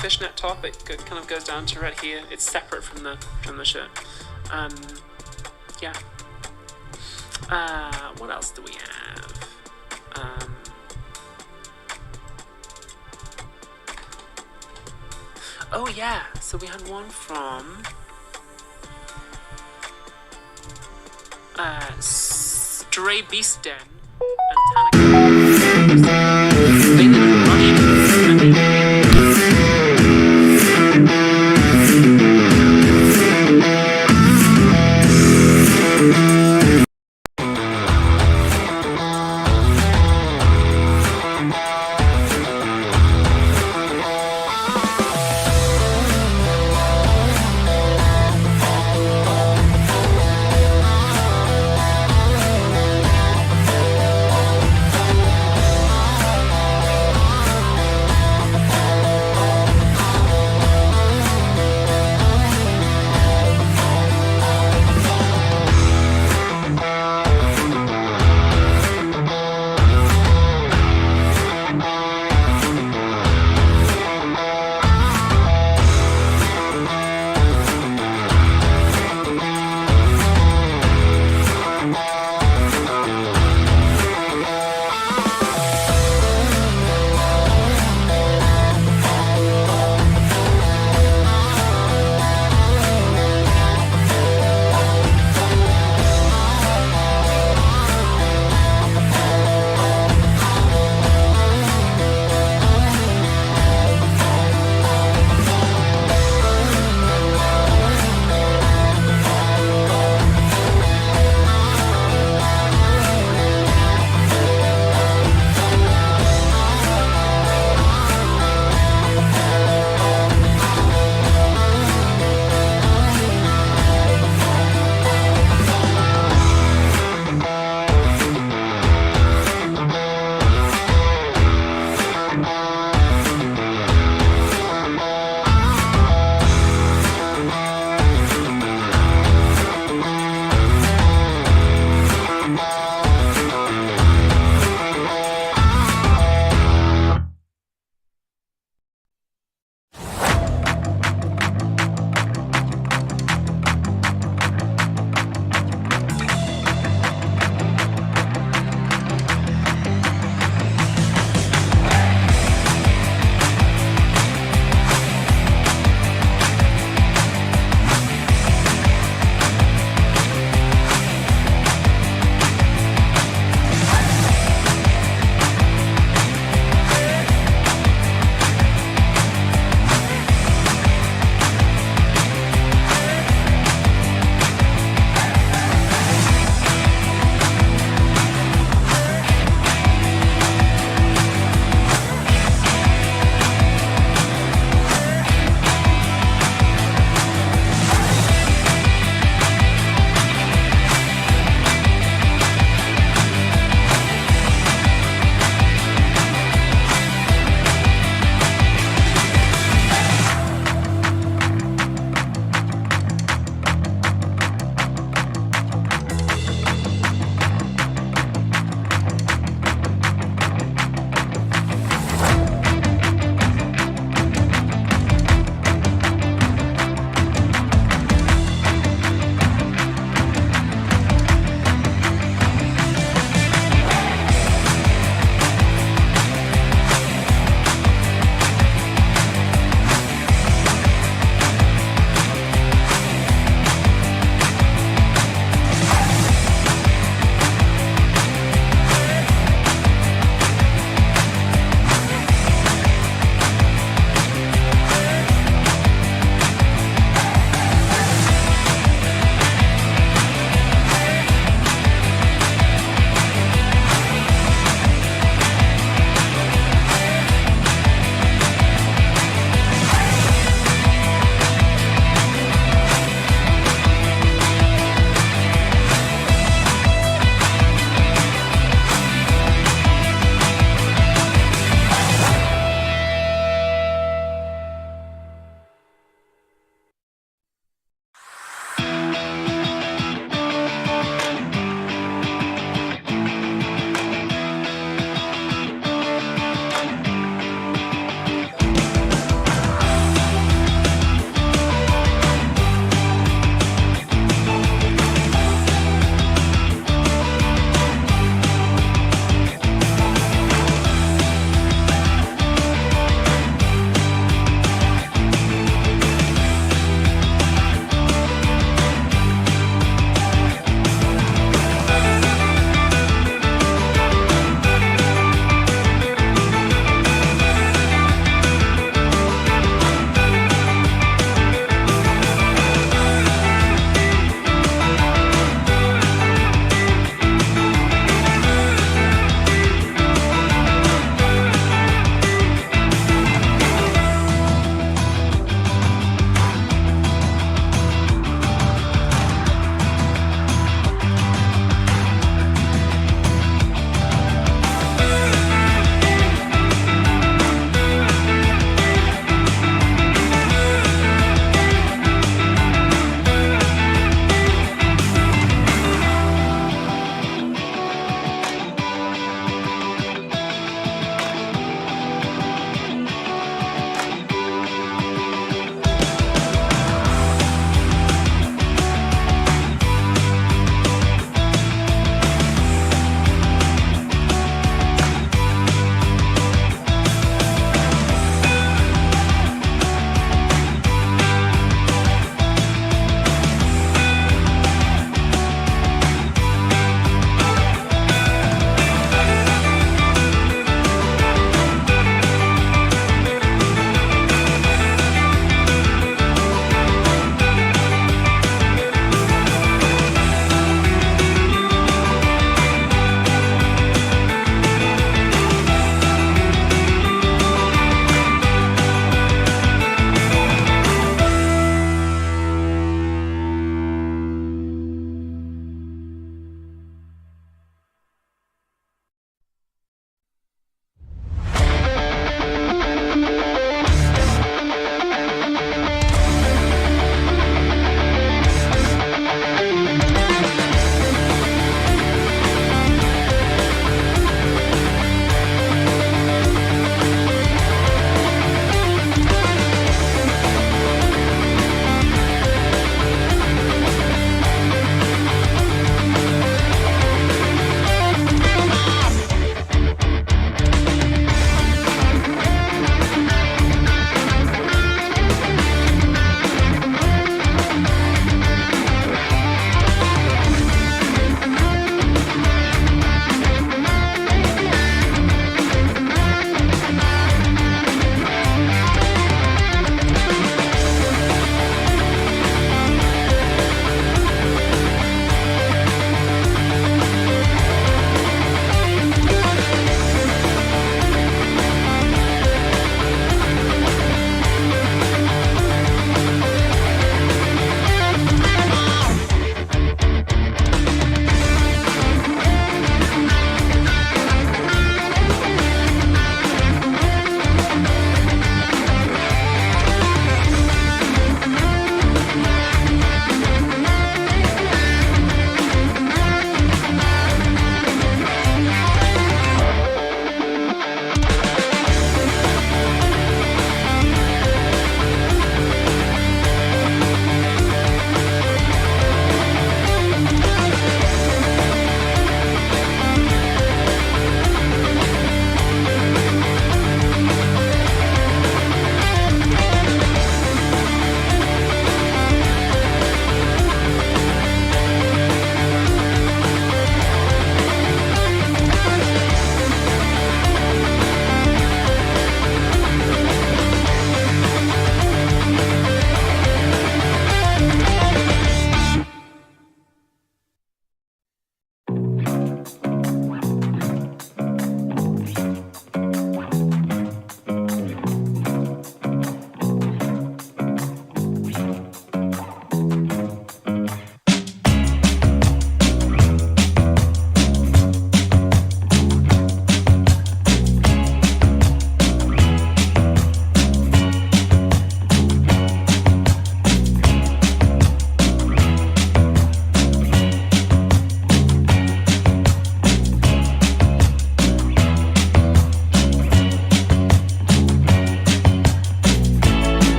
fishnet top. It kind of goes down to right here. It's separate from the shirt. Yeah. What else do we have? Oh yeah, so we had one from Stray Beast Den and Tanaka. They live in Russia.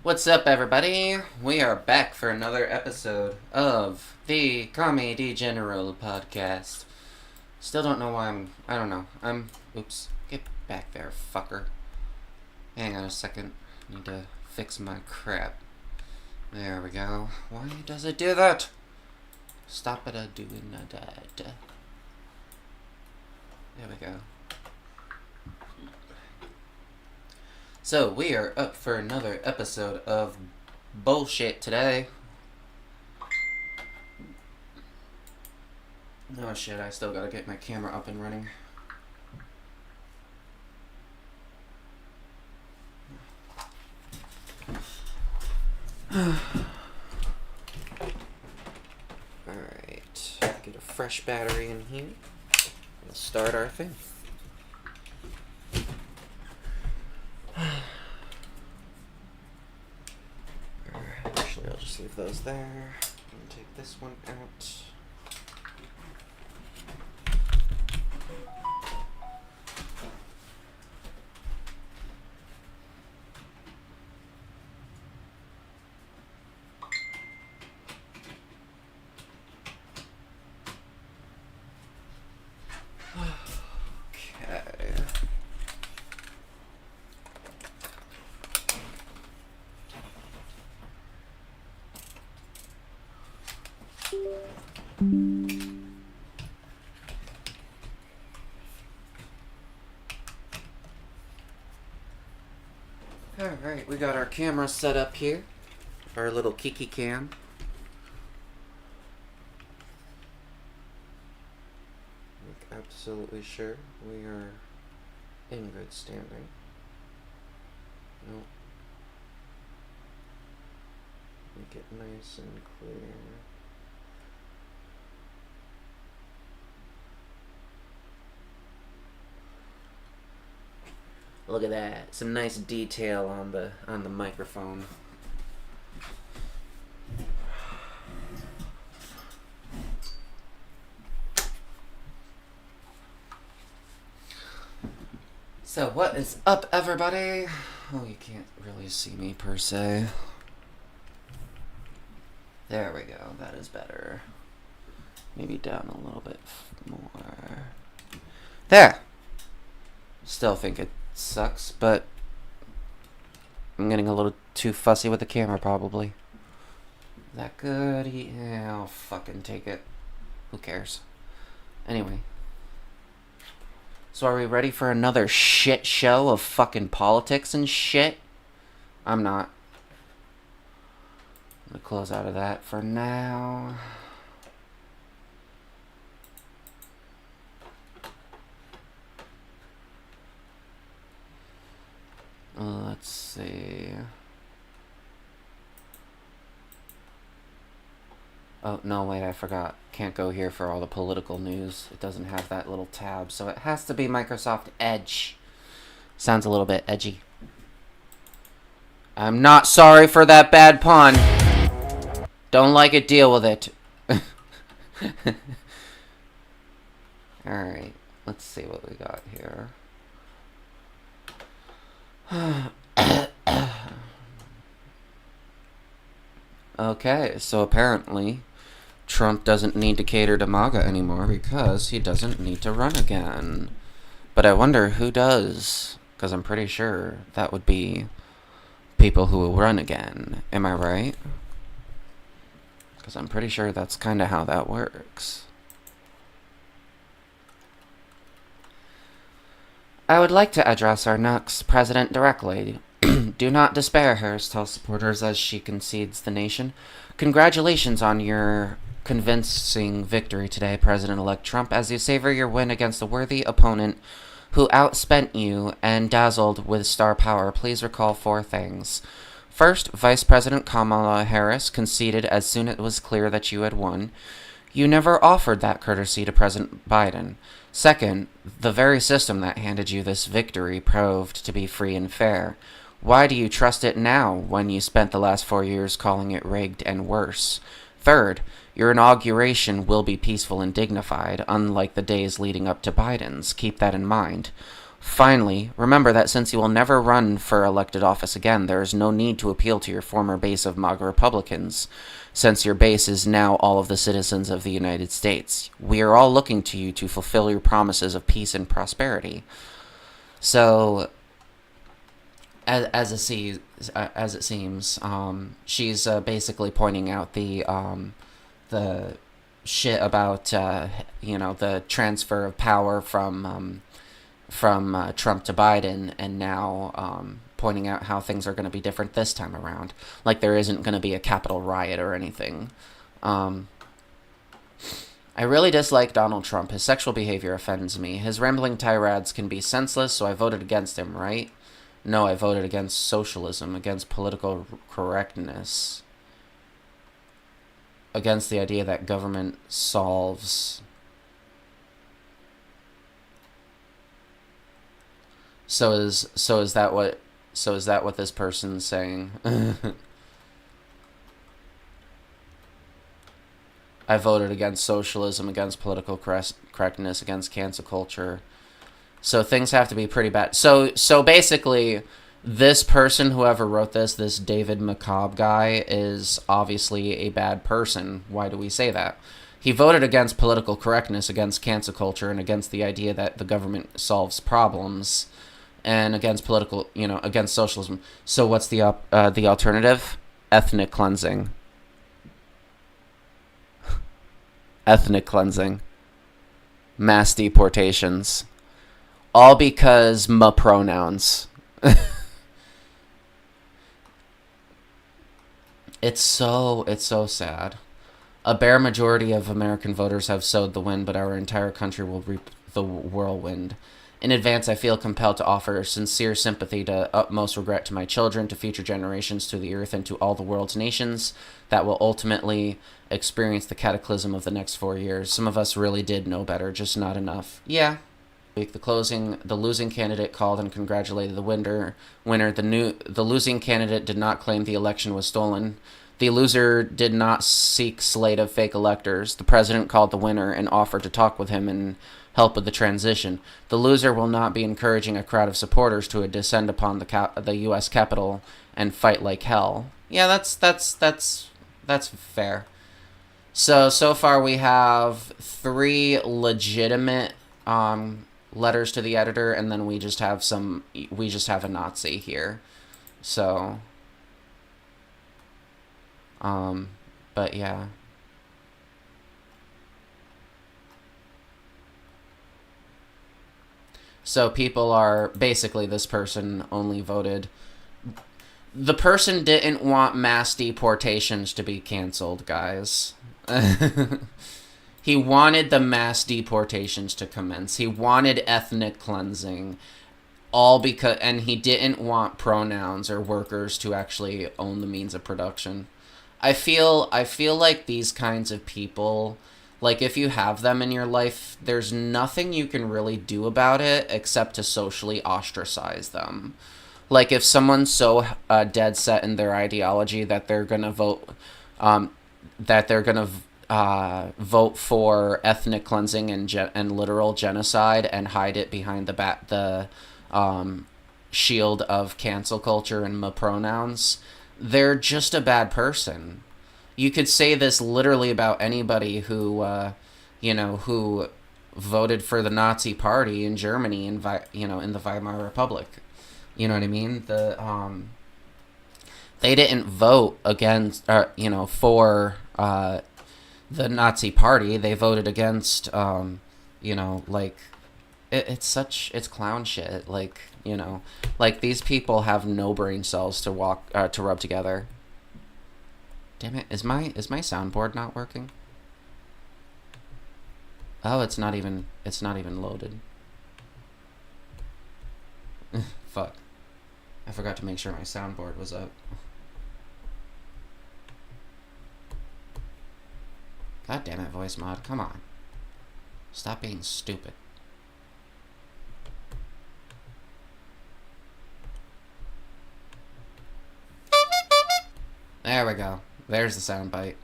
What's up, everybody? We are back for another episode of the Comedy General podcast. Still don't know why I don't know. Oops. Get back there, fucker. Hang on a second. Need to fix my crap. There we go. Why does it do that? Stop it doing that. There we go. So, we are up for another episode of bullshit today. Oh shit, I still gotta get my camera up and running. Alright, get a fresh battery in here. We'll start our thing. Actually, I'll just leave those there and take this one out. Okay. Alright, we got our camera set up here. Our little Kiki cam. Make absolutely sure we are in good standing. Nope. Make it nice and clear. Look at that. Some nice detail on the microphone. So what is up, everybody? Oh, you can't really see me per se. There we go. That is better. Maybe down a little bit more. There! Still think it sucks, but I'm getting a little too fussy with the camera, probably. Is that good? Yeah, I'll fucking take it. Who cares? Anyway. So are we ready for another shit show of fucking politics and shit? I'm not. I'm gonna close out of that for now. Let's see. Oh, no, wait, I forgot. Can't go here for all the political news. It doesn't have that little tab, so it has to be Microsoft Edge. Sounds a little bit edgy. I'm not sorry for that bad pun. Don't like it, deal with it. Alright, let's see what we got here. Okay, so apparently Trump doesn't need to cater to MAGA anymore because he doesn't need to run again. But I wonder who does, because I'm pretty sure that would be people who will run again. Am I right? Because I'm pretty sure that's kind of how that works. I would like to address our next president directly. Do not despair, Harris tells supporters as she concedes the nation. Congratulations on your convincing victory today, President-elect Trump, as you savor your win against a worthy opponent who outspent you and dazzled with star power. Please recall 4 things. First, Vice President Kamala Harris conceded as soon as it was clear that you had won. You never offered that courtesy to President Biden. Second, the very system that handed you this victory proved to be free and fair. Why do you trust it now when you spent the last 4 years calling it rigged and worse? Third, your inauguration will be peaceful and dignified, unlike the days leading up to Biden's. Keep that in mind. Finally, remember that since you will never run for elected office again, there is no need to appeal to your former base of MAGA Republicans, since your base is now all of the citizens of the United States. We are all looking to you to fulfill your promises of peace and prosperity. So, as it seems, she's basically pointing out the shit about the transfer of power from Trump to Biden, and now pointing out how things are going to be different this time around. Like there isn't going to be a Capitol riot or anything. I really dislike Donald Trump. His sexual behavior offends me. His rambling tirades can be senseless, so I voted against him, right? No, I voted against socialism, against political correctness, against the idea that government solves. So is that what this person's saying? I voted against socialism, against political correctness, against cancel culture. So things have to be pretty bad. So basically, this person, whoever wrote this David McCobb guy, is obviously a bad person. Why do we say that? He voted against political correctness, against cancel culture, and against the idea that the government solves problems, and against against socialism. So what's the alternative? Ethnic cleansing. Ethnic cleansing. Mass deportations. All because pronouns. It's so sad. A bare majority of American voters have sowed the wind, but our entire country will reap the whirlwind. In advance, I feel compelled to offer sincere sympathy to utmost regret to my children, to future generations, to the earth, and to all the world's nations that will ultimately experience the cataclysm of the next 4 years. Some of us really did know better, just not enough. Yeah. The losing candidate called and congratulated the winner. The losing candidate did not claim the election was stolen. The loser did not seek slate of fake electors. The president called the winner and offered to talk with him and help with the transition. The loser will not be encouraging a crowd of supporters to descend upon the U.S. Capitol and fight like hell. Yeah, that's fair. So far we have 3 legitimate letters to the editor, and then we just have a Nazi here. So, but yeah. So people are basically, this person only voted. The person didn't want mass deportations to be canceled, guys. He wanted the mass deportations to commence. He wanted ethnic cleansing. And he didn't want pronouns or workers to actually own the means of production. I feel like these kinds of people, like if you have them in your life, there's nothing you can really do about it except to socially ostracize them. Like if someone's so dead set in their ideology that they're gonna vote for ethnic cleansing and literal genocide and hide it behind the shield of cancel culture and pronouns, they're just a bad person. You could say this literally about anybody who voted for the Nazi Party in Germany in the Weimar Republic. You know what I mean? They didn't vote against for the Nazi Party. They voted against it's clown shit. Like these people have no brain cells to rub together. Damn it! Is my soundboard not working? Oh, it's not even loaded. Fuck. I forgot to make sure my soundboard was up. God damn it, voice mod. Come on. Stop being stupid. There we go. There's the sound bite.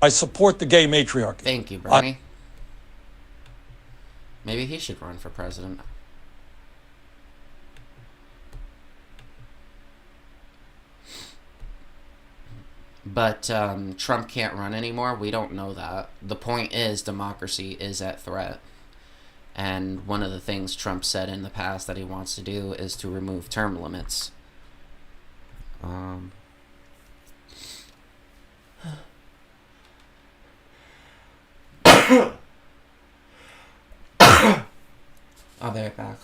I support the gay matriarchy. Thank you, Bernie. Maybe he should run for president. But Trump can't run anymore. We don't know that. The point is, democracy is at threat. And one of the things Trump said in the past that he wants to do is to remove term limits. I'll be right back.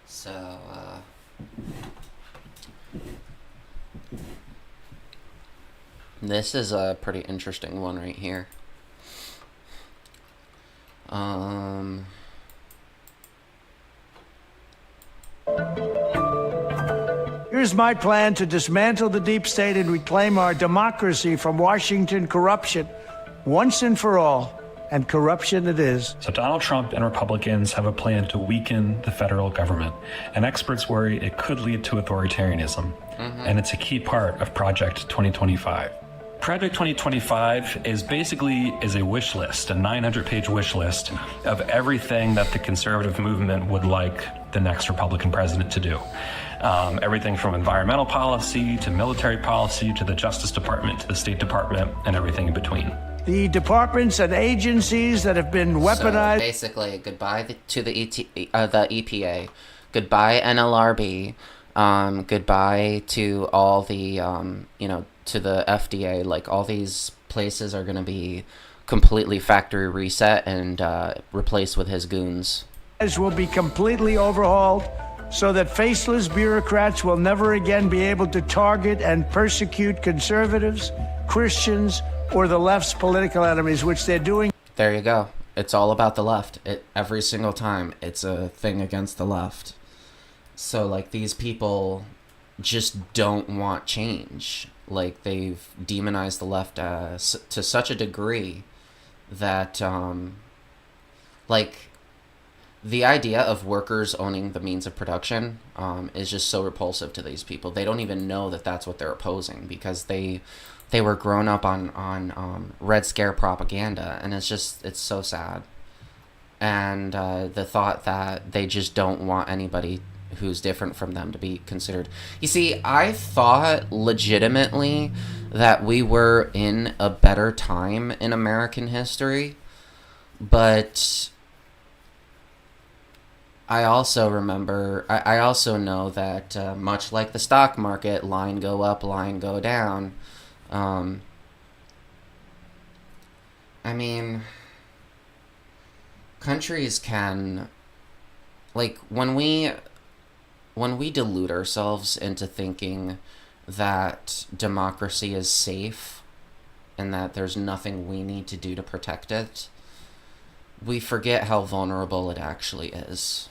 So, this is a pretty interesting one right here. Here's my plan to dismantle the deep state and reclaim our democracy from Washington corruption once and for all. And corruption it is. So Donald Trump and Republicans have a plan to weaken the federal government, and experts worry it could lead to authoritarianism. And it's a key part of Project 2025. Project 2025 is a wish list, a 900-page wish list of everything that the conservative movement would like the next Republican president to do. Everything from environmental policy to military policy to the Justice Department to the State Department and everything in between. The departments and agencies that have been weaponized. So basically, goodbye to the EPA, goodbye NLRB, goodbye to all the to the FDA. Like, all these places are going to be completely factory reset and replaced with his goons. Will be completely overhauled so that faceless bureaucrats will never again be able to target and persecute conservatives, Christians, or the left's political enemies, which they're doing. There you go. It's all about the left. Every single time, it's a thing against the left. So, like, these people just don't want change. Like, they've demonized the left to such a degree that, the idea of workers owning the means of production is just so repulsive to these people. They don't even know that that's what they're opposing, because they were grown up on Red Scare propaganda, and it's so sad. And the thought that they just don't want anybody who's different from them to be considered. You see, I thought legitimately that we were in a better time in American history, but I also remember, I also know that much like the stock market, line go up, line go down. I mean, countries can, like, when we delude ourselves into thinking that democracy is safe and that there's nothing we need to do to protect it, we forget how vulnerable it actually is.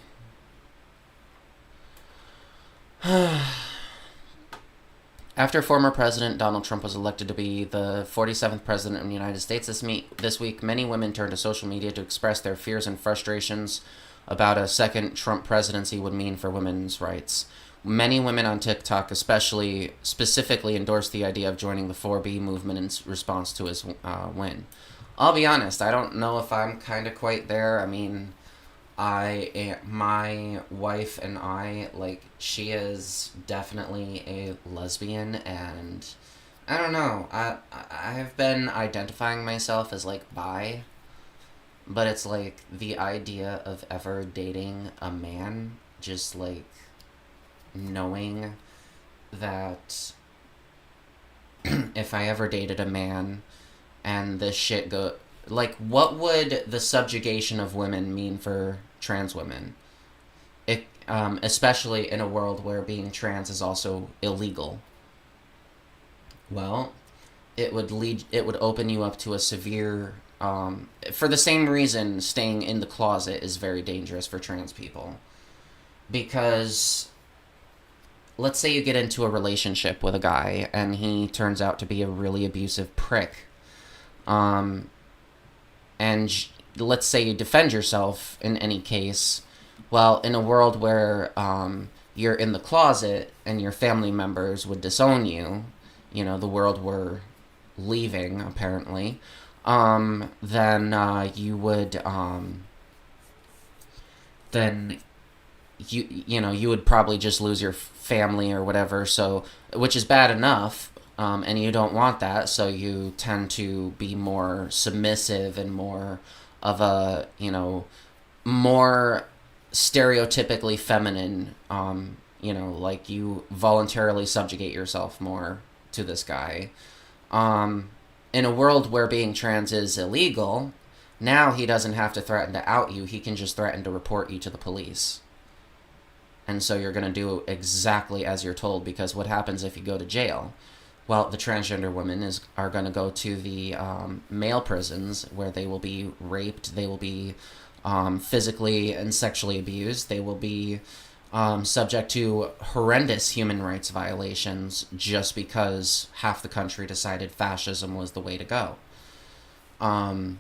After former President Donald Trump was elected to be the 47th President of the United States this week, many women turned to social media to express their fears and frustrations about a second Trump presidency would mean for women's rights. Many women on TikTok specifically endorsed the idea of joining the 4B movement in response to his win. I'll be honest, I don't know if I'm kind of quite there. I mean, my wife and I, like, she is definitely a lesbian, and I don't know, I've been identifying myself as, like, bi, but it's, like, the idea of ever dating a man, just, like, knowing that if I ever dated a man and this shit like, what would the subjugation of women mean for trans women? It, especially in a world where being trans is also illegal. Well, it would open you up to a severe, for the same reason staying in the closet is very dangerous for trans people. Because let's say you get into a relationship with a guy and he turns out to be a really abusive prick. And let's say you defend yourself in any case. Well, in a world where you're in the closet and your family members would disown you, you know, the world we're leaving, apparently, then you would, then you would probably just lose your family or whatever, so, which is bad enough, and you don't want that, so you tend to be more submissive and more of a, more stereotypically feminine, like you voluntarily subjugate yourself more to this guy. In a world where being trans is illegal, now he doesn't have to threaten to out you, he can just threaten to report you to the police. And so you're going to do exactly as you're told, because what happens if you go to jail? Well, the transgender women are going to go to the male prisons where they will be raped, they will be physically and sexually abused, they will be subject to horrendous human rights violations just because half the country decided fascism was the way to go. And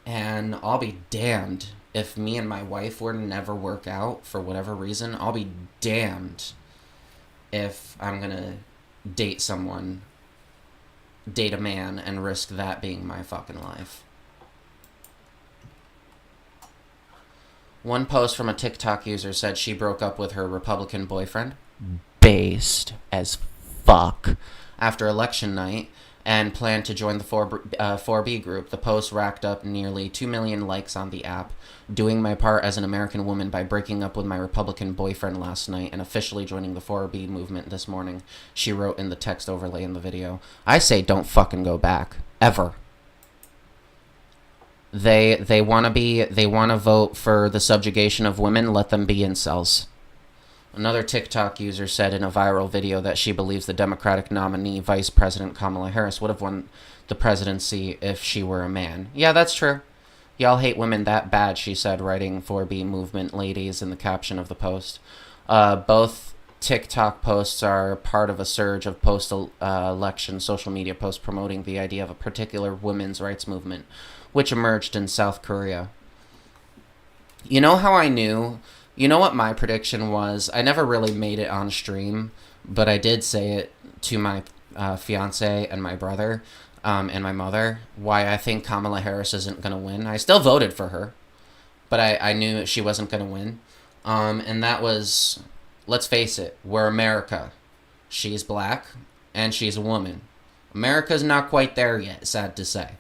I'll be damned if me and my wife were to never work out for whatever reason. I'll be damned if I'm gonna date a man, and risk that being my fucking life. One post from a TikTok user said she broke up with her Republican boyfriend, based as fuck, after election night, and planned to join the 4B group. The post racked up nearly 2 million likes on the app. Doing my part as an American woman by breaking up with my Republican boyfriend last night and officially joining the 4B movement this morning, she wrote in the text overlay in the video. I say don't fucking go back. Ever. They want to vote for the subjugation of women, let them be incels. Another TikTok user said in a viral video that she believes the Democratic nominee, Vice President Kamala Harris, would have won the presidency if she were a man. Yeah, that's true. Y'all hate women that bad, she said, writing 4B movement ladies in the caption of the post. Both TikTok posts are part of a surge of post-election social media posts promoting the idea of a particular women's rights movement, which emerged in South Korea. You know how I knew? You know what my prediction was? I never really made it on stream, but I did say it to my fiance and my brother and my mother, why I think Kamala Harris isn't going to win. I still voted for her, but I knew she wasn't going to win. And that was, let's face it, we're America. She's black, and she's a woman. America's not quite there yet, sad to say.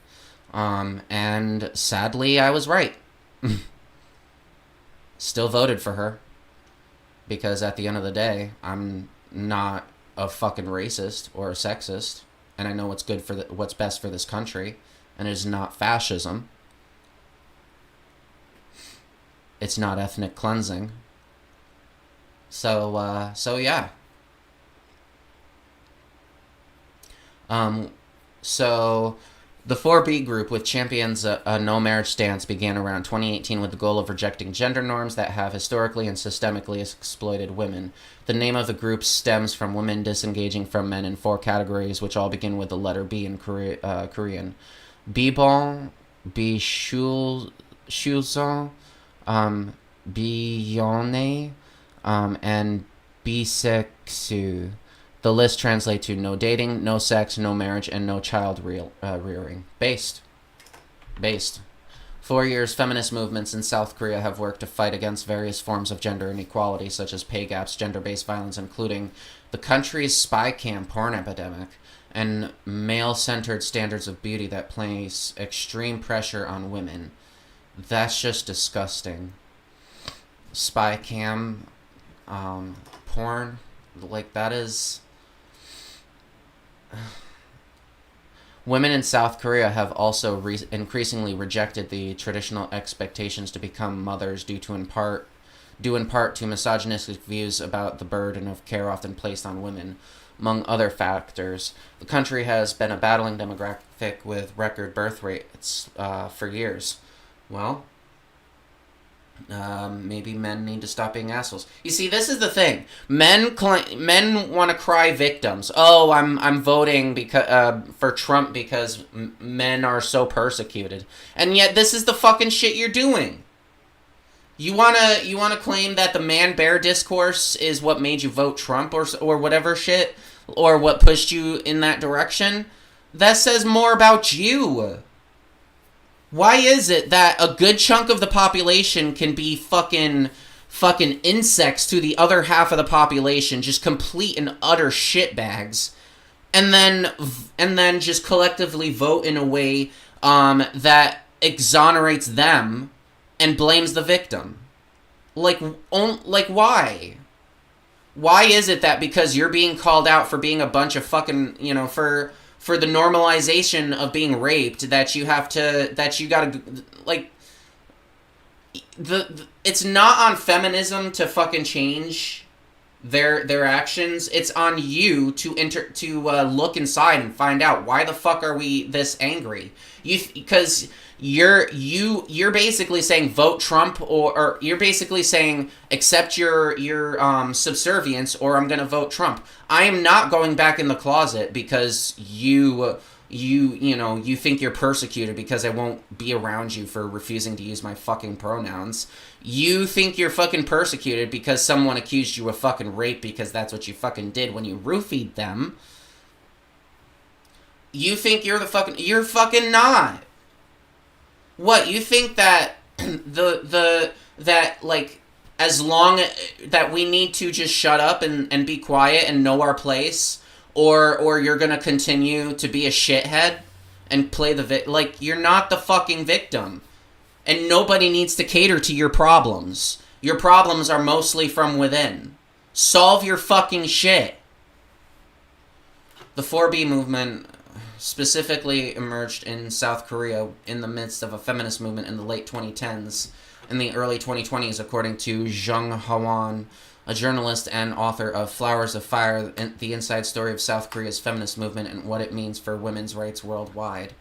And sadly, I was right. Still voted for her, because at the end of the day, I'm not a fucking racist or a sexist, and I know what's good for what's best for this country, and it is not fascism. It's not ethnic cleansing. So yeah. So The 4B group, which champions a no-marriage stance, began around 2018 with the goal of rejecting gender norms that have historically and systemically exploited women. The name of the group stems from women disengaging from men in 4 categories, which all begin with the letter B in Korean. Bibong, Bishulson, Biyone, and Bisexu. The list translates to no dating, no sex, no marriage, and no child rearing. Based. 4 years, feminist movements in South Korea have worked to fight against various forms of gender inequality, such as pay gaps, gender-based violence, including the country's spy cam porn epidemic, and male-centered standards of beauty that place extreme pressure on women. That's just disgusting. Spy cam, porn, like, that is... Women in South Korea have also increasingly rejected the traditional expectations to become mothers due in part to misogynistic views about the burden of care often placed on women. Among other factors, the country has been a battling demographic with record birth rates for years. Well, maybe men need to stop being assholes. You see, this is the thing. Men want to cry victims. Oh, I'm voting because for Trump because men are so persecuted, and yet this is the fucking shit you're doing. You wanna claim that the man bear discourse is what made you vote Trump or whatever shit, or what pushed you in that direction? That says more about you. Why is it that a good chunk of the population can be fucking insects to the other half of the population, just complete and utter shitbags, and then just collectively vote in a way that exonerates them and blames the victim? Like why? Why is it that because you're being called out for being a bunch of fucking, for the normalization of being raped, that you gotta, like, it's not on feminism to fucking change their actions. It's on you to look inside and find out, why the fuck are we this angry? Because you're basically saying vote Trump, or you're basically saying accept your subservience, or I'm gonna vote Trump. I am not going back in the closet because you think you're persecuted because I won't be around you for refusing to use my fucking pronouns. You think you're fucking persecuted because someone accused you of fucking rape because that's what you fucking did when you roofied them. You think you're you're fucking not. What, you think that as long that we need to just shut up and be quiet and know our place, or you're gonna continue to be a shithead and play the you're not the fucking victim, and nobody needs to cater to your problems. Your problems are mostly from within. Solve your fucking shit. The 4B movement specifically emerged in South Korea in the midst of a feminist movement in the late 2010s and the early 2020s, according to Jung Ha-won, a journalist and author of Flowers of Fire, the inside story of South Korea's feminist movement and what it means for women's rights worldwide.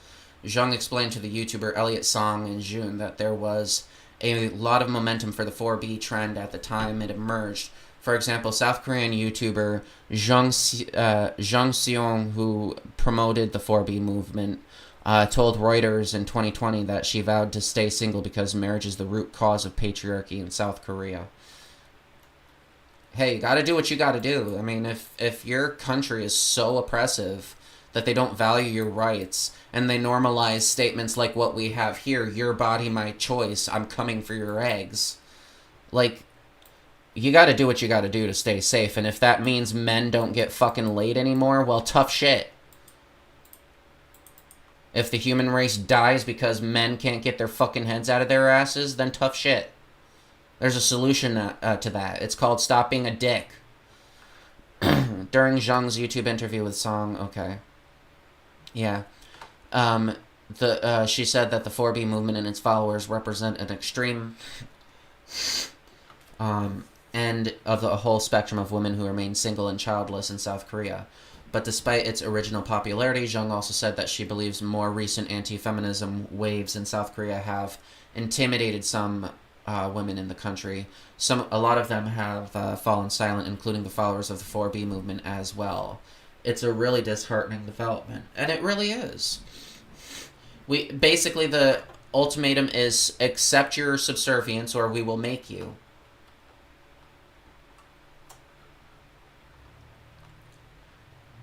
Jung explained to the YouTuber Elliot Song in June that there was a lot of momentum for the 4B trend at the time it emerged. For example, South Korean YouTuber Jung Seong, who promoted the 4B movement, told Reuters in 2020 that she vowed to stay single because marriage is the root cause of patriarchy in South Korea. Hey, you gotta do what you gotta do. I mean, if your country is so oppressive that they don't value your rights, and they normalize statements like what we have here, your body, my choice, I'm coming for your eggs, you gotta do what you gotta do to stay safe. And if that means men don't get fucking laid anymore, well, tough shit. If the human race dies because men can't get their fucking heads out of their asses, then tough shit. There's a solution to that. It's called stop being a dick. During Jung's YouTube interview with Song, okay. Yeah. She said that the 4B movement and its followers represent an extreme end of the whole spectrum of women who remain single and childless in South Korea. But despite its original popularity, Jung also said that she believes more recent anti-feminism waves in South Korea have intimidated some women in the country. A lot of them have fallen silent, including the followers of the 4B movement as well. It's a really disheartening development, and it really is. Basically, the ultimatum is accept your subservience or we will make you.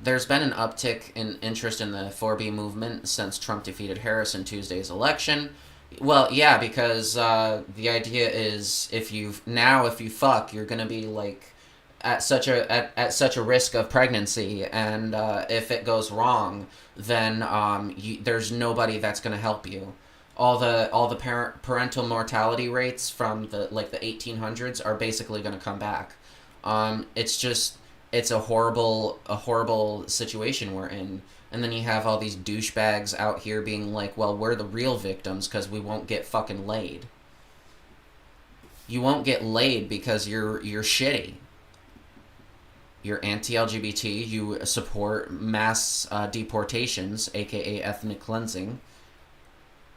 There's been an uptick in interest in the 4B movement since Trump defeated Harris in Tuesday's election. Well, yeah, because the idea is if you fuck, you're gonna be like at such a risk of pregnancy, and if it goes wrong, then there's nobody that's gonna help you. All the parental mortality rates from the 1800s are basically gonna come back. It's a horrible situation we're in. And then you have all these douchebags out here being like, well, we're the real victims because we won't get fucking laid. You won't get laid because you're shitty. You're anti-LGBT, you support mass deportations, aka ethnic cleansing.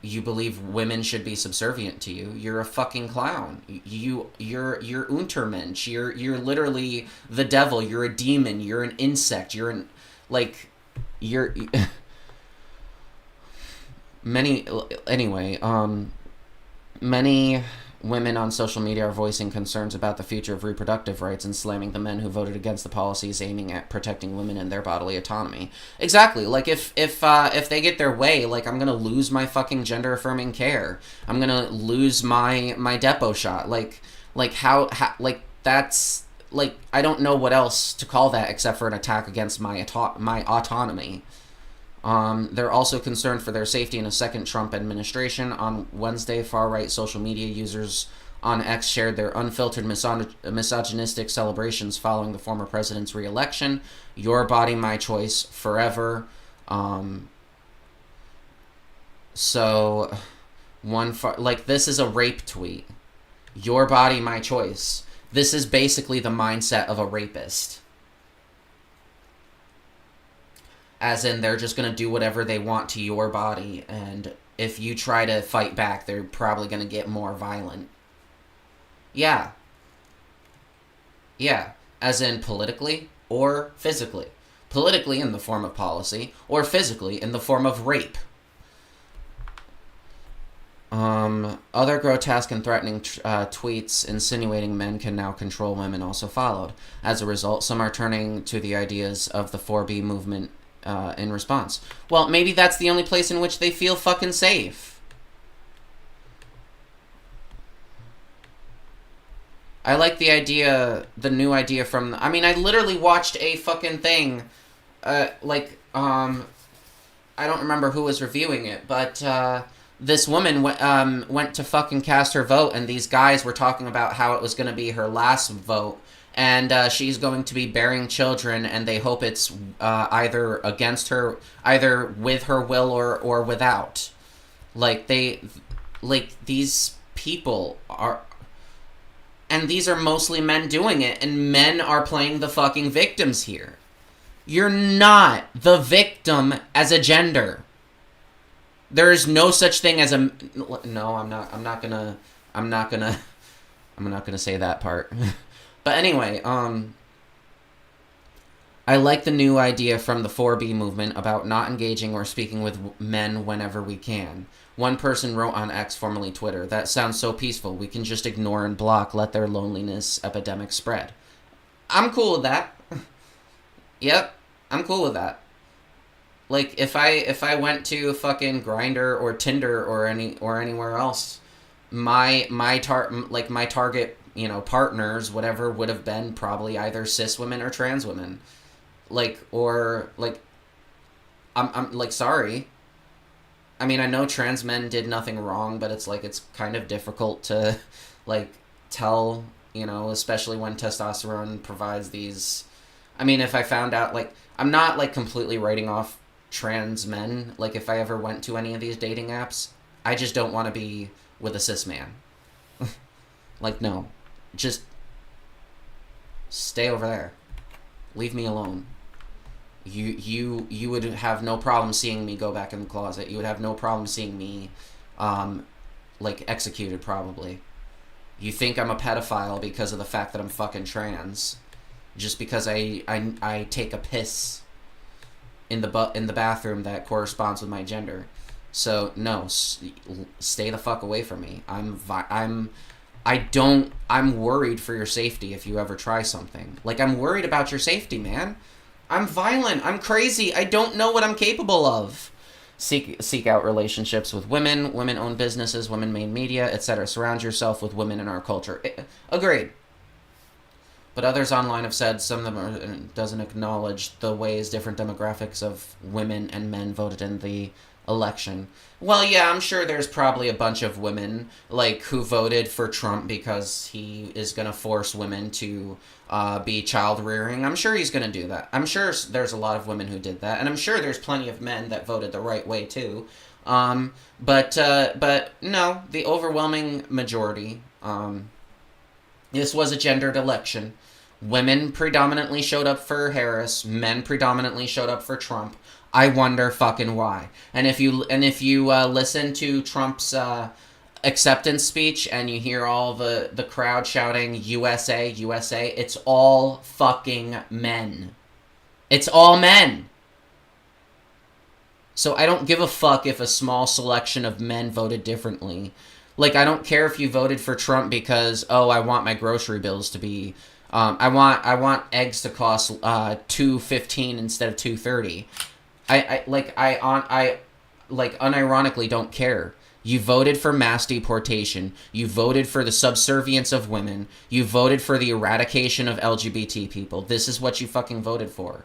You believe women should be subservient to you. You're a fucking clown. You're Untermensch. You're literally the devil. You're a demon. You're an insect. Many women on social media are voicing concerns about the future of reproductive rights and slamming the men who voted against the policies aiming at protecting women and their bodily autonomy. Exactly. Like if they get their way, like I'm gonna lose my fucking gender affirming care. I'm gonna lose my Depo shot. How that's like I don't know what else to call that except for an attack against my autonomy. They're also concerned for their safety in a second Trump administration. On Wednesday, far-right social media users on X shared their unfiltered misogynistic celebrations following the former president's re-election. Your body, my choice, forever. This is a rape tweet. Your body, my choice. This is basically the mindset of a rapist. As in, they're just going to do whatever they want to your body, and if you try to fight back, they're probably going to get more violent. Yeah. Yeah. As in politically or physically. Politically in the form of policy, or physically in the form of rape. Other grotesque and threatening tweets insinuating men can now control women also followed. As a result, some are turning to the ideas of the 4B movement in response. Well, maybe that's the only place in which they feel fucking safe. I like the new idea from... I literally watched a fucking thing, I don't remember who was reviewing it, but this woman went to fucking cast her vote, and these guys were talking about how it was going to be her last vote, and she's going to be bearing children, and they hope it's either against her, either with her will or without. These people are... And these are mostly men doing it, and men are playing the fucking victims here. You're not the victim as a gender. There is no such thing as a... No, I'm not gonna say that part. But anyway, I like the new idea from the 4B movement about not engaging or speaking with men whenever we can. One person wrote on X, formerly Twitter, "That sounds so peaceful. We can just ignore and block, let their loneliness epidemic spread." I'm cool with that. Yep, I'm cool with that. Like, if I went to fucking Grindr or Tinder or anywhere else, my target, partners, whatever, would have been probably either cis women or trans women. I'm sorry. I know trans men did nothing wrong, but it's kind of difficult to, tell, especially when testosterone provides these... if I found out, I'm not, completely writing off trans men, if I ever went to any of these dating apps. I just don't want to be with a cis man. No. Just stay over there. Leave me alone. You would have no problem seeing me go back in the closet. You would have no problem seeing me, like, executed, probably. You think I'm a pedophile because of the fact that I'm fucking trans, just because I take a piss in the bathroom that corresponds with my gender. So no, stay the fuck away from me. I'm worried for your safety if you ever try something. Like, I'm worried about your safety, man. I'm violent. I'm crazy. I don't know what I'm capable of. Seek out relationships with women, women-owned businesses, women-made media, etc. Surround yourself with women in our culture. Agreed. But others online have said some of them doesn't acknowledge the ways different demographics of women and men voted in the election. Well, yeah, I'm sure there's probably a bunch of women, like, who voted for Trump because he is going to force women to be child-rearing. I'm sure he's going to do that. I'm sure there's a lot of women who did that, and I'm sure there's plenty of men that voted the right way, too. But no, the overwhelming majority, this was a gendered election. Women predominantly showed up for Harris. Men predominantly showed up for Trump. I wonder fucking why. And if you listen to Trump's acceptance speech and you hear all the crowd shouting USA, USA, it's all fucking men. It's all men. So I don't give a fuck if a small selection of men voted differently. Like, I don't care if you voted for Trump because, oh, I want my grocery bills to be, I want eggs to cost $2.15 instead of $2.30. I unironically don't care. You voted for mass deportation. You voted for the subservience of women. You voted for the eradication of LGBT people. This is what you fucking voted for.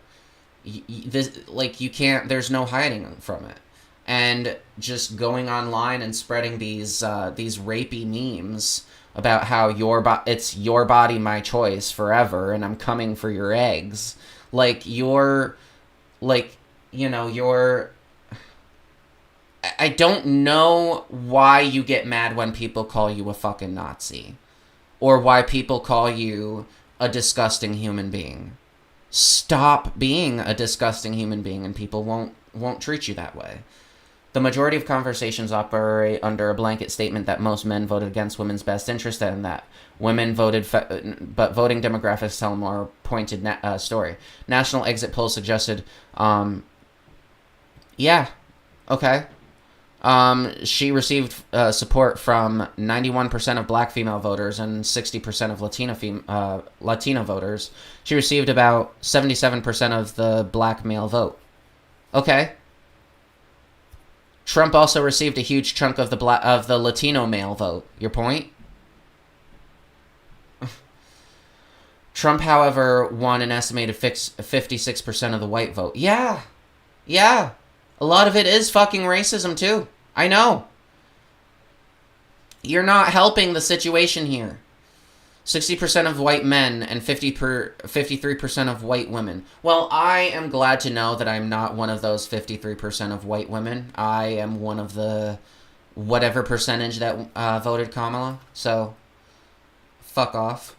You can't. There's no hiding from it. And just going online and spreading these rapey memes about how it's your body, my choice forever, and I'm coming for your eggs. I don't know why you get mad when people call you a fucking Nazi, or why people call you a disgusting human being. Stop being a disgusting human being, and people won't treat you that way. The majority of conversations operate under a blanket statement that most men voted against women's best interest and that women voted, but voting demographics tell a more pointed story. National exit polls suggested, yeah, okay. She received support from 91% of black female voters and 60% of Latino voters. She received about 77% of the black male vote. Okay. Trump also received a huge chunk of the Latino male vote. Your point? Trump, however, won an estimated 56% of the white vote. Yeah. A lot of it is fucking racism, too. I know. You're not helping the situation here. 60% of white men and 53% of white women. Well, I am glad to know that I'm not one of those 53% of white women. I am one of the whatever percentage that voted Kamala. So, fuck off.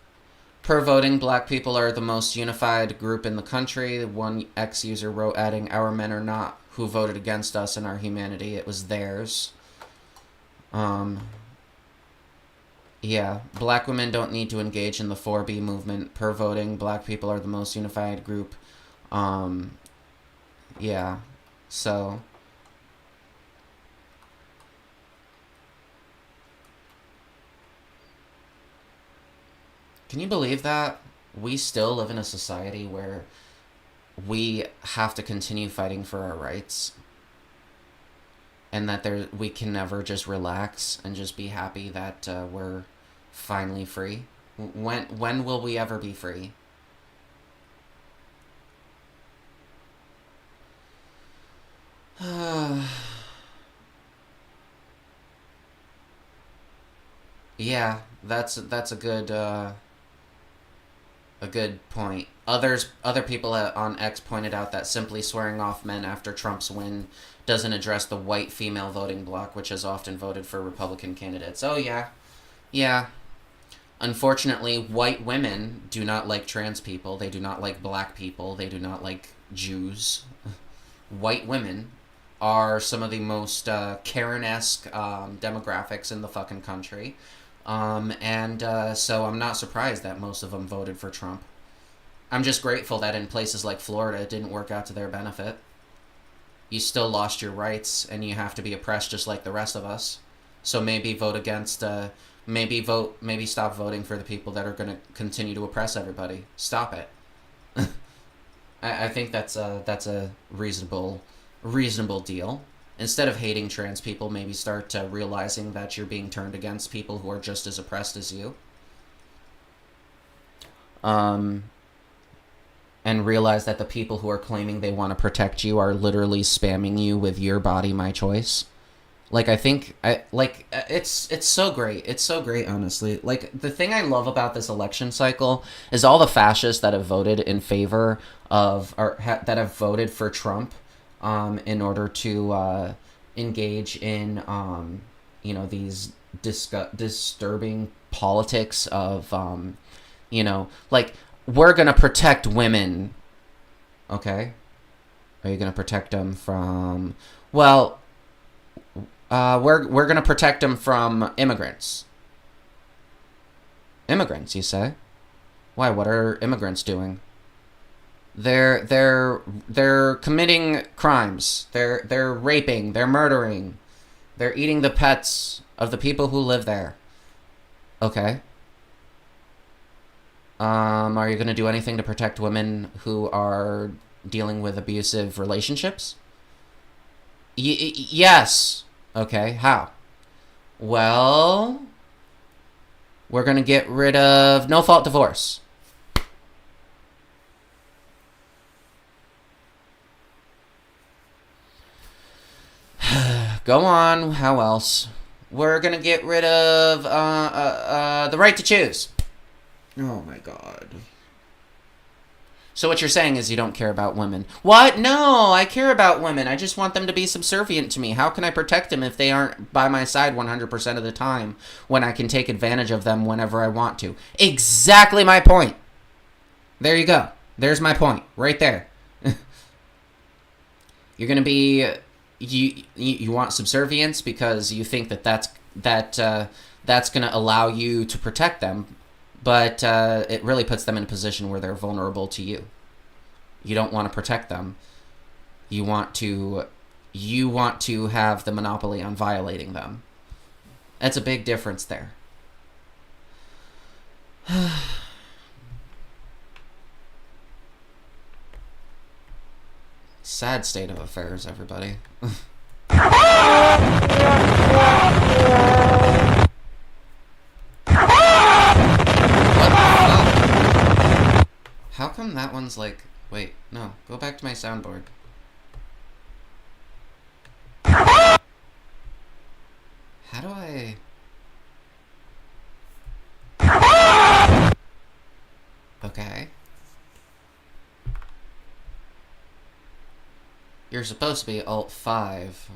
Per voting, black people are the most unified group in the country. One ex-user wrote, adding, our men are not who voted against us and our humanity. It was theirs. Yeah, black women don't need to engage in the 4B movement. Per voting, black people are the most unified group. Yeah, so. Can you believe that? We still live in a society where we have to continue fighting for our rights. And that we can never just relax and just be happy that we're finally free. When will we ever be free? Yeah, that's a good point. Other people on X pointed out that simply swearing off men after Trump's win doesn't address the white female voting bloc, which has often voted for Republican candidates. Oh, yeah. Unfortunately, white women do not like trans people. They do not like black people. They do not like Jews. White women are some of the most Karen-esque demographics in the fucking country. So I'm not surprised that most of them voted for Trump. I'm just grateful that in places like Florida, it didn't work out to their benefit. You still lost your rights, and you have to be oppressed just like the rest of us. So maybe vote against... Maybe stop voting for the people that are going to continue to oppress everybody. Stop it. I think that's a reasonable deal. Instead of hating trans people, maybe start realizing that you're being turned against people who are just as oppressed as you. And realize that the people who are claiming they want to protect you are literally spamming you with your body, my choice. Like, it's so great. It's so great, honestly. Like, the thing I love about this election cycle is all the fascists that have voted in favor of, that have voted for Trump, in order to, engage in, these disturbing politics of, like, we're gonna protect women. Okay? Are you gonna protect them from, well... we're gonna protect them from immigrants. Immigrants, you say? Why? What are immigrants doing? They're committing crimes. They're raping. They're murdering. They're eating the pets of the people who live there. Okay. Are you gonna do anything to protect women who are dealing with abusive relationships? Yes. Okay, how? Well, we're gonna get rid of no-fault divorce. Go on, how else? We're gonna get rid of, the right to choose. Oh my god. So what you're saying is you don't care about women. What? No, I care about women. I just want them to be subservient to me. How can I protect them if they aren't by my side 100% of the time when I can take advantage of them whenever I want to? Exactly my point. There you go. There's my point. Right there. You're going to be... You want subservience because you think that's going to allow you to protect them. But it really puts them in a position where they're vulnerable to you. You don't want to protect them. You want to have the monopoly on violating them. That's a big difference there. Sad state of affairs, everybody. How come that one's like... Wait, no. Go back to my soundboard. How do I... Okay. You're supposed to be Alt 5.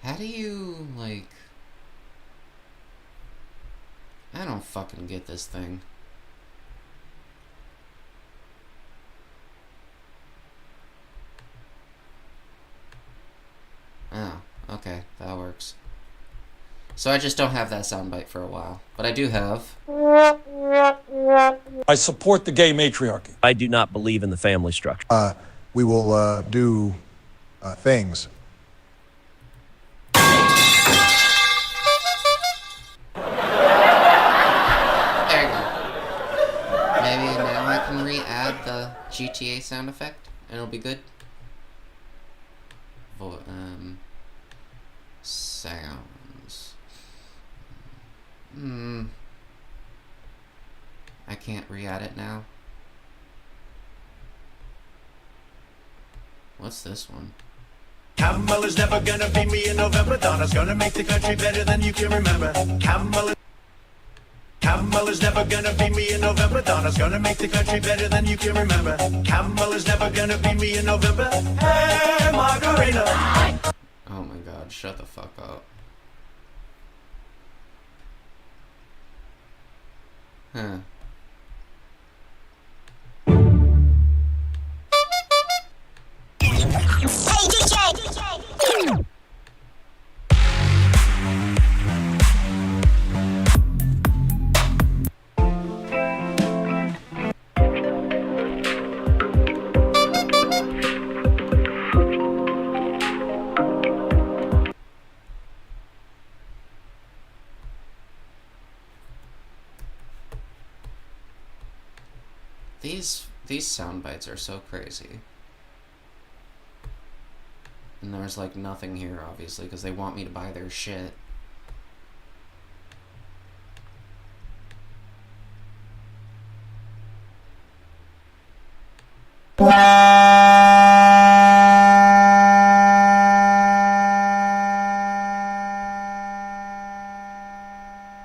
How do you, like... I don't fucking get this thing. Oh, okay, that works. So I just don't have that soundbite for a while. But I do have... I support the gay matriarchy. I do not believe in the family structure. We will do things. There you go. Maybe now I can re-add the GTA sound effect, and it'll be good. Sounds. I can't re-add it now. What's this one? Kamala's never gonna beat me in November. Donna's gonna make the country better than you can remember. Kamala Camel is never gonna be me in November. Donna's gonna make the country better than you can remember. Camel is never gonna be me in November. Hey, Margarita. Oh my god, shut the fuck up. Huh. These sound bites are so crazy. And there's like nothing here, obviously, because they want me to buy their shit.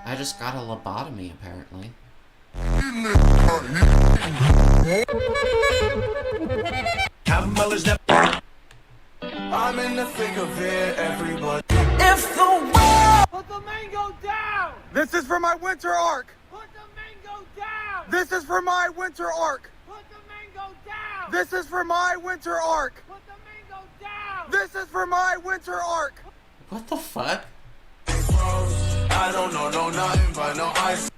I just got a lobotomy, apparently. Camel is never. I'm in the thick of it, everybody. If the world. Put the mango down! This is for my winter arc! Put the mango down! This is for my winter arc! Put the mango down! This is for my winter arc! Put the mango down! This is for my winter arc! What the fuck? I don't know, no nothing but no ice.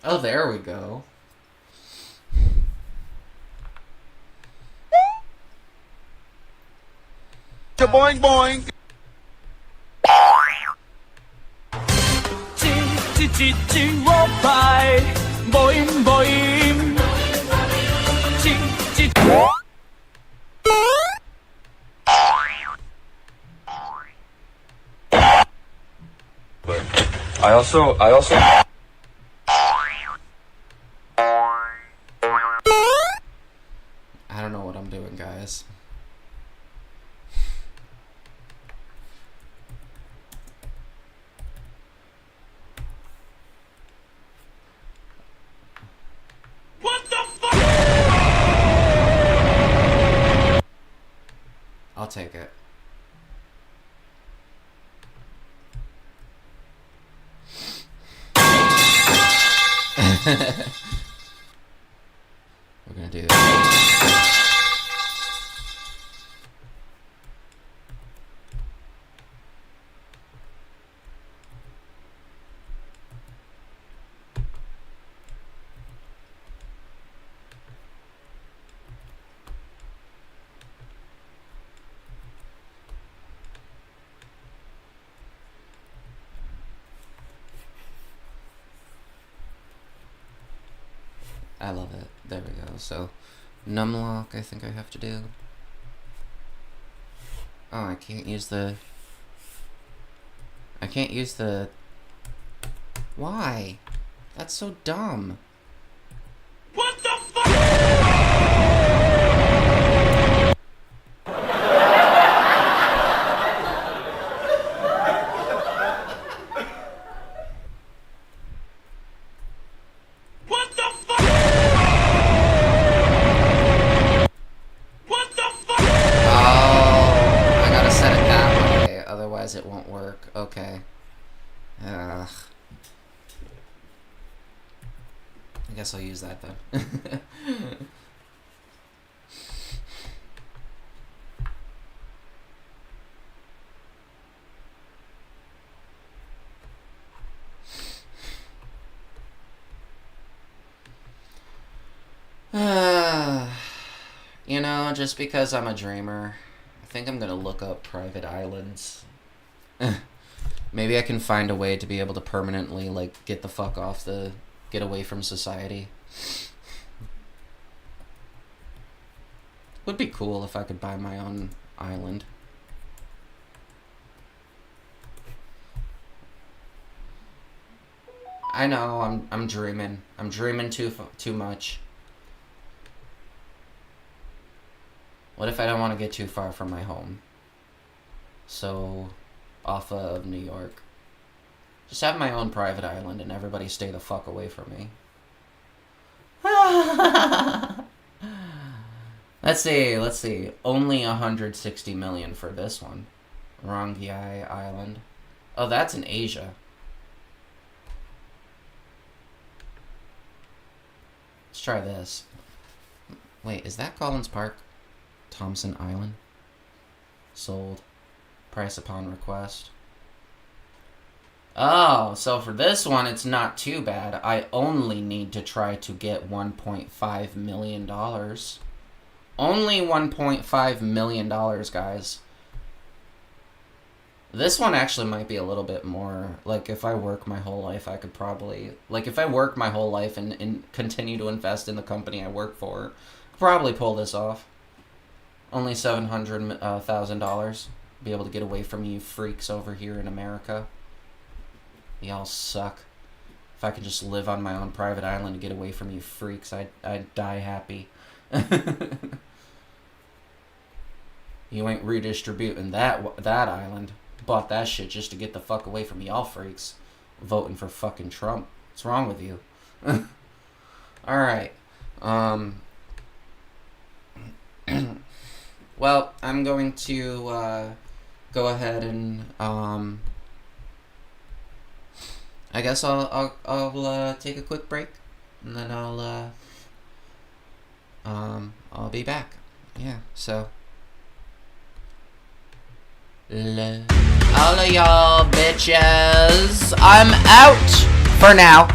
Oh, there we go. Boing boing! I also I don't know what I'm doing, guys. What the fuck? I'll take it. We're gonna do this. I love it. There we go. So, numlock I think I have to do. Oh, I can't use the... I can't use the... Why? That's so dumb. What the fuck? What the fuck? What the fuck? Oh, I gotta set it that way, otherwise it won't work. Okay. Ugh. I guess I'll use that then. You know, just because I'm a dreamer, I think I'm gonna look up private islands. Maybe I can find a way to be able to permanently, like, get the fuck off the... get away from society. Would be cool if I could buy my own island. I know, I'm dreaming. I'm dreaming too much. What if I don't want to get too far from my home? So, off of New York. Just have my own private island and everybody stay the fuck away from me. Let's see. Only 160 million for this one. Rongai Island. Oh, that's in Asia. Let's try this. Wait, is that Collins Park? Thompson Island? Sold. Price upon request. Oh, so for this one, it's not too bad. I only need to try to get $1.5 million. Only $1.5 million, guys. This one actually might be a little bit more, like, if I work my whole life, I could probably, like, if I work my whole life and continue to invest in the company I work for, probably pull this off. Only $700,000. Be able to get away from you freaks over here in America. Y'all suck. If I could just live on my own private island and get away from you freaks, I'd die happy. You ain't redistributing that island. Bought that shit just to get the fuck away from y'all freaks. Voting for fucking Trump. What's wrong with you? Alright. Well, I'm going to go ahead and I guess I'll take a quick break, and then I'll be back. Yeah, so all of y'all bitches, I'm out for now.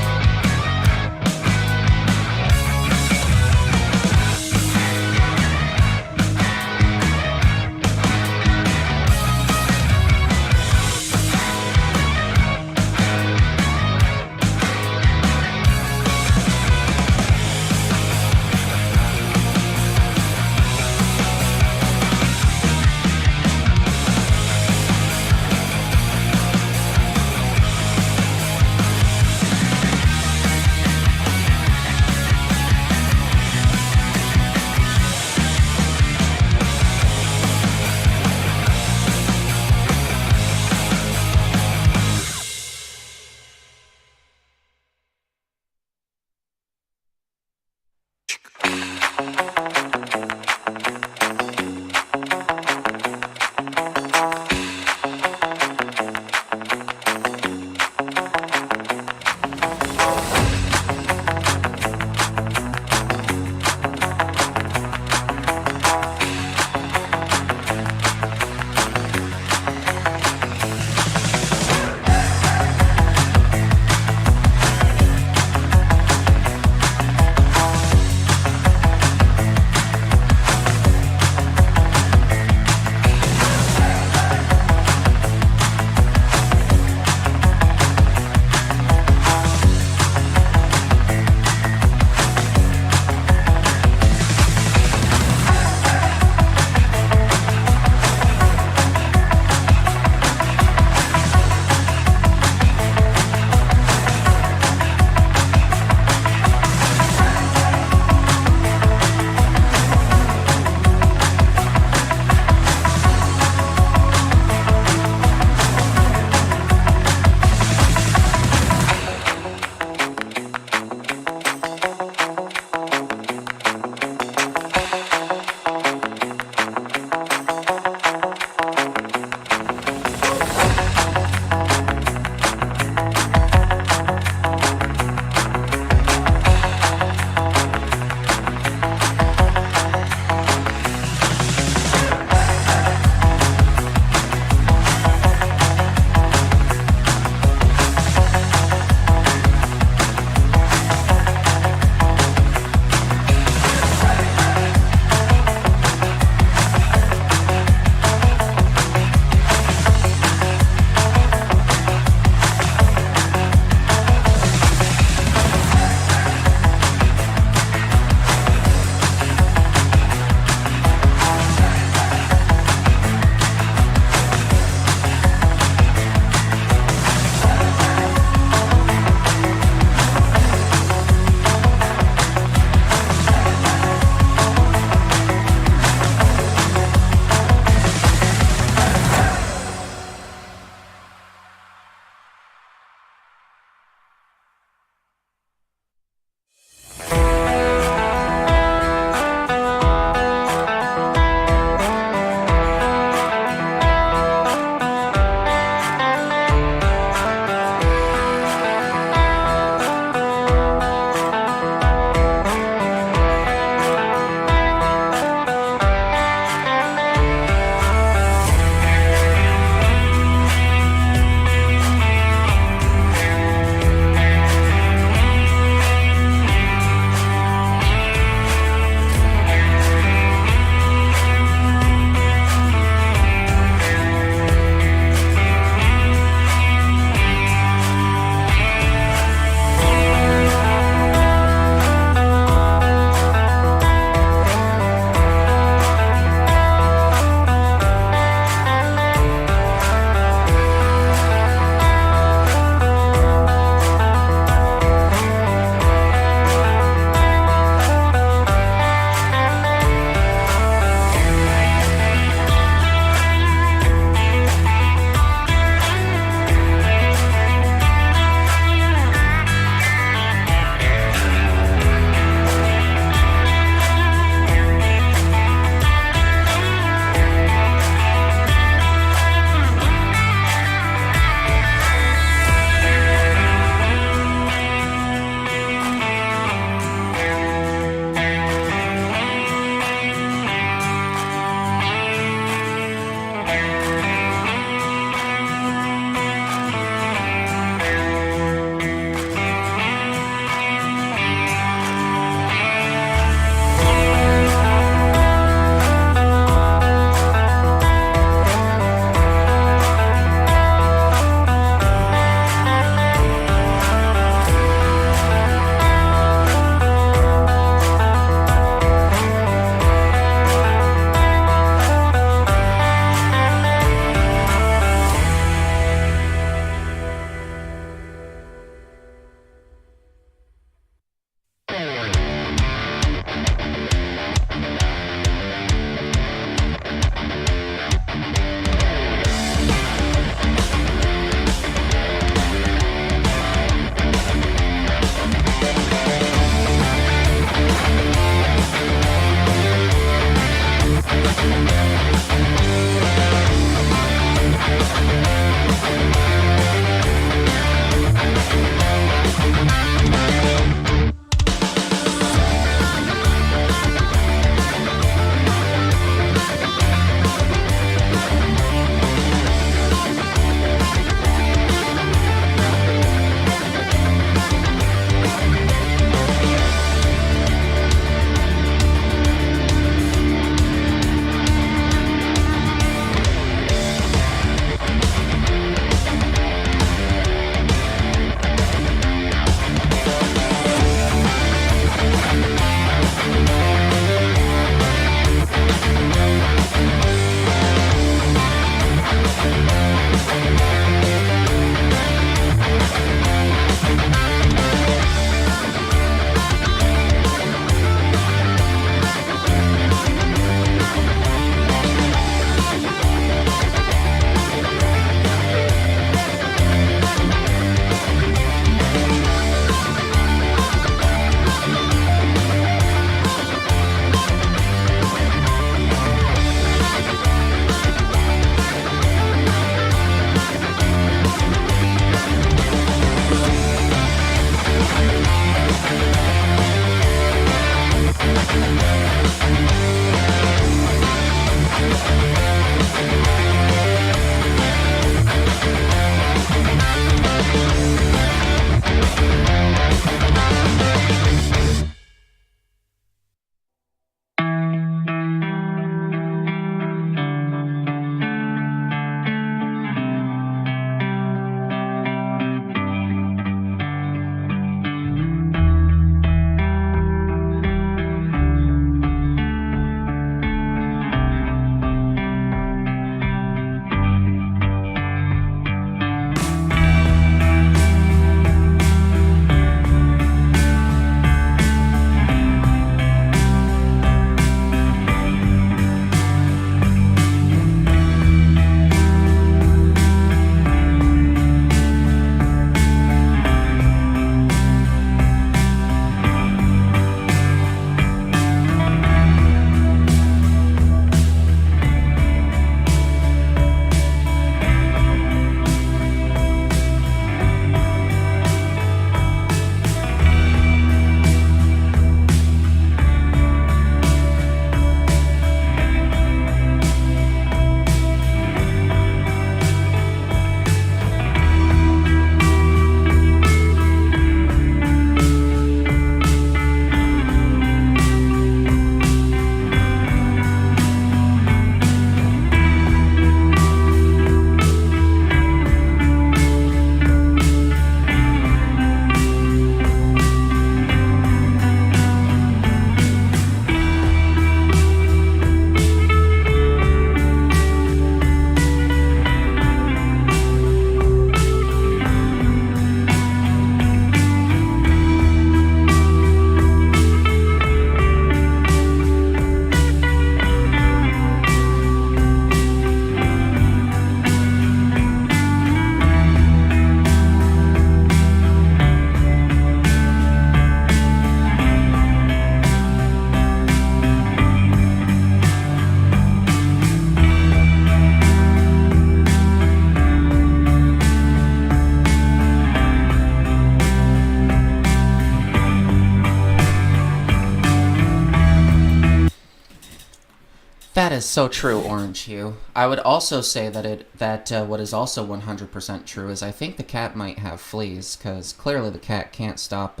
That is so true, Orange Hue. I would also say that what is also 100% true is I think the cat might have fleas, because clearly the cat can't stop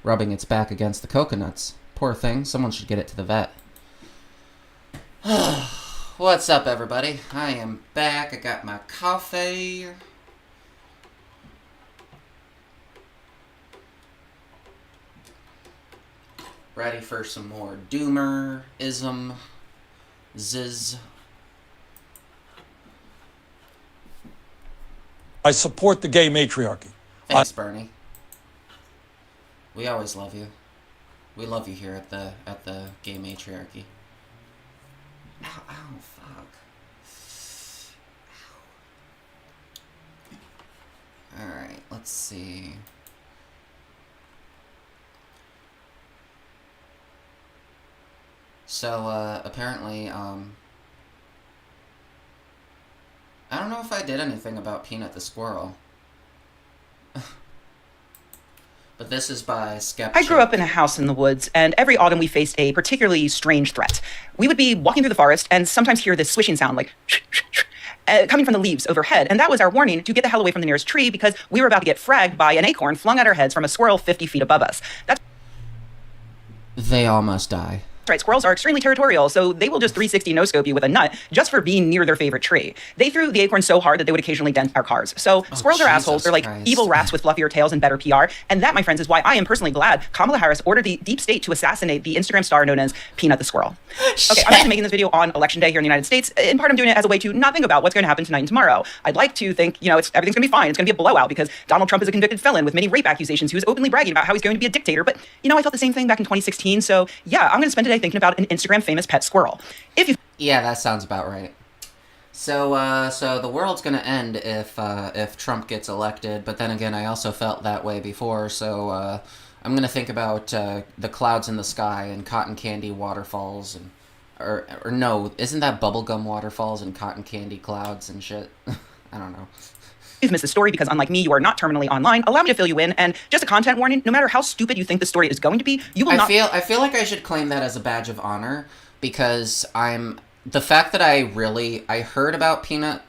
rubbing its back against the coconuts. Poor thing, someone should get it to the vet. What's up, everybody? I am back. I got my coffee. Ready for some more doomerism. Ziz. I support the gay matriarchy. Thanks, Bernie. We always love you. We love you here at the gay matriarchy. Ow, ow, fuck. Ow. Alright, let's see. So, apparently, I don't know if I did anything about Peanut the Squirrel. But this is by Skeptic. I grew up in a house in the woods, and every autumn we faced a particularly strange threat. We would be walking through the forest and sometimes hear this swishing sound, like coming from the leaves overhead, and that was our warning to get the hell away from the nearest tree because we were about to get fragged by an acorn flung at our heads from a squirrel 50 feet above us. That's They all must die. right, squirrels are extremely territorial, so they will just 360 no-scope you with a nut just for being near their favorite tree. They threw the acorn so hard that they would occasionally dent our cars. So squirrels are assholes. They're like evil rats with fluffier tails and better PR. And that, my friends, is why I am personally glad Kamala Harris ordered the deep state to assassinate the Instagram star known as Peanut the Squirrel. Okay, I'm actually making this video on Election Day here in the United States. In part, I'm doing it as a way to not think about what's going to happen tonight and tomorrow. I'd like to think, everything's going to be fine. It's going to be a blowout because Donald Trump is a convicted felon with many rape accusations who is openly bragging about how he's going to be a dictator. But, I thought the same thing back in 2016. So, yeah, I'm going to spend today thinking about an Instagram famous pet squirrel. Yeah, that sounds about right. So the world's gonna end if Trump gets elected. But then again, I also felt that way before. So I'm gonna think about the clouds in the sky and cotton candy waterfalls and or no, isn't that bubblegum waterfalls and cotton candy clouds and shit? I don't know. You've missed the story because, unlike me, you are not terminally online. Allow me to fill you in. And just a content warning, no matter how stupid you think the story is going to be, you will not... I feel like I should claim that as a badge of honor because the fact that I heard about Peanut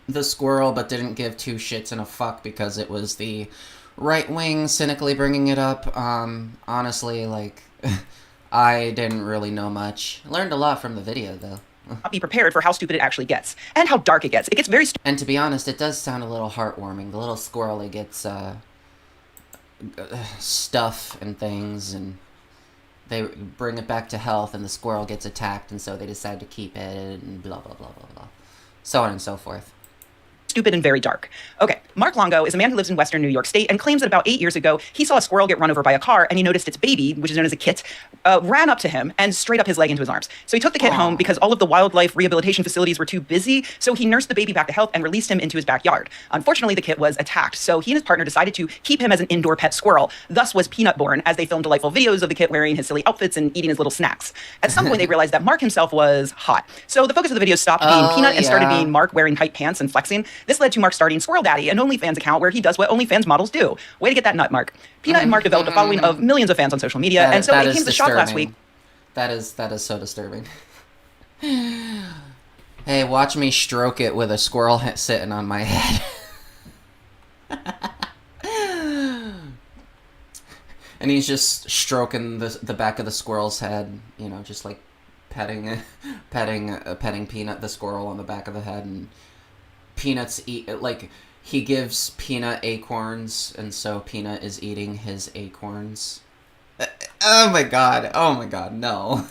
the Squirrel but didn't give two shits and a fuck because it was the right wing cynically bringing it up. Honestly, I didn't really know much. Learned a lot from the video, though. Not be prepared for how stupid it actually gets and how dark it gets. It gets very and to be honest, it does sound a little heartwarming. The little squirrel, it gets stuff and things, and they bring it back to health, and the squirrel gets attacked, and so they decide to keep it, and blah, blah, blah, blah, blah. So on and so forth. Stupid and very dark. Okay, Mark Longo is a man who lives in Western New York State and claims that about 8 years ago, he saw a squirrel get run over by a car and he noticed its baby, which is known as a kit, ran up to him and straight up his leg into his arms. So he took the kit home because all of the wildlife rehabilitation facilities were too busy, so he nursed the baby back to health and released him into his backyard. Unfortunately, the kit was attacked, so he and his partner decided to keep him as an indoor pet squirrel. Thus was Peanut born, as they filmed delightful videos of the kit wearing his silly outfits and eating his little snacks. At some point, they realized that Mark himself was hot. So the focus of the video stopped being Peanut and started being Mark wearing tight pants and flexing. This led to Mark starting Squirrel Daddy, an OnlyFans account where he does what OnlyFans models do. Way to get that nut, Mark. Peanut and Mark developed a following of millions of fans on social media, and so it came to the shop last week. That is so disturbing. Hey, watch me stroke it with a squirrel sitting on my head. And he's just stroking the back of the squirrel's head, just like petting Peanut the squirrel on the back of the head, and Peanut's he gives Peanut acorns, and so Peanut is eating his acorns. Oh my god, no.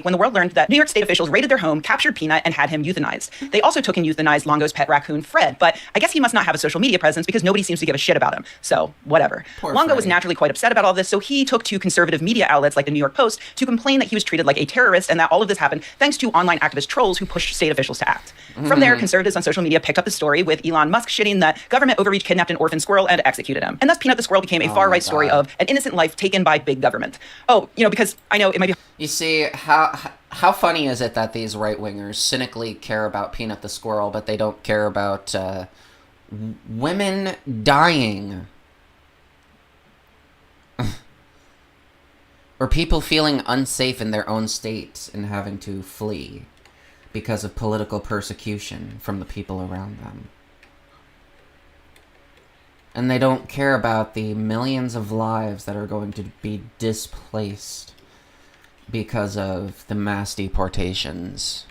When the world learned that New York State officials raided their home, captured Peanut, and had him euthanized. They also took and euthanized Longo's pet raccoon, Fred, but I guess he must not have a social media presence because nobody seems to give a shit about him. So, whatever. Poor Longo Freddy was naturally quite upset about all this, so he took to conservative media outlets like the New York Post to complain that he was treated like a terrorist and that all of this happened thanks to online activist trolls who pushed state officials to act. From there, conservatives on social media picked up the story with Elon Musk shitting that government overreach kidnapped an orphan squirrel and executed him. And thus Peanut the Squirrel became a far-right story of an innocent life taken by big government. Oh, because I know it might be... You see, how funny is it that these right-wingers cynically care about Peanut the Squirrel, but they don't care about women dying? Or people feeling unsafe in their own state and having to flee. because of political persecution from the people around them. And they don't care about the millions of lives that are going to be displaced because of the mass deportations.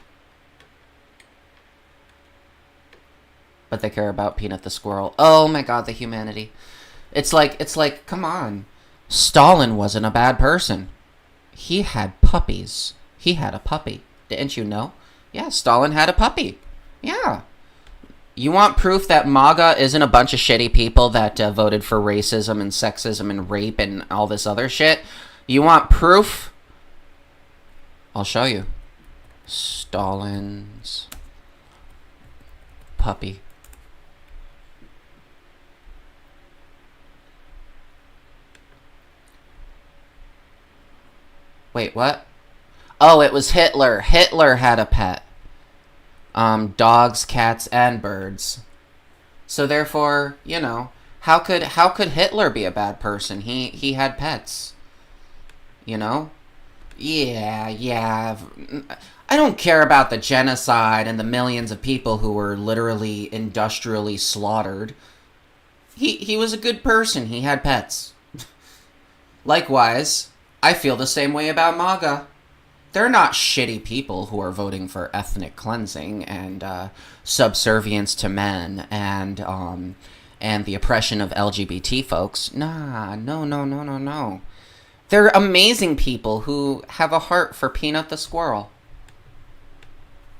But they care about Peanut the squirrel. Oh my god, the humanity. It's like, come on. Stalin wasn't a bad person. He had puppies. He had a puppy. Didn't you know? Yeah, Stalin had a puppy. Yeah. You want proof that MAGA isn't a bunch of shitty people that voted for racism and sexism and rape and all this other shit? You want proof? I'll show you. Stalin's puppy. Wait, what? Oh, it was Hitler. Hitler had a pet. Dogs, cats, and birds. So therefore, you know, how could Hitler be a bad person? He had pets. You know? Yeah. I don't care about the genocide and the millions of people who were literally industrially slaughtered. He was a good person. He had pets. Likewise, I feel the same way about MAGA. They're not shitty people who are voting for ethnic cleansing and subservience to men and the oppression of LGBT folks. No. They're amazing people who have a heart for Peanut the squirrel.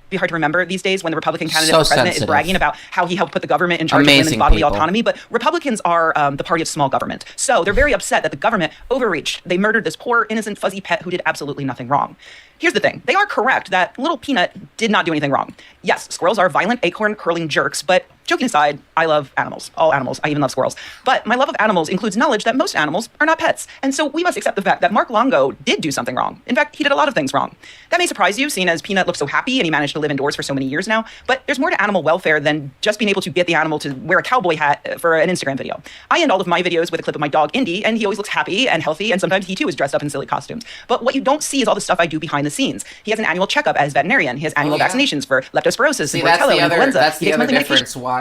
Be hard to remember these days when the Republican candidate for president sensitive. is bragging about how he helped put the government in charge of women's bodily autonomy. But Republicans are the party of small government. So they're very upset that the government overreached. They murdered this poor, innocent, fuzzy pet who did absolutely nothing wrong. Here's the thing. They are correct that little Peanut did not do anything wrong. Yes, squirrels are violent, acorn-curling jerks, but joking aside, I love animals. All animals. I even love squirrels. But my love of animals includes knowledge that most animals are not pets. And so we must accept the fact that Mark Longo did do something wrong. In fact, he did a lot of things wrong. That may surprise you, seeing as Peanut looks so happy and he managed to live indoors for so many years now. But there's more to animal welfare than just being able to get the animal to wear a cowboy hat for an Instagram video. I end all of my videos with a clip of my dog, Indy, and he always looks happy and healthy, and sometimes he too is dressed up in silly costumes. But what you don't see is all the stuff I do behind the scenes. He has an annual checkup at his veterinarian. He has annual vaccinations for leptospirosis and Borrello and influenza. That's the other difference why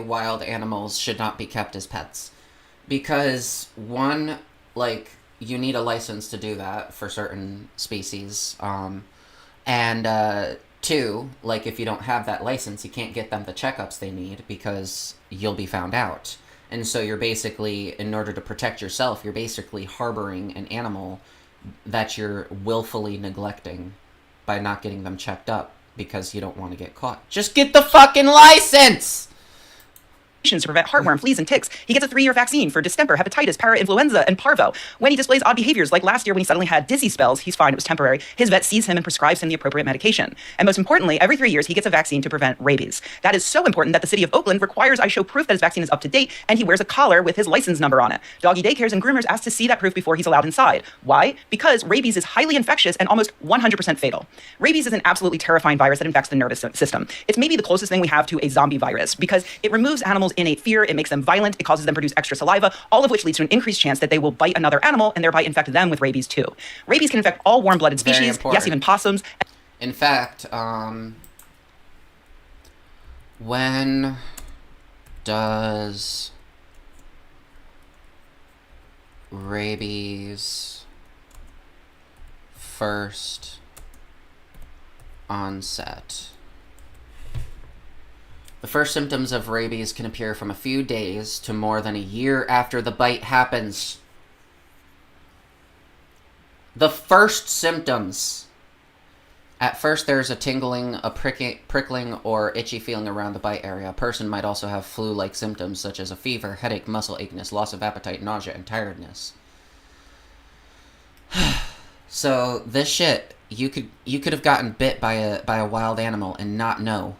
wild animals should not be kept as pets. Because one, like, you need a license to do that for certain species. And two, like, if you don't have that license, you can't get them the checkups they need because you'll be found out. And so you're basically, in order to protect yourself, you're basically harboring an animal that you're willfully neglecting by not getting them checked up because you don't want to get caught. Just get the fucking license! To prevent heartworm, fleas, and ticks. He gets a 3-year vaccine for distemper, hepatitis, parainfluenza, and parvo. When he displays odd behaviors, like last year when he suddenly had dizzy spells, he's fine, it was temporary. His vet sees him and prescribes him the appropriate medication. And most importantly, every 3 years, he gets a vaccine to prevent rabies. That is so important that the city of Oakland requires I show proof that his vaccine is up to date, and he wears a collar with his license number on it. Doggy daycares and groomers ask to see that proof before he's allowed inside. Why? Because rabies is highly infectious and almost 100% fatal. Rabies is an absolutely terrifying virus that infects the nervous system. It's maybe the closest thing we have to a zombie virus because it removes animals' innate fear, it makes them violent, it causes them to produce extra saliva, all of which leads to an increased chance that they will bite another animal and thereby infect them with rabies too. Rabies can infect all warm-blooded species, yes, even possums. In fact, when does rabies first onset? The first symptoms of rabies can appear from a few days to more than a year after the bite happens. The first symptoms. At first, there's a tingling, a prickling, or itchy feeling around the bite area. A person might also have flu-like symptoms such as a fever, headache, muscle acheness, loss of appetite, nausea, and tiredness. So this shit, you could have gotten bit by a wild animal and not know.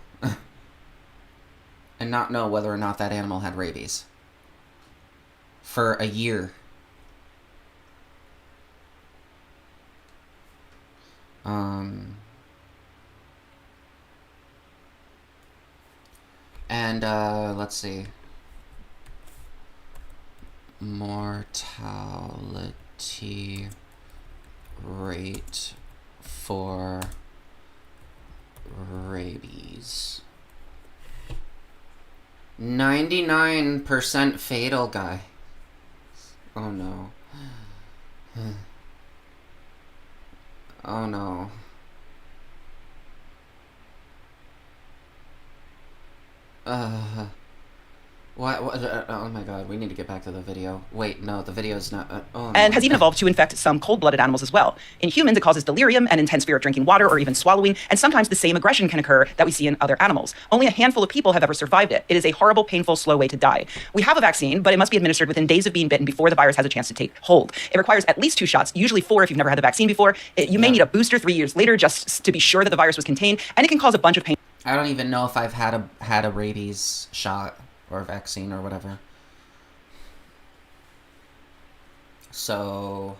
And not know whether or not that animal had rabies. For a year. And, let's see. Mortality rate for rabies. 99% fatal, guy. Oh no. Oh no. What? Oh my god, we need to get back to the video. Wait, no, the video's not. Oh, And no. has even evolved to infect some cold-blooded animals as well. In humans, it causes delirium and intense fear of drinking water or even swallowing, and sometimes the same aggression can occur that we see in other animals. Only a handful of people have ever survived it. It is a horrible, painful, slow way to die. We have a vaccine, but it must be administered within days of being bitten before the virus has a chance to take hold. It requires at least 2 shots, usually 4 if you've never had the vaccine before. You may need a booster 3 years later just to be sure that the virus was contained, and it can cause a bunch of pain. I don't even know if I've had a rabies shot or vaccine or whatever. So,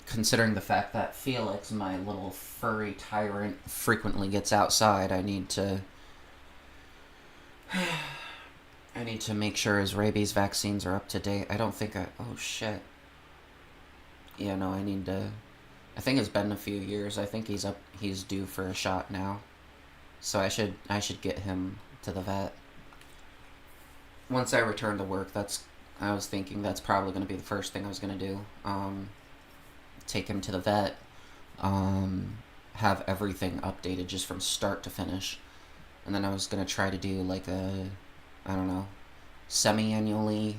considering the fact that Felix, my little furry tyrant, frequently gets outside, I need to make sure his rabies vaccines are up to date. I don't think oh shit. Yeah, no, I think it's been a few years. I think he's due for a shot now. So I should get him to the vet. Once I return to work, I was thinking that's probably going to be the first thing I was going to do. Take him to the vet. Have everything updated just from start to finish. And then I was going to try to do like a, I don't know, semi-annual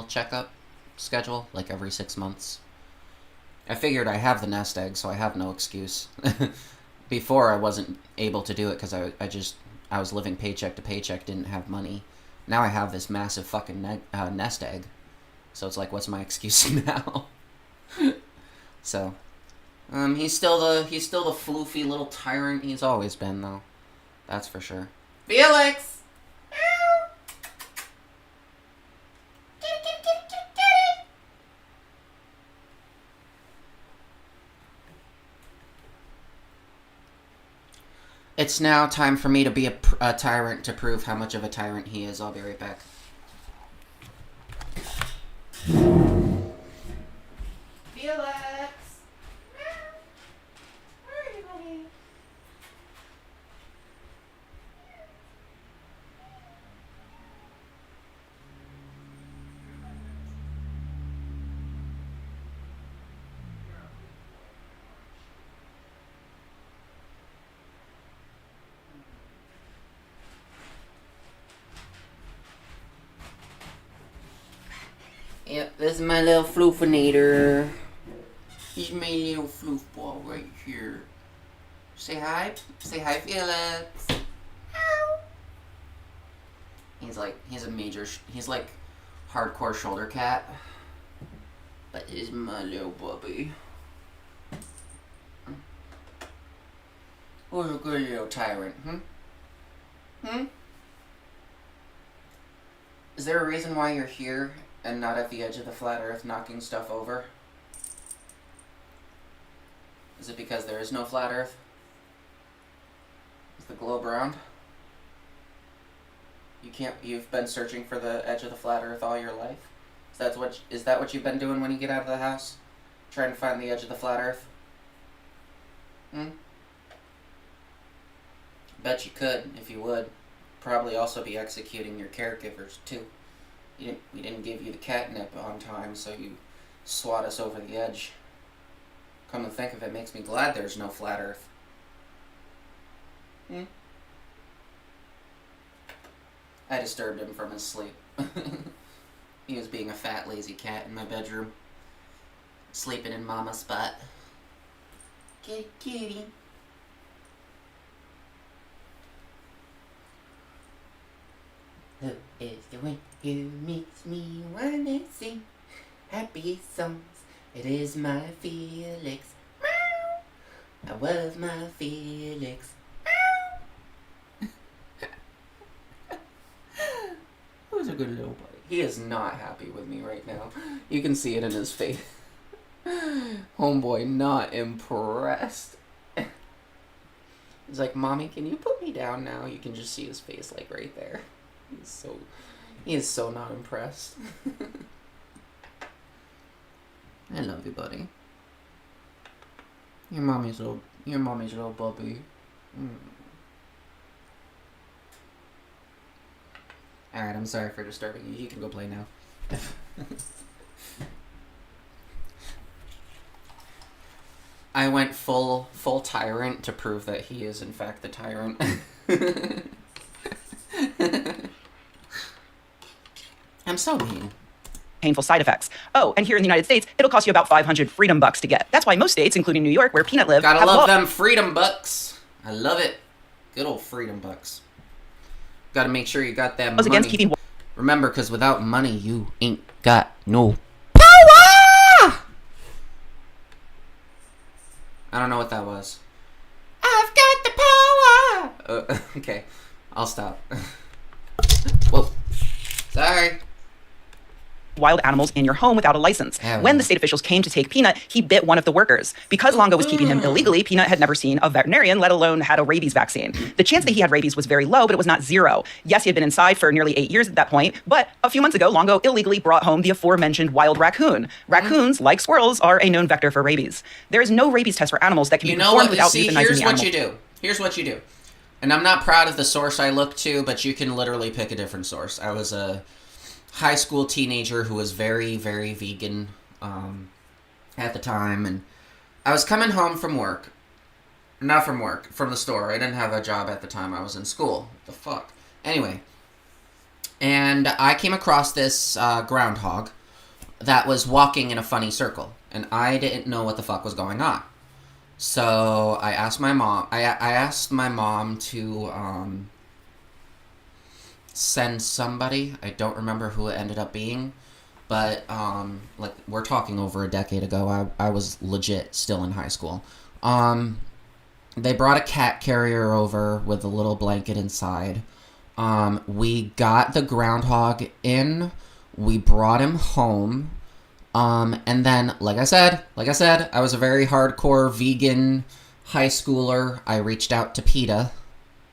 checkup schedule, like every 6 months. I figured I have the nest egg, so I have no excuse. Before, I wasn't able to do it because I was living paycheck to paycheck, didn't have money. Now I have this massive fucking nest egg. So it's like, what's my excuse now? So, he's still the floofy little tyrant he's always been, though. That's for sure. Felix! It's now time for me to be a tyrant to prove how much of a tyrant he is. I'll be right back. Felix! Where are you, buddy? Yep, this is my little floofinator. He's my little floof ball right here. Say hi. Say hi, Felix. Ow. He's like hardcore shoulder cat. But he's my little puppy. Who's a good little tyrant, Is there a reason why you're here and not at the edge of the flat earth knocking stuff over? Is it because there is no flat earth? Is the globe round? You've been searching for the edge of the flat earth all your life? Is that what you've been doing when you get out of the house? Trying to find the edge of the flat earth? Bet you could, if you would. Probably also be executing your caregivers, too. We didn't give you the catnip on time, so you swat us over the edge. Come to think of it, makes me glad there's no flat earth. I disturbed him from his sleep. He was being a fat, lazy cat in my bedroom. Sleeping in Mama's spot. Kitty, kitty. Who is the one who makes me wanna sing happy songs? It is my Felix. Meow. I love my Felix. Meow. Who's a good little boy? He is not happy with me right now. You can see it in his face. Homeboy not impressed. He's like, Mommy, can you put me down now? You can just see his face like right there. He is so not impressed. I love you, buddy. Your mommy's little bubby. Alright, I'm sorry for disturbing you. You can go play now. I went full tyrant to prove that he is in fact the tyrant. I'm so mean. Painful side effects. Oh, and here in the United States, it'll cost you about 500 freedom bucks to get. That's why most states, including New York, where Peanut lives, Gotta love them freedom bucks. I love it. Good old freedom bucks. Gotta make sure you got that money. Against keeping... Remember, because without money, you ain't got no power! I don't know what that was. I've got the power! Okay, I'll stop. Whoa. Sorry. Wild animals in your home without a license. When the state officials came to take Peanut, he bit one of the workers. Because Longo was keeping him illegally, Peanut had never seen a veterinarian, let alone had a rabies vaccine. The chance that he had rabies was very low, but it was not zero. Yes, he had been inside for nearly 8 years at that point, but a few months ago, Longo illegally brought home the aforementioned wild raccoon. Raccoons, like squirrels, are a known vector for rabies. There is no rabies test for animals that can be performed without euthanizing the animal. Here's what you do. And I'm not proud of the source I looked to, but you can literally pick a different source. I was a high school teenager who was very, very vegan at the time, and I was coming home from work. Not from work, from the store. I didn't have a job at the time. I was in school. What the fuck? Anyway, and I came across this groundhog that was walking in a funny circle, and I didn't know what the fuck was going on. So I asked my mom. I asked my mom to send somebody. I don't remember who it ended up being, but like we're talking over a decade ago. I was legit still in high school. They brought a cat carrier over with a little blanket inside. We got the groundhog in. We brought him home. And then, like I said, I was a very hardcore vegan high schooler. I reached out to PETA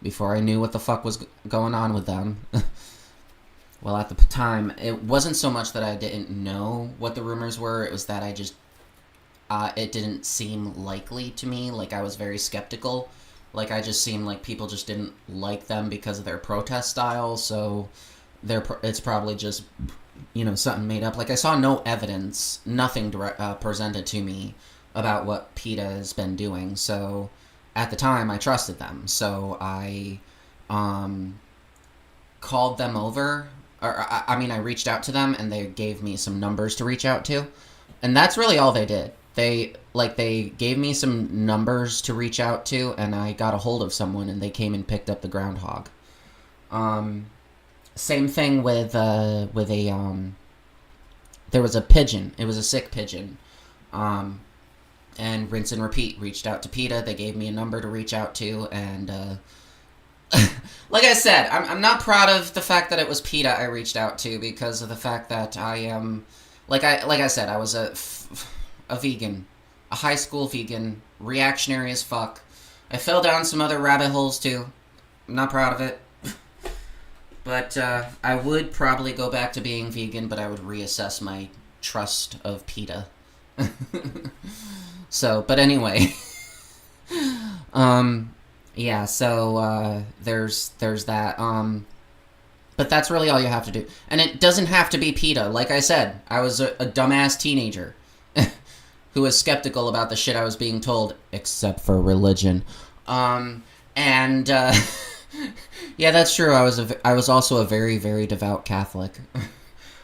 before I knew what the fuck was going on with them. Well, at the time, it wasn't so much that I didn't know what the rumors were. It was that I just, it didn't seem likely to me. Like, I was very skeptical. Like, I just seemed like people just didn't like them because of their protest style. So, it's probably just, you know, something made up. Like, I saw no evidence, nothing presented to me about what PETA has been doing. So, at the time, I trusted them. So, I called them over. I mean, I reached out to them, and they gave me some numbers to reach out to. And that's really all they did. They gave me some numbers to reach out to, and I got a hold of someone, and they came and picked up the groundhog. Same thing with a, there was a pigeon. It was a sick pigeon. And rinse and repeat. Reached out to PETA. They gave me a number to reach out to, and like I said, I'm not proud of the fact that it was PETA I reached out to because of the fact that I am, like I said, I was a vegan, a high school vegan, reactionary as fuck. I fell down some other rabbit holes too. I'm not proud of it. But I would probably go back to being vegan, but I would reassess my trust of PETA. So, but anyway. Yeah, so there's that. But that's really all you have to do. And it doesn't have to be PETA. Like I said, I was a dumbass teenager who was skeptical about the shit I was being told, except for religion. Yeah, that's true. I was also a very, very devout Catholic.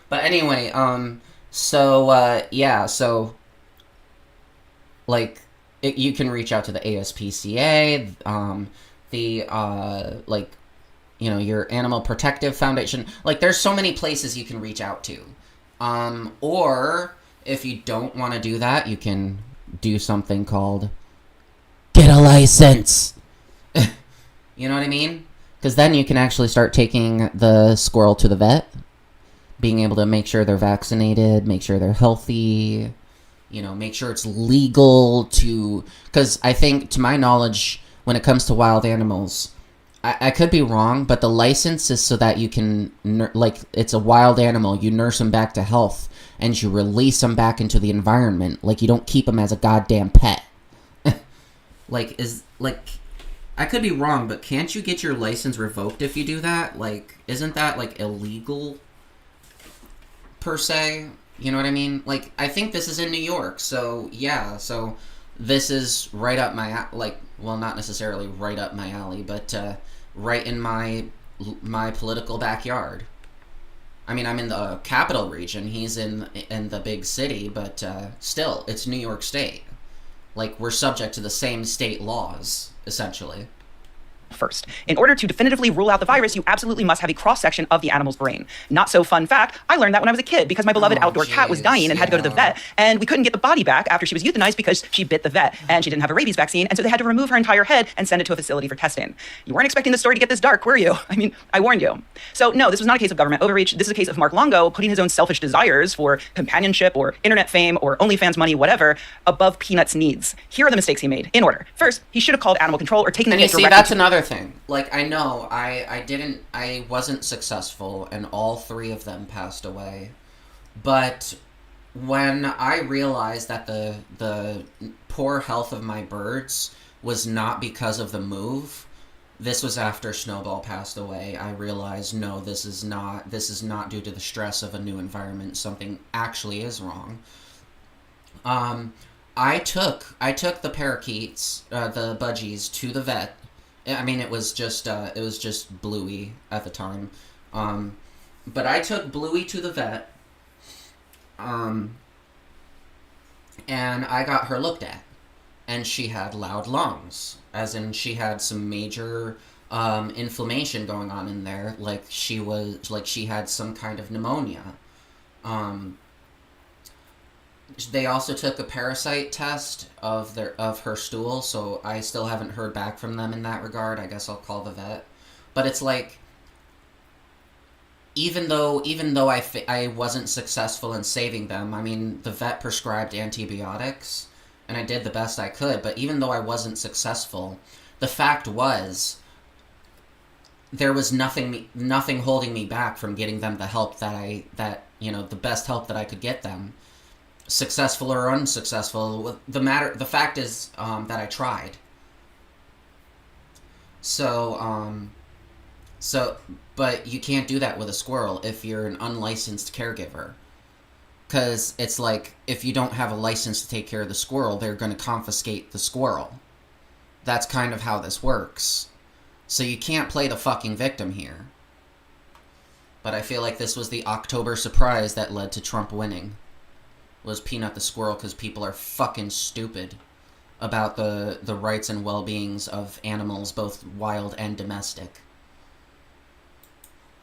But anyway, yeah, so like you can reach out to the ASPCA, like, you know, your Animal Protective Foundation. Like, there's so many places you can reach out to. Or if you don't want to do that, you can do something called get a license. You know what I mean? Because then you can actually start taking the squirrel to the vet, being able to make sure they're vaccinated, make sure they're healthy, you know, make sure it's legal to... Because I think, to my knowledge, when it comes to wild animals, I could be wrong, but the license is so that you can, like, it's a wild animal, you nurse them back to health, and you release them back into the environment. Like, you don't keep them as a goddamn pet. Like, I could be wrong, but can't you get your license revoked if you do that? Like, isn't that, like, illegal, per se? You know what I mean? Like, I think this is in New York, so, yeah, so this is right up my, like, well, not necessarily right up my alley, but, right in my political backyard. I mean, I'm in the capital region, he's in the big city, but, still, it's New York State. Like, we're subject to the same state laws, essentially. First, in order to definitively rule out the virus, you absolutely must have a cross-section of the animal's brain. Not so fun fact, I learned that when I was a kid because my beloved outdoor cat was dying and had to go to the vet, and we couldn't get the body back after she was euthanized because she bit the vet, and she didn't have a rabies vaccine, and so they had to remove her entire head and send it to a facility for testing. You weren't expecting the story to get this dark, were you? I mean, I warned you. So no, this was not a case of government overreach. This is a case of Mark Longo putting his own selfish desires for companionship or internet fame or OnlyFans money, whatever, above Peanut's needs. Here are the mistakes he made, in order. First, he should have called animal control or taken the case directly. That's another thing. Like, I know, I wasn't successful, and all 3 of them passed away. But when I realized that the poor health of my birds was not because of the move, this was after Snowball passed away, I realized, no, this is not due to the stress of a new environment. Something actually is wrong. I took the parakeets, the budgies, to the vet. I mean, it was just Bluey at the time. But I took Bluey to the vet, and I got her looked at, and she had loud lungs, as in she had some major inflammation going on in there, like she had some kind of pneumonia. They also took a parasite test of her stool, so I still haven't heard back from them in that regard. I guess I'll call the vet. But it's like, even though I wasn't successful in saving them, I mean, the vet prescribed antibiotics, and I did the best I could, but even though I wasn't successful, the fact was, there was nothing holding me back from getting them the help the best help that I could get them. Successful or unsuccessful, the fact is that I tried. But you can't do that with a squirrel if you're an unlicensed caregiver. Because it's like, if you don't have a license to take care of the squirrel, they're going to confiscate the squirrel. That's kind of how this works. So you can't play the fucking victim here. But I feel like this was the October surprise that led to Trump winning. Was Peanut the squirrel, because people are fucking stupid about the rights and well-beings of animals, both wild and domestic.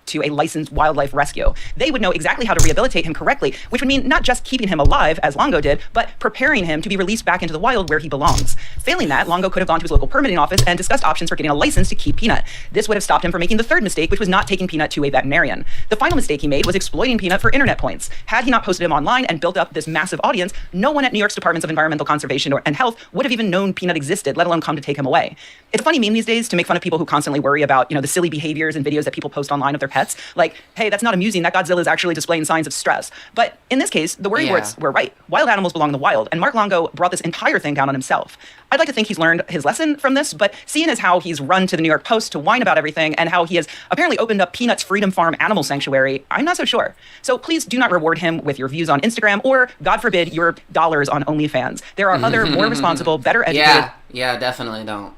To a licensed wildlife rescue. They would know exactly how to rehabilitate him correctly, which would mean not just keeping him alive, as Longo did, but preparing him to be released back into the wild where he belongs. Failing that, Longo could have gone to his local permitting office and discussed options for getting a license to keep Peanut. This would have stopped him from making the third mistake, which was not taking Peanut to a veterinarian. The final mistake he made was exploiting Peanut for internet points. Had he not posted him online and built up this massive audience, no one at New York's Departments of Environmental Conservation and Health would have even known Peanut existed, let alone come to take him away. It's a funny meme these days to make fun of people who constantly worry about, the silly behaviors and videos that people post online of their pets. Like, hey, that's not amusing. That Godzilla is actually displaying signs of stress. But in this case, the worry words were right. Wild animals belong in the wild, and Mark Longo brought this entire thing down on himself. I'd like to think he's learned his lesson from this, but seeing as how he's run to the New York Post to whine about everything and how he has apparently opened up Peanut's Freedom Farm Animal Sanctuary, I'm not so sure. So please do not reward him with your views on Instagram or, God forbid, your dollars on OnlyFans. There are other, more responsible, better educated... Yeah, definitely don't.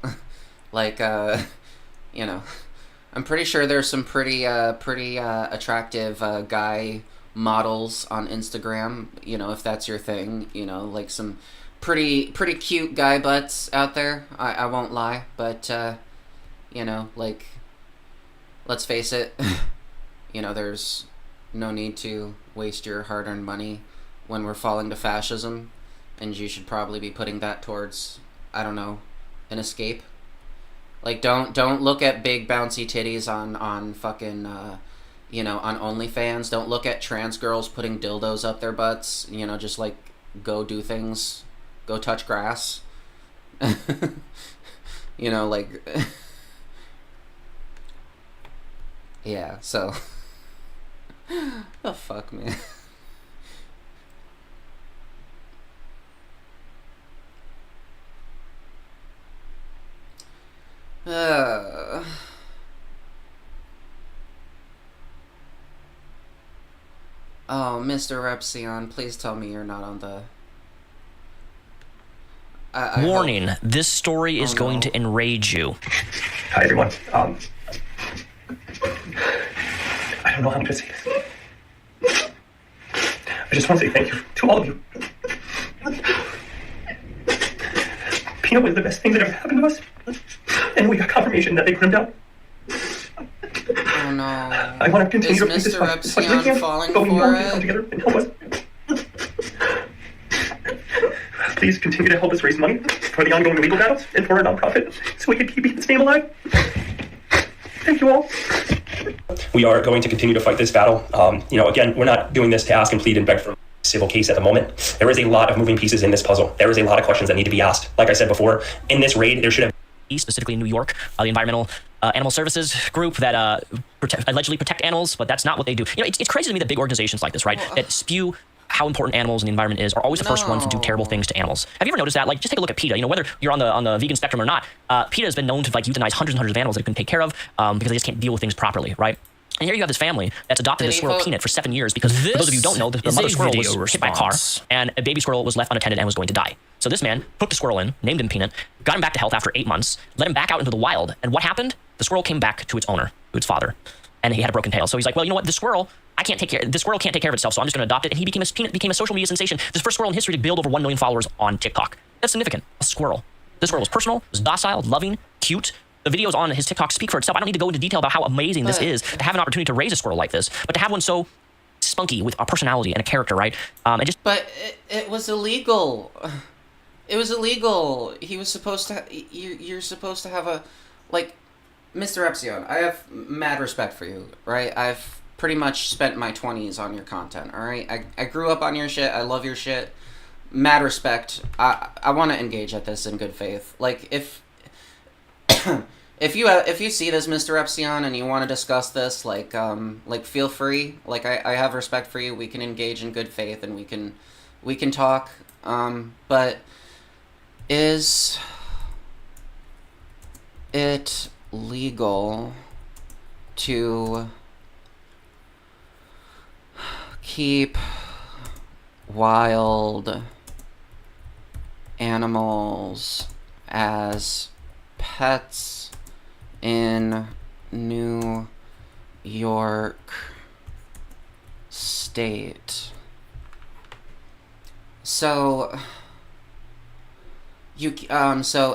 Like, I'm pretty sure there's some pretty attractive guy models on Instagram, if that's your thing, like some pretty cute guy butts out there. I won't lie, but like, let's face it, there's no need to waste your hard-earned money when we're falling to fascism, and you should probably be putting that towards, I don't know, an escape. Like, don't look at big bouncy titties on fucking, on OnlyFans. Don't look at trans girls putting dildos up their butts. Just, like, go do things. Go touch grass. Like... yeah, so... oh, fuck, man. Uh, oh, Mr. Repsion, please tell me you're not on the... Warning, this story is going to enrage you. Hi, everyone. I don't know how to say this. I just want to say thank you to all of you. Peanut was the best thing that ever happened to us. And we got confirmation that they put him down. Oh no. I want to continue to Is this Mr. fight as much as I Repsion can, falling but we know for we can come it? together and help us. Please continue to help us raise money for the ongoing legal battles and for our nonprofit so we can keep its name alive. Thank you all. We are going to continue to fight this battle. Again, we're not doing this to ask and plead and beg for a civil case at the moment. There is a lot of moving pieces in this puzzle. There is a lot of questions that need to be asked. Like I said before, in this raid, there should have... Specifically in New York, the environmental animal services group that allegedly protect animals, but that's not what they do. It's crazy to me that big organizations like this, right, that spew how important animals and the environment is, are always the first ones to do terrible things to animals. Have you ever noticed that? Like, just take a look at PETA. Whether you're on the vegan spectrum or not, PETA has been known to euthanize hundreds and hundreds of animals that it can take care of because they just can't deal with things properly, right? And here you have this family that's adopted this squirrel Peanut for 7 years because, for those of you who don't know, the mother squirrel was hit by a car and a baby squirrel was left unattended and was going to die. So this man took the squirrel in, named him Peanut, got him back to health after 8 months, let him back out into the wild. And what happened? The squirrel came back to its owner, to its father, and he had a broken tail. So he's like, well, you know what? The squirrel can't take care of itself, so I'm just going to adopt it. And Peanut became a social media sensation. This first squirrel in history to build over 1 million followers on TikTok. That's significant. A squirrel. This squirrel was personal, was docile, loving, cute. The videos on his TikTok speak for itself. I don't need to go into detail about how amazing this is to have an opportunity to raise a squirrel like this, but to have one so spunky with a personality and a character, right? But it was illegal. It was illegal. He was supposed to... You're supposed to have a... Like, Mr. Repsion, I have mad respect for you, right? I've pretty much spent my 20s on your content, all right? I grew up on your shit. I love your shit. Mad respect. I want to engage at this in good faith. Like, if you see this, Mr. Repsion, and you want to discuss this, like feel free. Like, I have respect for you. We can engage in good faith, and we can talk. But is it legal to keep wild animals as pets in New York State? So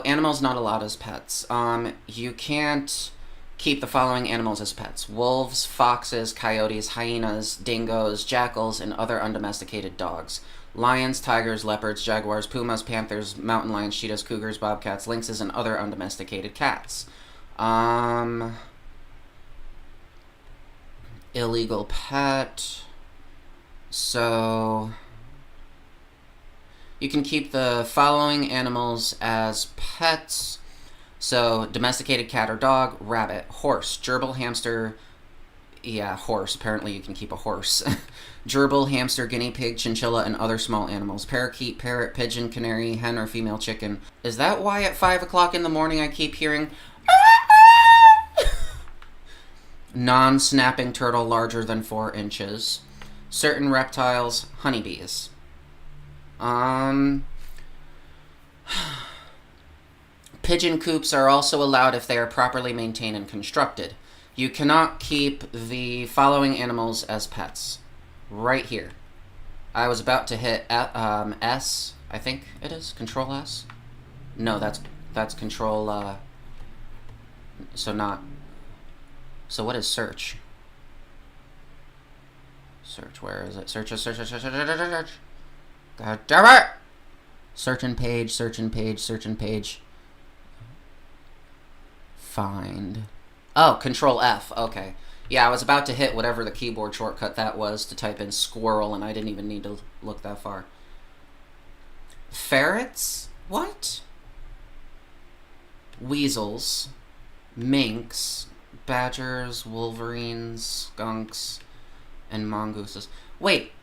animals not allowed as pets. You can't keep the following animals as pets: wolves, foxes, coyotes, hyenas, dingoes, jackals, and other undomesticated dogs. Lions, tigers, leopards, jaguars, pumas, panthers, mountain lions, cheetahs, cougars, bobcats, lynxes, and other undomesticated cats. Illegal pet. So you can keep the following animals as pets. So, domesticated cat or dog, rabbit, horse, gerbil, hamster. Yeah, horse. Apparently you can keep a horse. Gerbil, hamster, guinea pig, chinchilla, and other small animals. Parakeet, parrot, pigeon, canary, hen or female chicken. Is that why at 5 o'clock in the morning I keep hearing... Non-snapping turtle larger than 4 inches. Certain reptiles, honeybees. Pigeon coops are also allowed if they are properly maintained and constructed. You cannot keep the following animals as pets. Right here. I was about to hit S, I think it is. Control S? No, that's control, so not... So what is search? Search, where is it? Search. God damn it! Search and page. Find. Oh, Control F. Okay. Yeah, I was about to hit whatever the keyboard shortcut that was to type in squirrel, and I didn't even need to look that far. Ferrets? What? Weasels. Minks. Badgers. Wolverines. Skunks. And mongooses. Wait.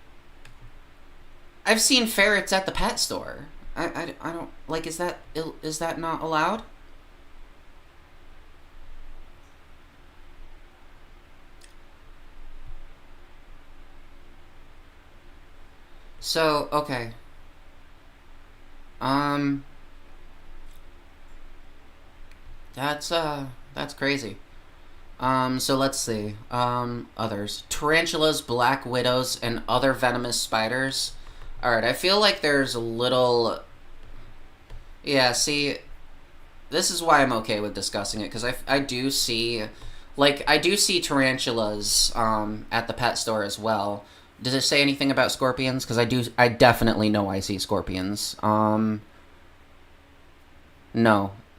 I've seen ferrets at the pet store. I don't... Like, is that not allowed? So, okay. That's crazy. So let's see. Others. Tarantulas, black widows, and other venomous spiders. Alright, I feel like there's a little... Yeah, see, this is why I'm okay with discussing it, because I do see... Like, I do see tarantulas, at the pet store as well. Does it say anything about scorpions? Because I definitely know I see scorpions. No.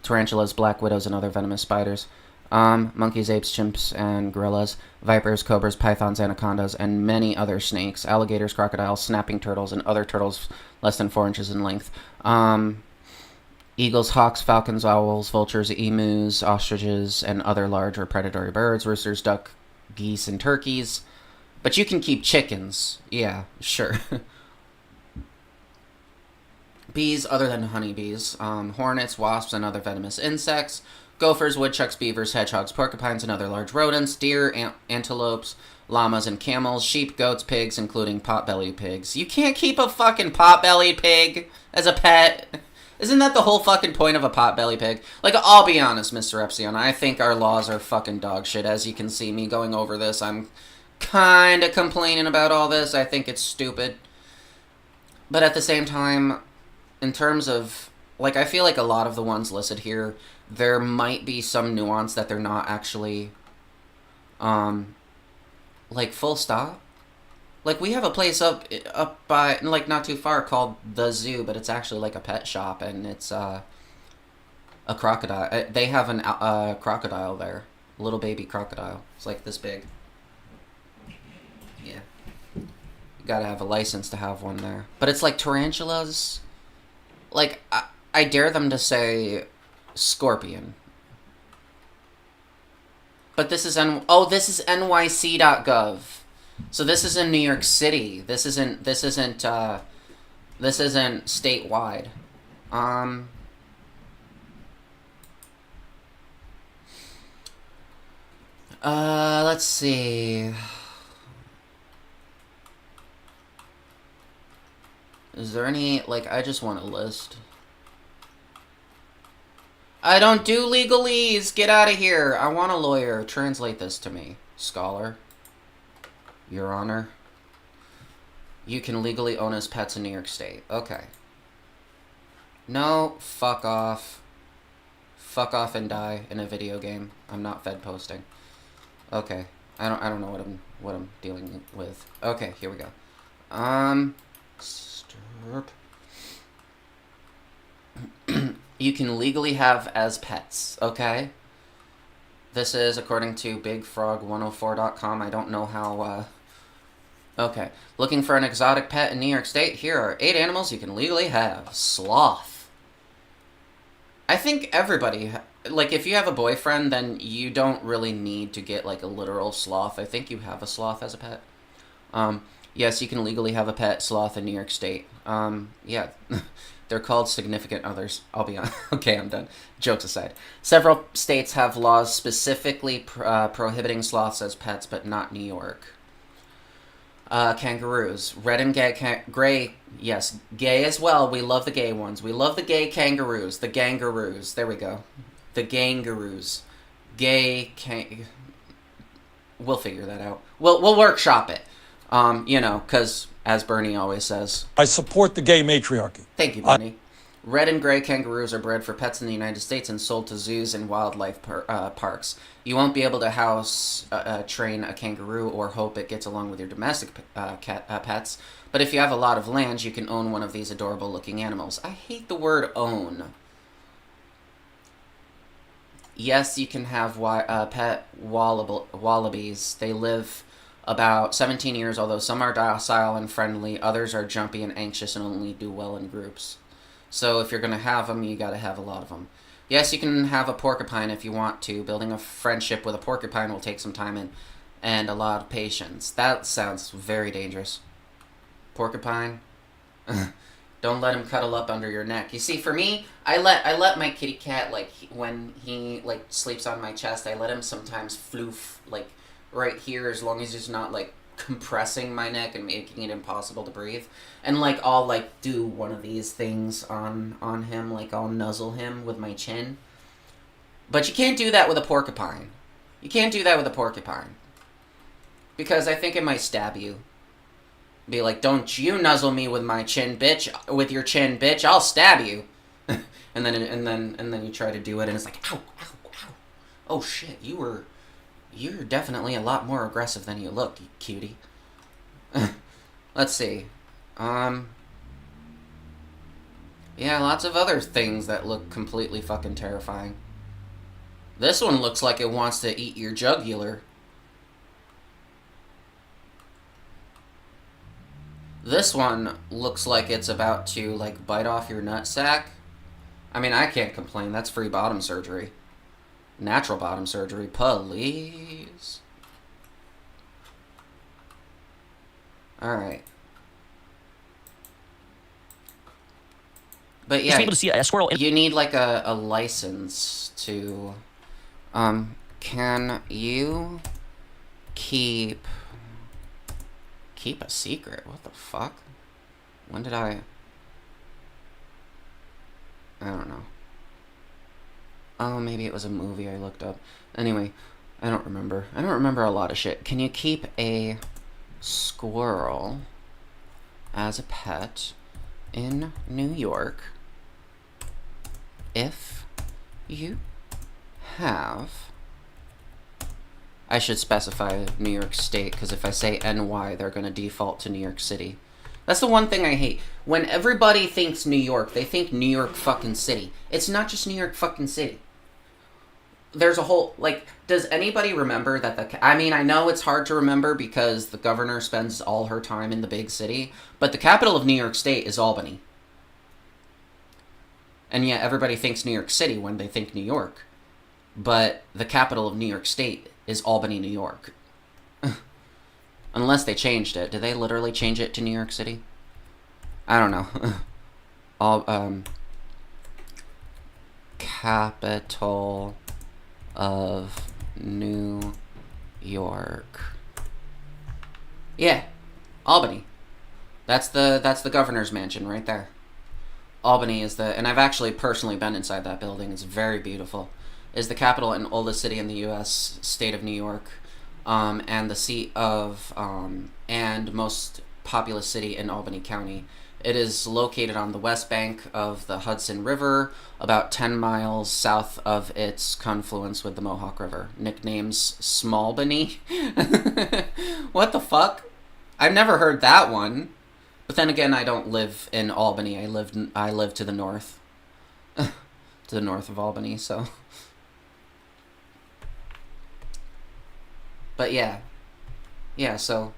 Tarantulas, black widows, and other venomous spiders. Monkeys, apes, chimps, and gorillas. Vipers, cobras, pythons, anacondas, and many other snakes. Alligators, crocodiles, snapping turtles, and other turtles less than 4 inches in length. Eagles, hawks, falcons, owls, vultures, emus, ostriches, and other large or predatory birds. Roosters, duck, geese, and turkeys. But you can keep chickens. Yeah, sure. Bees other than honeybees. Hornets, wasps, and other venomous insects. Gophers, woodchucks, beavers, hedgehogs, porcupines, and other large rodents. Deer, antelopes, llamas, and camels. Sheep, goats, pigs, including pot-bellied pigs. You can't keep a fucking pot-bellied pig as a pet. Isn't that the whole fucking point of a pot-bellied pig? Like, I'll be honest, Mr. Epsilon. I think our laws are fucking dog shit. As you can see me going over this, I'm kind of complaining about all this. I think it's stupid. But at the same time, in terms of, like, I feel like a lot of the ones listed here, there might be some nuance that they're not actually, like, full stop. Like, we have a place up by, like, not too far called The Zoo, but it's actually, like, a pet shop, and it's, a crocodile. They have a crocodile there. A little baby crocodile. It's, like, this big. Yeah. You gotta have a license to have one there. But it's, like, tarantulas. Like, I dare them to say scorpion. But this is, this is nyc.gov. So this is in New York City. This isn't statewide. Let's see. Is there any, like, I just want a list. I don't do legalese! Get out of here! I want a lawyer. Translate this to me, scholar. Your Honor. You can legally own as pets in New York State. Okay. No, fuck off. Fuck off and die in a video game. I'm not fed posting. Okay. I don't know what I'm dealing with. Okay, here we go. You can legally have as pets, okay? This is according to BigFrog104.com. I don't know how, Okay. Looking for an exotic pet in New York State? Here are 8 animals you can legally have. Sloth. I think everybody, like, if you have a boyfriend, then you don't really need to get, like, a literal sloth. I think you have a sloth as a pet. Yes, you can legally have a pet sloth in New York State. Yeah. They're called significant others. I'll be honest. Okay, I'm done. Jokes aside. Several states have laws specifically prohibiting sloths as pets, but not New York. Kangaroos. Red and gray. Yes, gay as well. We love the gay ones. We love the gay kangaroos. The gangaroos. There we go. The gangaroos. We'll figure that out. We'll workshop it. You know, because, as Bernie always says... I support the gay matriarchy. Thank you, Bernie. Red and gray kangaroos are bred for pets in the United States and sold to zoos and wildlife parks. You won't be able to train a kangaroo or hope it gets along with your domestic pets, but if you have a lot of land, you can own one of these adorable-looking animals. I hate the word own. Yes, you can have pet wallabies. They live about 17 years, although some are docile and friendly, others are jumpy and anxious and only do well in groups. So if you're going to have them, you got to have a lot of them. Yes, you can have a porcupine if you want to. Building a friendship with a porcupine will take some time and a lot of patience. That sounds very dangerous. Porcupine? Don't let him cuddle up under your neck. You see, for me, I let my kitty cat, like, when he, like, sleeps on my chest, I let him sometimes floof, like, right here, as long as he's not, like, compressing my neck and making it impossible to breathe. And, like, I'll, like, do one of these things on him. Like, I'll nuzzle him with my chin. But you can't do that with a porcupine. You can't do that with a porcupine. Because I think it might stab you. Be like, don't you nuzzle me with my chin, bitch. With your chin, bitch. I'll stab you. and then you try to do it, and it's like, ow, ow, ow. Oh shit, you're definitely a lot more aggressive than you look, you cutie. Let's see. Yeah, lots of other things that look completely fucking terrifying. This one looks like it wants to eat your jugular. This one looks like it's about to, like, bite off your nutsack. I mean, I can't complain. That's free bottom surgery. Natural bottom surgery, please. Alright. But yeah, be able to see a squirrel. You need, like, a license to... can you keep a secret? What the fuck? When did I don't know. Oh, maybe it was a movie I looked up. Anyway, I don't remember. I don't remember a lot of shit. Can you keep a squirrel as a pet in New York if you have... I should specify New York State, because if I say NY, they're going to default to New York City. That's the one thing I hate. When everybody thinks New York, they think New York fucking City. It's not just New York fucking City. There's a whole, like, does anybody remember that I mean, I know it's hard to remember because the governor spends all her time in the big city, but the capital of New York State is Albany. And yet everybody thinks New York City when they think New York. But the capital of New York State is Albany, New York. Unless they changed it. Did they literally change it to New York City? I don't know. Capital of New York. Yeah, Albany. That's the governor's mansion right there. Albany is and I've actually personally been inside that building. It's very beautiful. Is the capital and oldest city in the U.S., state of New York, and the seat of, and most populous city in Albany County. It is located on the west bank of the Hudson River, about 10 miles south of its confluence with the Mohawk River. Nicknames Smallbany. What the fuck? I've never heard that one. But then again, I don't live in Albany. I live to the north. To the north of Albany, so... But yeah, so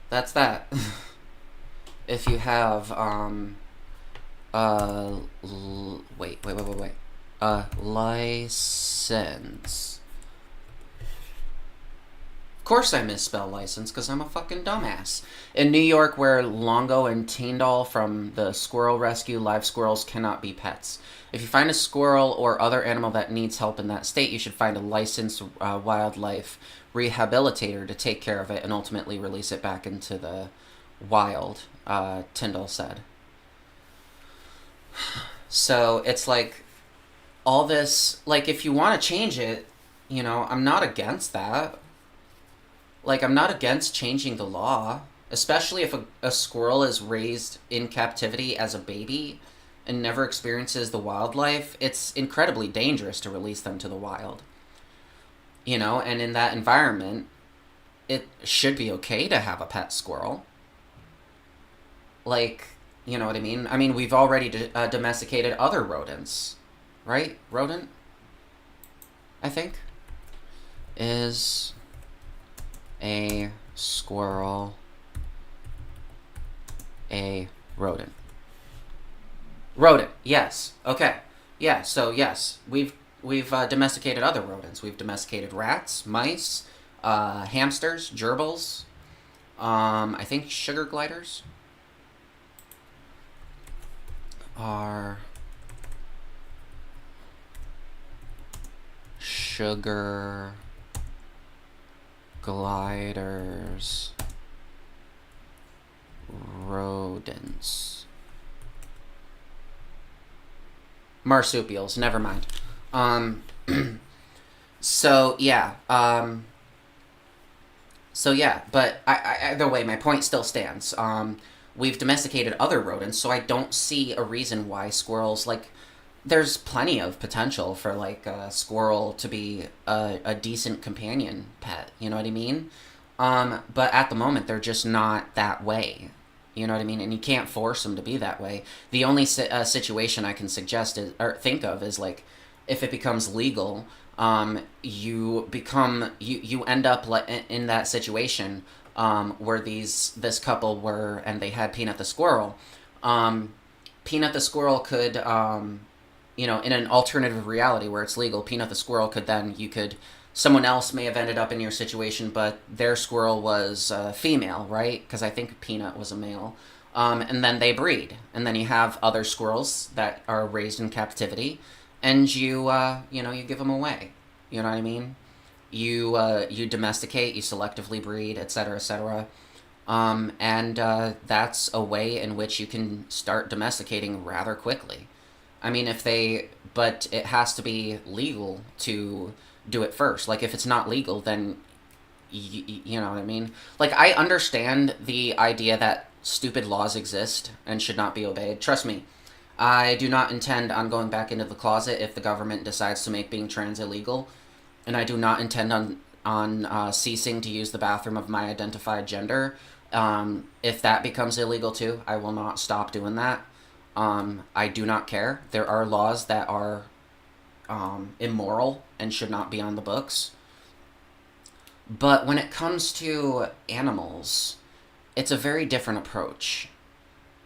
that's that. If you have, wait, license. Of course I misspell license, because I'm a fucking dumbass. In New York, where Longo and Tyndall from the Squirrel Rescue, live squirrels cannot be pets. If you find a squirrel or other animal that needs help in that state, you should find a licensed wildlife rehabilitator to take care of it and ultimately release it back into the wild, Tyndall said. So it's like, all this, like, if you want to change it, you know, I'm not against that. Like, I'm not against changing the law, especially if a squirrel is raised in captivity as a baby and never experiences the wildlife. It's incredibly dangerous to release them to the wild. You know, and in that environment, it should be okay to have a pet squirrel. Like, you know what I mean? I mean, we've already domesticated other rodents, right? Rodent, I think, is a squirrel a rodent? Rodent, yes. Okay. Yeah, so yes, we've domesticated other rodents. We've domesticated rats, mice, hamsters, gerbils, I think sugar gliders are sugar gliders, rodents, marsupials, never mind. So yeah, but either way, my point still stands. We've domesticated other rodents, so I don't see a reason why squirrels, like, there's plenty of potential for, like, a squirrel to be a decent companion pet, you know what I mean? But at the moment, they're just not that way, you know what I mean? And you can't force them to be that way. The only situation I can suggest is, or think of is, like, if it becomes legal, you end up in that situation where this couple were, and they had Peanut the squirrel. Peanut the squirrel could, in an alternative reality where it's legal, Peanut the squirrel could then, someone else may have ended up in your situation, but their squirrel was female, right? Because I think Peanut was a male. And then they breed, and then you have other squirrels that are raised in captivity, and you give them away. You know what I mean? You domesticate, you selectively breed, etc., etc. And that's a way in which you can start domesticating rather quickly. I mean, but it has to be legal to do it first. Like, if it's not legal, then you know what I mean? Like, I understand the idea that stupid laws exist and should not be obeyed. Trust me, I do not intend on going back into the closet if the government decides to make being trans illegal, and I do not intend on ceasing to use the bathroom of my identified gender. If that becomes illegal too, I will not stop doing that. I do not care. There are laws that are immoral and should not be on the books. But when it comes to animals, it's a very different approach.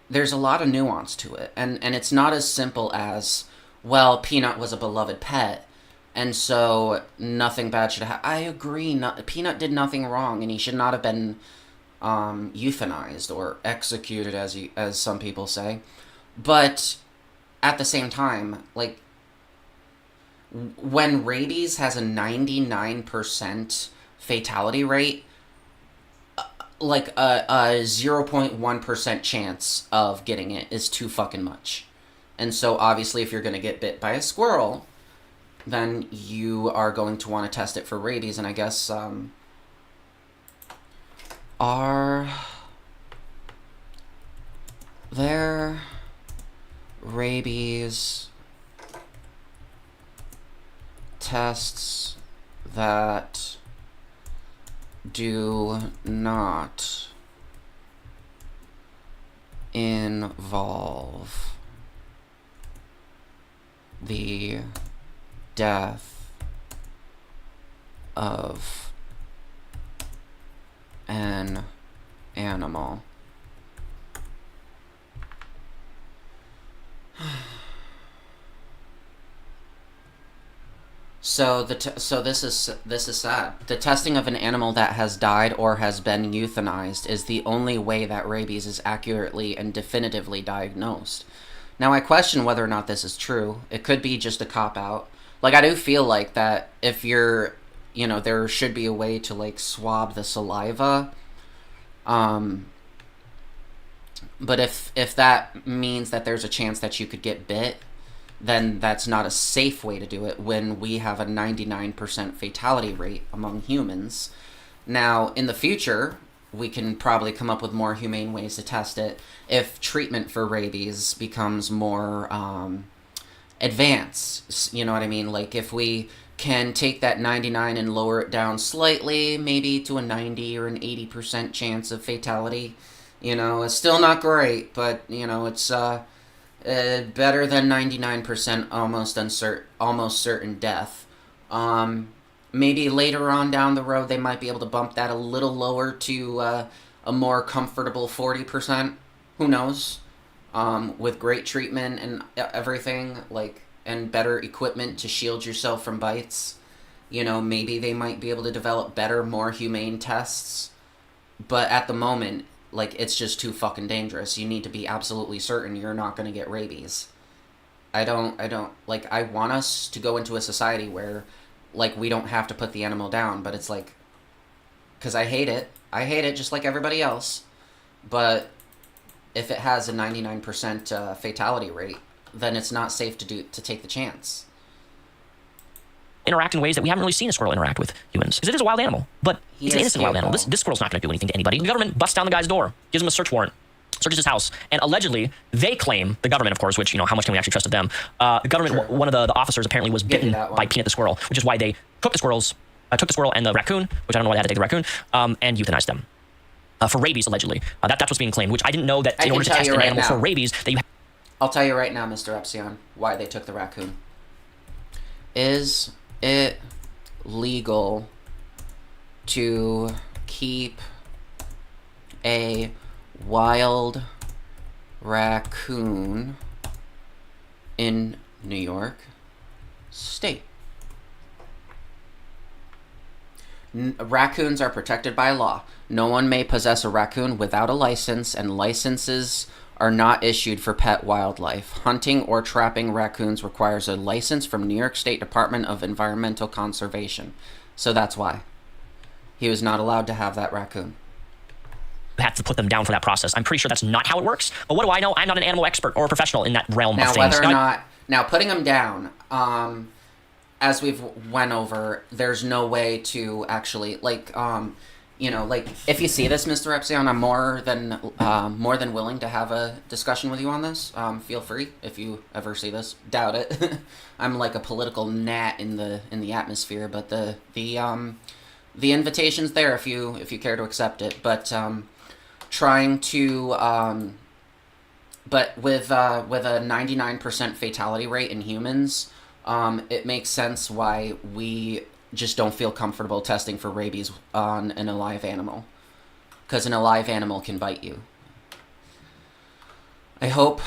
There's a lot of nuance to it, and it's not as simple as, well, Peanut was a beloved pet, and so nothing bad should happen. I agree, Peanut did nothing wrong, and he should not have been euthanized or executed, as some people say. But at the same time, like, when rabies has a 99% fatality rate, like a 0.1% chance of getting it is too fucking much. And so obviously if you're going to get bit by a squirrel, then you are going to want to test it for rabies. And I guess are there rabies tests that do not involve the death of an animal? So this is sad. The testing of an animal that has died or has been euthanized is the only way that rabies is accurately and definitively diagnosed. Now, I question whether or not this is true. It could be just a cop-out. Like, I do feel like that if you're, there should be a way to, like, swab the saliva. But if that means that there's a chance that you could get bit, then that's not a safe way to do it when we have a 99% fatality rate among humans. Now, in the future, we can probably come up with more humane ways to test it if treatment for rabies becomes more advanced. You know what I mean? Like, if we can take that 99 and lower it down slightly, maybe to a 90 or an 80% chance of fatality. It's still not great, but, it's better than 99% almost certain death. Maybe later on down the road, they might be able to bump that a little lower to a more comfortable 40%. Who knows? With great treatment and everything, and better equipment to shield yourself from bites. Maybe they might be able to develop better, more humane tests. But at the moment, it's just too fucking dangerous. You need to be absolutely certain you're not going to get rabies. I want us to go into a society where, we don't have to put the animal down, but it's because I hate it. I hate it just like everybody else. But if it has a 99% fatality rate, then it's not safe to take the chance. Interact in ways that we haven't really seen a squirrel interact with humans. Because it is a wild animal, but it's an innocent wild animal. This squirrel's not going to do anything to anybody. The government busts down the guy's door, gives him a search warrant, searches his house, and allegedly, they claim, the government, of course, which, how much can we actually trust of them? The government, one of the officers apparently was bitten by Peanut the squirrel, which is why they took the squirrel and the raccoon, which I don't know why they had to take the raccoon, and euthanized them. For rabies, allegedly. That's what's being claimed, which I didn't know that in order to test an animal for rabies, that you I'll tell you right now, Mr. Epsilon, why they took the raccoon. Is it legal to keep a wild raccoon in New York State? Raccoons are protected by law. No one may possess a raccoon without a license, and licenses are not issued for pet wildlife. Hunting or trapping raccoons requires a license from New York State Department of Environmental Conservation. So that's why he was not allowed to have that raccoon. have to put them down for that process. I'm pretty sure that's not how it works. But what do I know? I'm not an animal expert or a professional in that realm of things. Now putting them down, as we've went over, there's no way to actually, if you see this, Mr. Epsilon, I'm more than willing to have a discussion with you on this. Feel free if you ever see this. Doubt it. I'm like a political gnat in the atmosphere, but the invitation's there if you care to accept it. But but with a 99% fatality rate in humans, it makes sense why we just don't feel comfortable testing for rabies on an alive animal, because an alive animal can bite you. I hope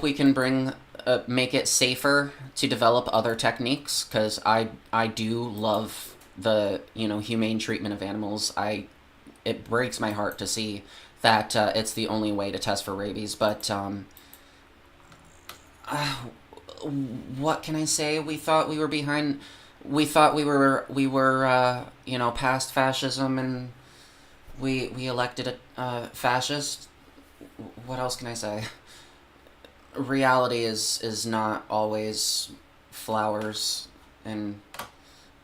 we can make it safer to develop other techniques, because I do love the humane treatment of animals. It breaks my heart to see that it's the only way to test for rabies, but what can I say? We thought we were behind. We thought we were past fascism, and we elected a fascist. What else can I say? Reality is not always flowers and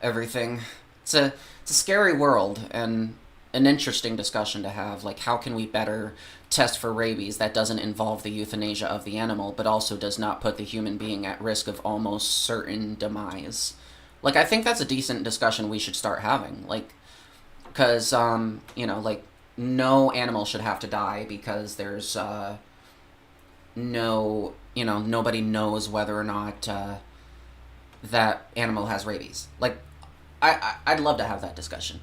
everything. It's a scary world and an interesting discussion to have. Like, how can we better test for rabies that doesn't involve the euthanasia of the animal, but also does not put the human being at risk of almost certain demise? Like, I think that's a decent discussion we should start having. Like, because, no animal should have to die because there's, nobody knows whether or not, that animal has rabies. Like, I'd love to have that discussion.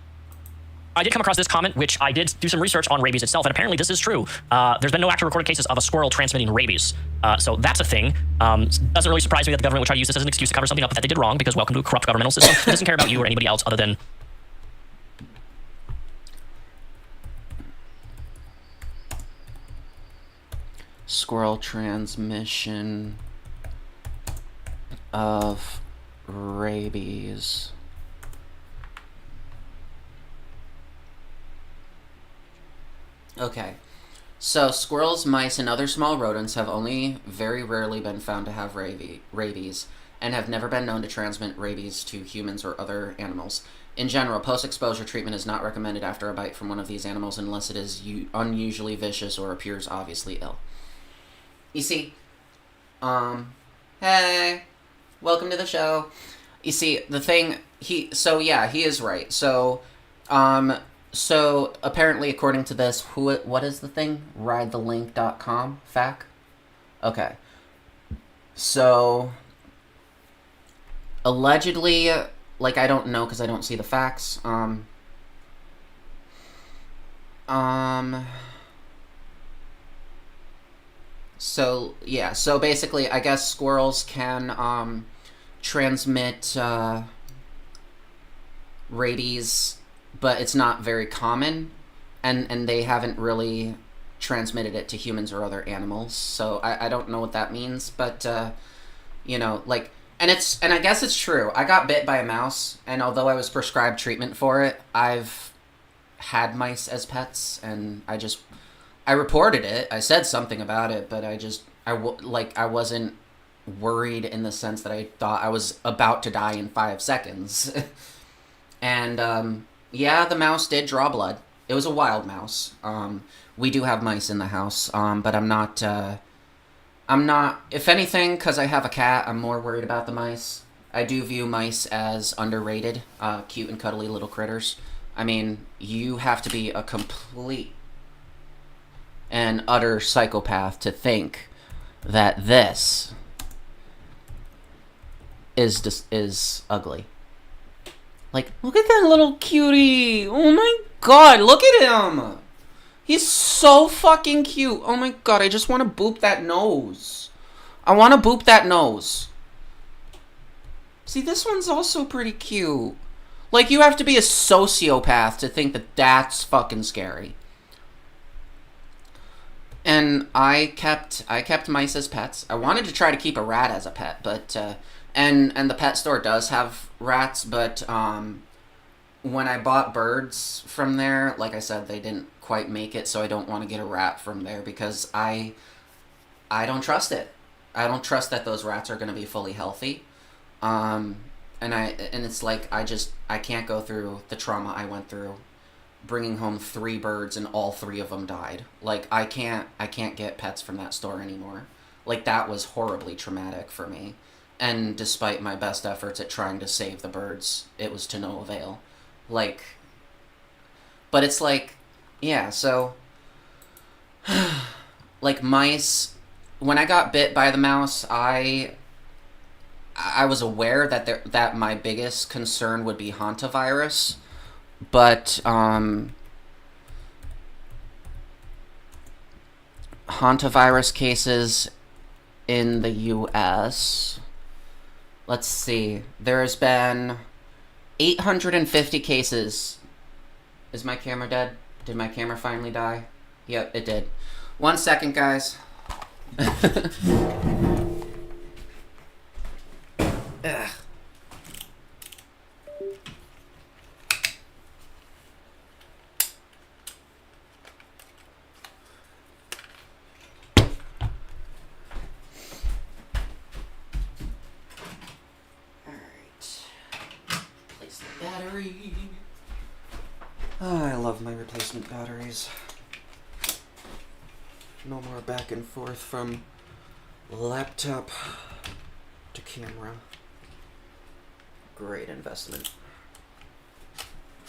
I did come across this comment, which I did do some research on rabies itself, and apparently this is true. There's been no actual recorded cases of a squirrel transmitting rabies. So that's a thing. Doesn't really surprise me that the government would try to use this as an excuse to cover something up that they did wrong, because welcome to a corrupt governmental system that doesn't care about you or anybody else other than... Squirrel transmission of rabies. Okay, so squirrels, mice, and other small rodents have only very rarely been found to have rabies, and have never been known to transmit rabies to humans or other animals. In general, post-exposure treatment is not recommended after a bite from one of these animals unless it is unusually vicious or appears obviously ill. You see, hey, welcome to the show. You see, the thing, he is right. So apparently, according to this, what is the thing? RideTheLink.com, fact? Okay. So, allegedly, I don't know because I don't see the facts. So basically, I guess squirrels can, transmit, rabies, but it's not very common, and they haven't really transmitted it to humans or other animals, so I don't know what that means, but, and I guess it's true. I got bit by a mouse, and although I was prescribed treatment for it, I've had mice as pets, and I reported it. I said something about it, but I wasn't worried in the sense that I thought I was about to die in 5 seconds. And yeah, the mouse did draw blood. It was a wild mouse. We do have mice in the house, but I'm not. If anything, because I have a cat, I'm more worried about the mice. I do view mice as underrated, cute and cuddly little critters. I mean, you have to be a complete and utter psychopath to think that this is ugly. Like, look at that little cutie. Oh my god, look at him. He's so fucking cute. Oh my god, I just want to boop that nose. I want to boop that nose. See, this one's also pretty cute. Like, you have to be a sociopath to think that that's fucking scary. And I kept mice as pets. I wanted to try to keep a rat as a pet, but and the pet store does have rats, but when I bought birds from there, like I said, they didn't quite make it, so I don't want to get a rat from there because I don't trust it. I don't trust that those rats are going to be fully healthy. And it's like I can't go through the trauma I went through bringing home 3 birds and all 3 of them died. Like, I can't get pets from that store anymore. Like, that was horribly traumatic for me. And despite my best efforts at trying to save the birds, it was to no avail. Like, but it's like, yeah, so, like, mice, when I got bit by the mouse, I was aware that my biggest concern would be hantavirus, but hantavirus cases in the U.S., let's see, there's been 850 cases. Is my camera dead? Did my camera finally die? Yep, it did. 1 second, guys. Ugh. Battery. Oh, I love my replacement batteries. No more back and forth from laptop to camera. Great investment.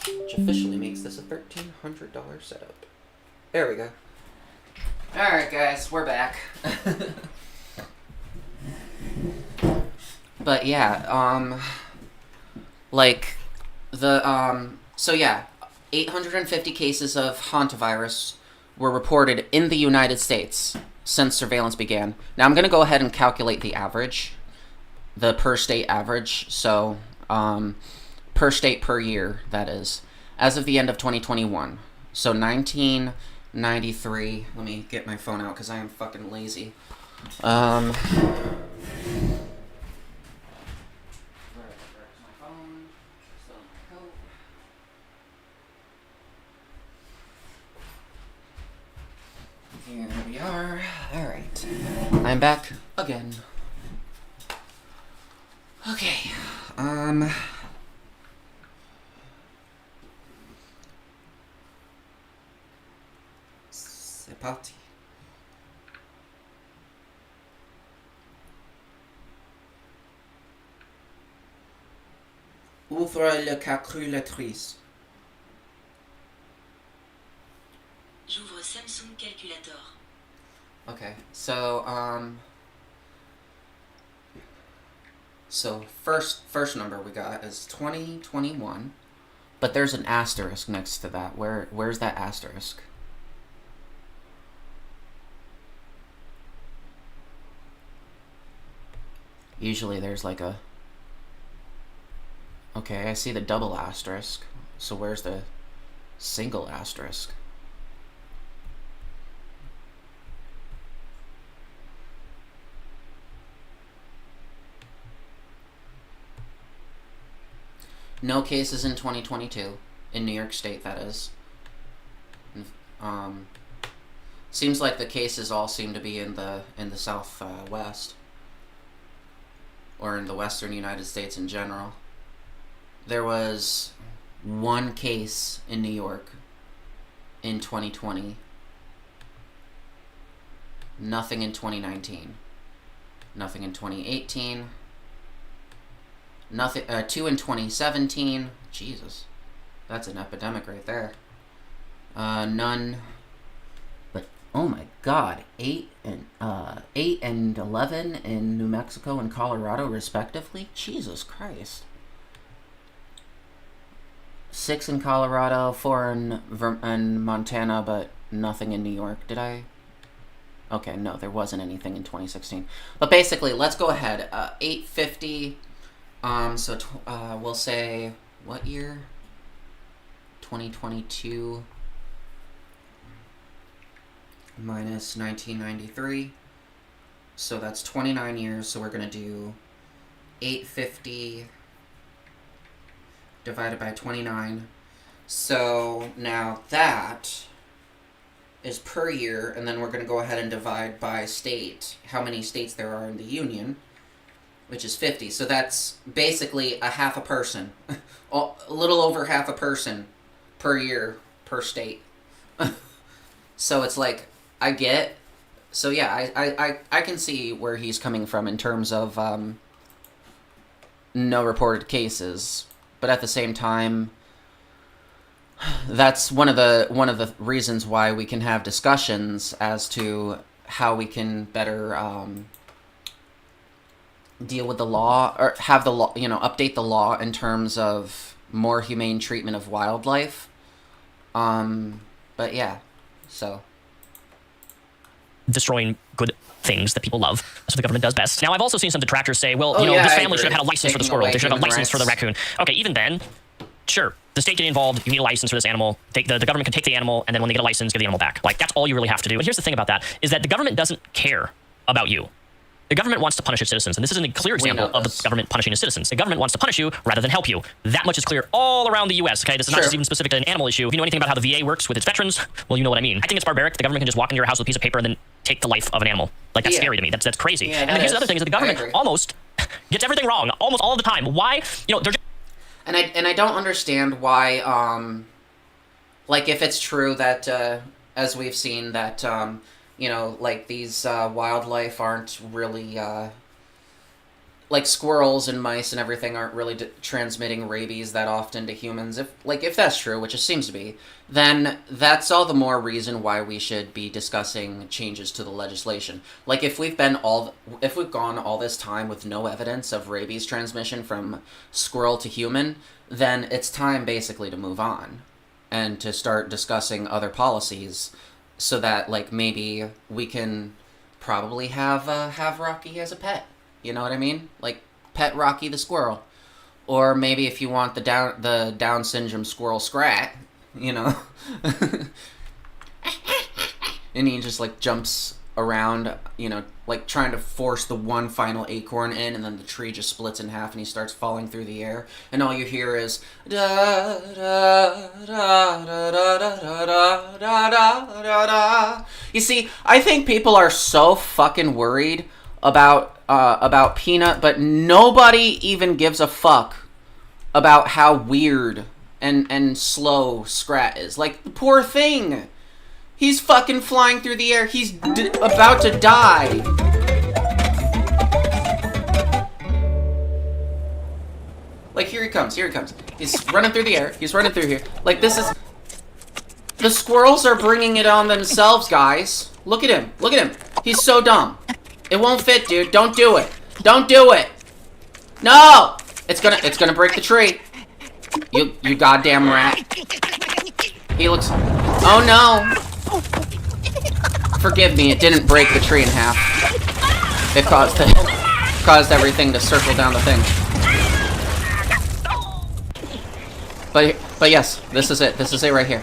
Which officially makes this a $1,300 setup. There we go. Alright guys, we're back. But yeah, like, so yeah, 850 cases of hantavirus were reported in the United States since surveillance began. Now I'm going to go ahead and calculate the average, the per state average, so per state per year, that is, as of the end of 2021. So 1993, let me get my phone out because I am fucking lazy. Here we are. Alright. I'm back again. Okay. C'est parti. Ouvre le calculatrice. J'ouvre Samsung Calculator. Okay, so first number we got is 2021, but there's an asterisk next to that. Where's that asterisk? Usually there's like a... Okay, I see the double asterisk. So where's the single asterisk? No cases in 2022, in New York State, that is. Seems like the cases all seem to be in the Southwest, or in the Western United States in general. There was one case in New York in 2020. Nothing in 2019. Nothing in 2018. Nothing. 2 in 2017. Jesus, that's an epidemic right there. None. But oh my God, 8 and 11 in New Mexico and Colorado respectively. Jesus Christ. 6 in Colorado, 4 in Montana, but nothing in New York. Did I? Okay, no, there wasn't anything in 2016. But basically, let's go ahead. 850. We'll say, what year? 2022 minus 1993. So that's 29 years. So we're going to do 850 divided by 29. So now that is per year, and then we're going to go ahead and divide by state, how many states there are in the Union, which is 50. So that's basically a half a person, a little over half a person per year per state. So it's like, I get, so yeah, I can see where he's coming from in terms of no reported cases, but at the same time, that's one of the reasons why we can have discussions as to how we can better deal with the law, or have the law, update the law in terms of more humane treatment of wildlife. But yeah, so destroying good things that people love. That's what the government does best. Now, I've also seen some detractors say, well, yeah, this I family should have agree. had a license for the Taking squirrel. away They should have a human license for the rights. raccoon. Okay, even then, sure, the state get involved, you need a license for this animal, the government can take the animal, and then when they get a license, give the animal back. Like, that's all you really have to do. And here's the thing about that, is that the government doesn't care about you. The government wants to punish its citizens, and this is a clear example of the government punishing its citizens. The government wants to punish you rather than help you. That much is clear all around the U.S., okay? This is not just even specific to an animal issue. If you know anything about how the VA works with its veterans, well, you know what I mean. I think it's barbaric. The government can just walk into your house with a piece of paper and then take the life of an animal. Like, that's scary to me. That's crazy. Yeah, and then here's the other thing, is that the government almost gets everything wrong, almost all the time. Why? They're just... And I don't understand why, like, if it's true that, as we've seen, that, like, these wildlife aren't really, like, squirrels and mice and everything aren't really transmitting rabies that often to humans. If that's true, which it seems to be, then that's all the more reason why we should be discussing changes to the legislation. Like, if we've gone all this time with no evidence of rabies transmission from squirrel to human, then it's time basically to move on and to start discussing other policies, so that, like, maybe we can probably have Rocky as a pet. You know what I mean? Like, pet Rocky the squirrel. Or maybe if you want the Down syndrome squirrel Scrat, and he just, like, jumps around, like, trying to force the one final acorn in, and then the tree just splits in half and he starts falling through the air, and all you hear is da da da da da da da da da da. You see, I think people are so fucking worried about Peanut, but nobody even gives a fuck about how weird and slow Scrat is. Like, the poor thing, he's fucking flying through the air. He's about to die. Like, here he comes. He's running through the air. He's running through here. Like, this is... The squirrels are bringing it on themselves, guys. Look at him. He's so dumb. It won't fit, dude. Don't do it. No! It's gonna break the tree. You goddamn rat. He looks... Oh, no. Forgive me, it didn't break the tree in half. It caused everything to circle down the thing. But yes, this is it. This is it right here.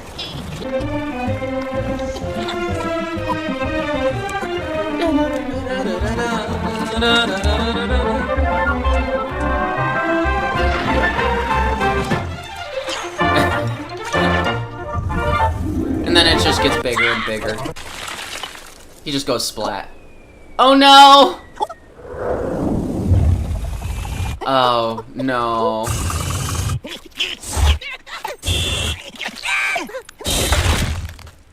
And then it just gets bigger and bigger. He just goes splat. Oh no! Oh no.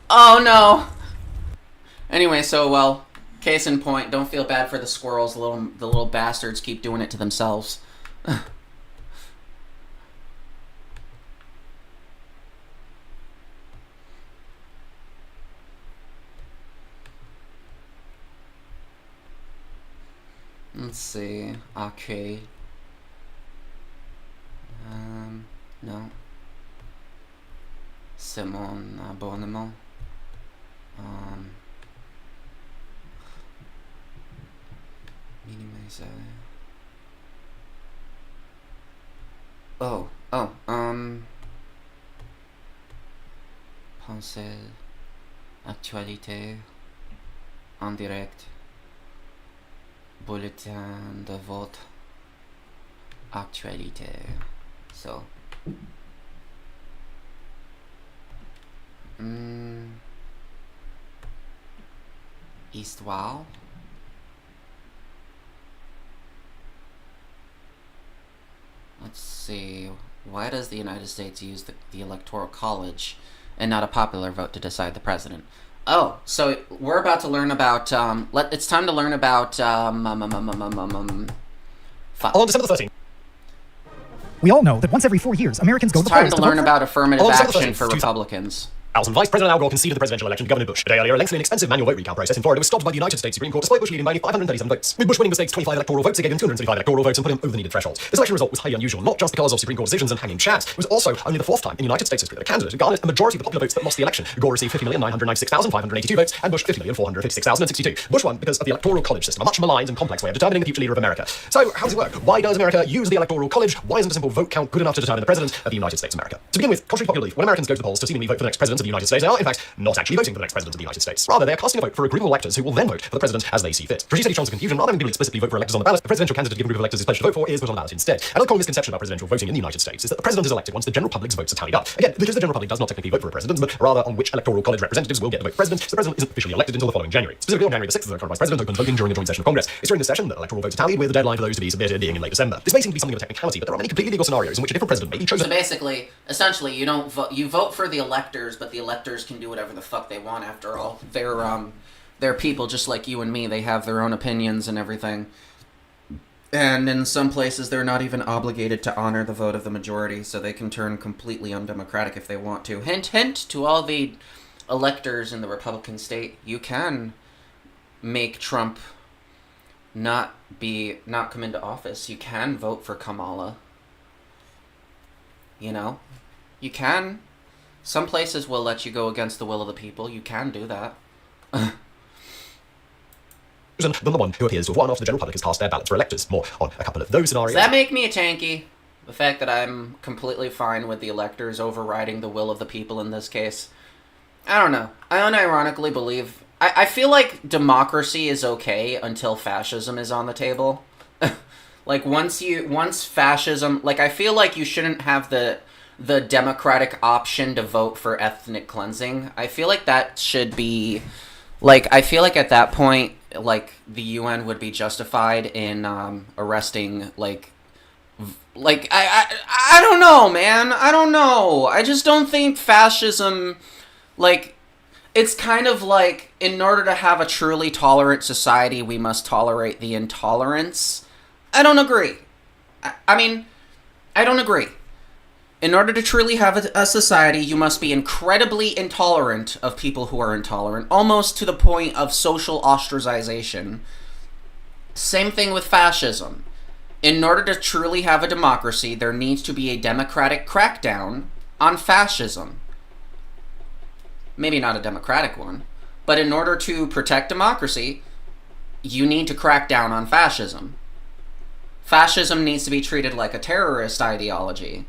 Oh no! Anyway, so, well, case in point, don't feel bad for the squirrels. The little bastards keep doing it to themselves. Let's see. Okay. No. C'est mon abonnement. Minimiser. Pensée, actualité, en direct, bulletin de vote, actualité. So. Histoire. Let's see. Why does the United States use the Electoral College and not a popular vote to decide the president? Oh, so we're about to learn about, it's time to learn about, On December the 13th. We all know that once every 4 years, Americans go to the polls to learn about affirmative action for Republicans. House and Vice President Al Gore conceded the presidential election to Governor Bush. A day earlier, a lengthy and expensive manual vote recount process in Florida was stopped by the United States Supreme Court, despite Bush leading by 537 votes. With Bush winning the state's 25 electoral votes, it gave him 235 electoral votes and put him over the needed threshold. This election result was highly unusual, not just because of Supreme Court decisions and hanging chads. It was also only the 4th time in United States history that a candidate garnered a majority of the popular votes that lost the election. Gore received 50,996,582 votes, and Bush 50,456,062. Bush won because of the Electoral College system, a much maligned and complex way of determining the future leader of America. So, how does it work? Why does America use the Electoral College? Why isn't a simple vote count good enough to determine the president of the United States of America? To begin with, contrary to popular belief, when Americans go to the polls to seemingly vote for the next president of the United States, they are, in fact, not actually voting for the next president of the United States. Rather, they are casting a vote for a group of electors who will then vote for the president as they see fit. To reduce any chance of confusion, rather than people explicitly vote for electors on the ballot, the presidential candidate a given group of electors is pledged to vote for is put on the ballot instead. Another common misconception about presidential voting in the United States is that the president is elected once the general public's votes are tallied up. Again, because the general public does not technically vote for a president, but rather on which electoral college representatives will get the vote for president, the president isn't officially elected until the following January. Specifically on January the 6th, the current vice president opened voting during the joint session of Congress. It's during this session that electoral votes are tallied, with the deadline for those to be submitted being in late December. This may seem to be something of a technicality, but there are many completely legal scenarios in which a different president may be chosen. So basically, essentially, you don't vote. You vote for the electors, but the electors can do whatever the fuck they want. After all, they're people just like you and me. They have their own opinions and everything. And in some places, they're not even obligated to honor the vote of the majority, so they can turn completely undemocratic if they want to. Hint, hint to all the electors in the Republican state: you can make Trump not come into office. You can vote for Kamala. You know, you can. Some places will let you go against the will of the people. You can do that. Than the one who appears to have won after the general public has cast their ballots for electors. More on a couple of those scenarios. Does that make me a tanky? The fact that I'm completely fine with the electors overriding the will of the people in this case? I don't know. I unironically believe... I feel like democracy is okay until fascism is on the table. Like, once fascism... Like, I feel like you shouldn't have the democratic option to vote for ethnic cleansing. I feel like that should be... Like, I feel like at that point, like, the UN would be justified in arresting, I don't know, man. I don't know. I just don't think fascism, like, it's kind of like, in order to have a truly tolerant society, we must tolerate the intolerance. I don't agree. I mean, I don't agree. In order to truly have a society, you must be incredibly intolerant of people who are intolerant, almost to the point of social ostracization. Same thing with fascism. In order to truly have a democracy, there needs to be a democratic crackdown on fascism. Maybe not a democratic one, but in order to protect democracy, you need to crack down on fascism. Fascism needs to be treated like a terrorist ideology.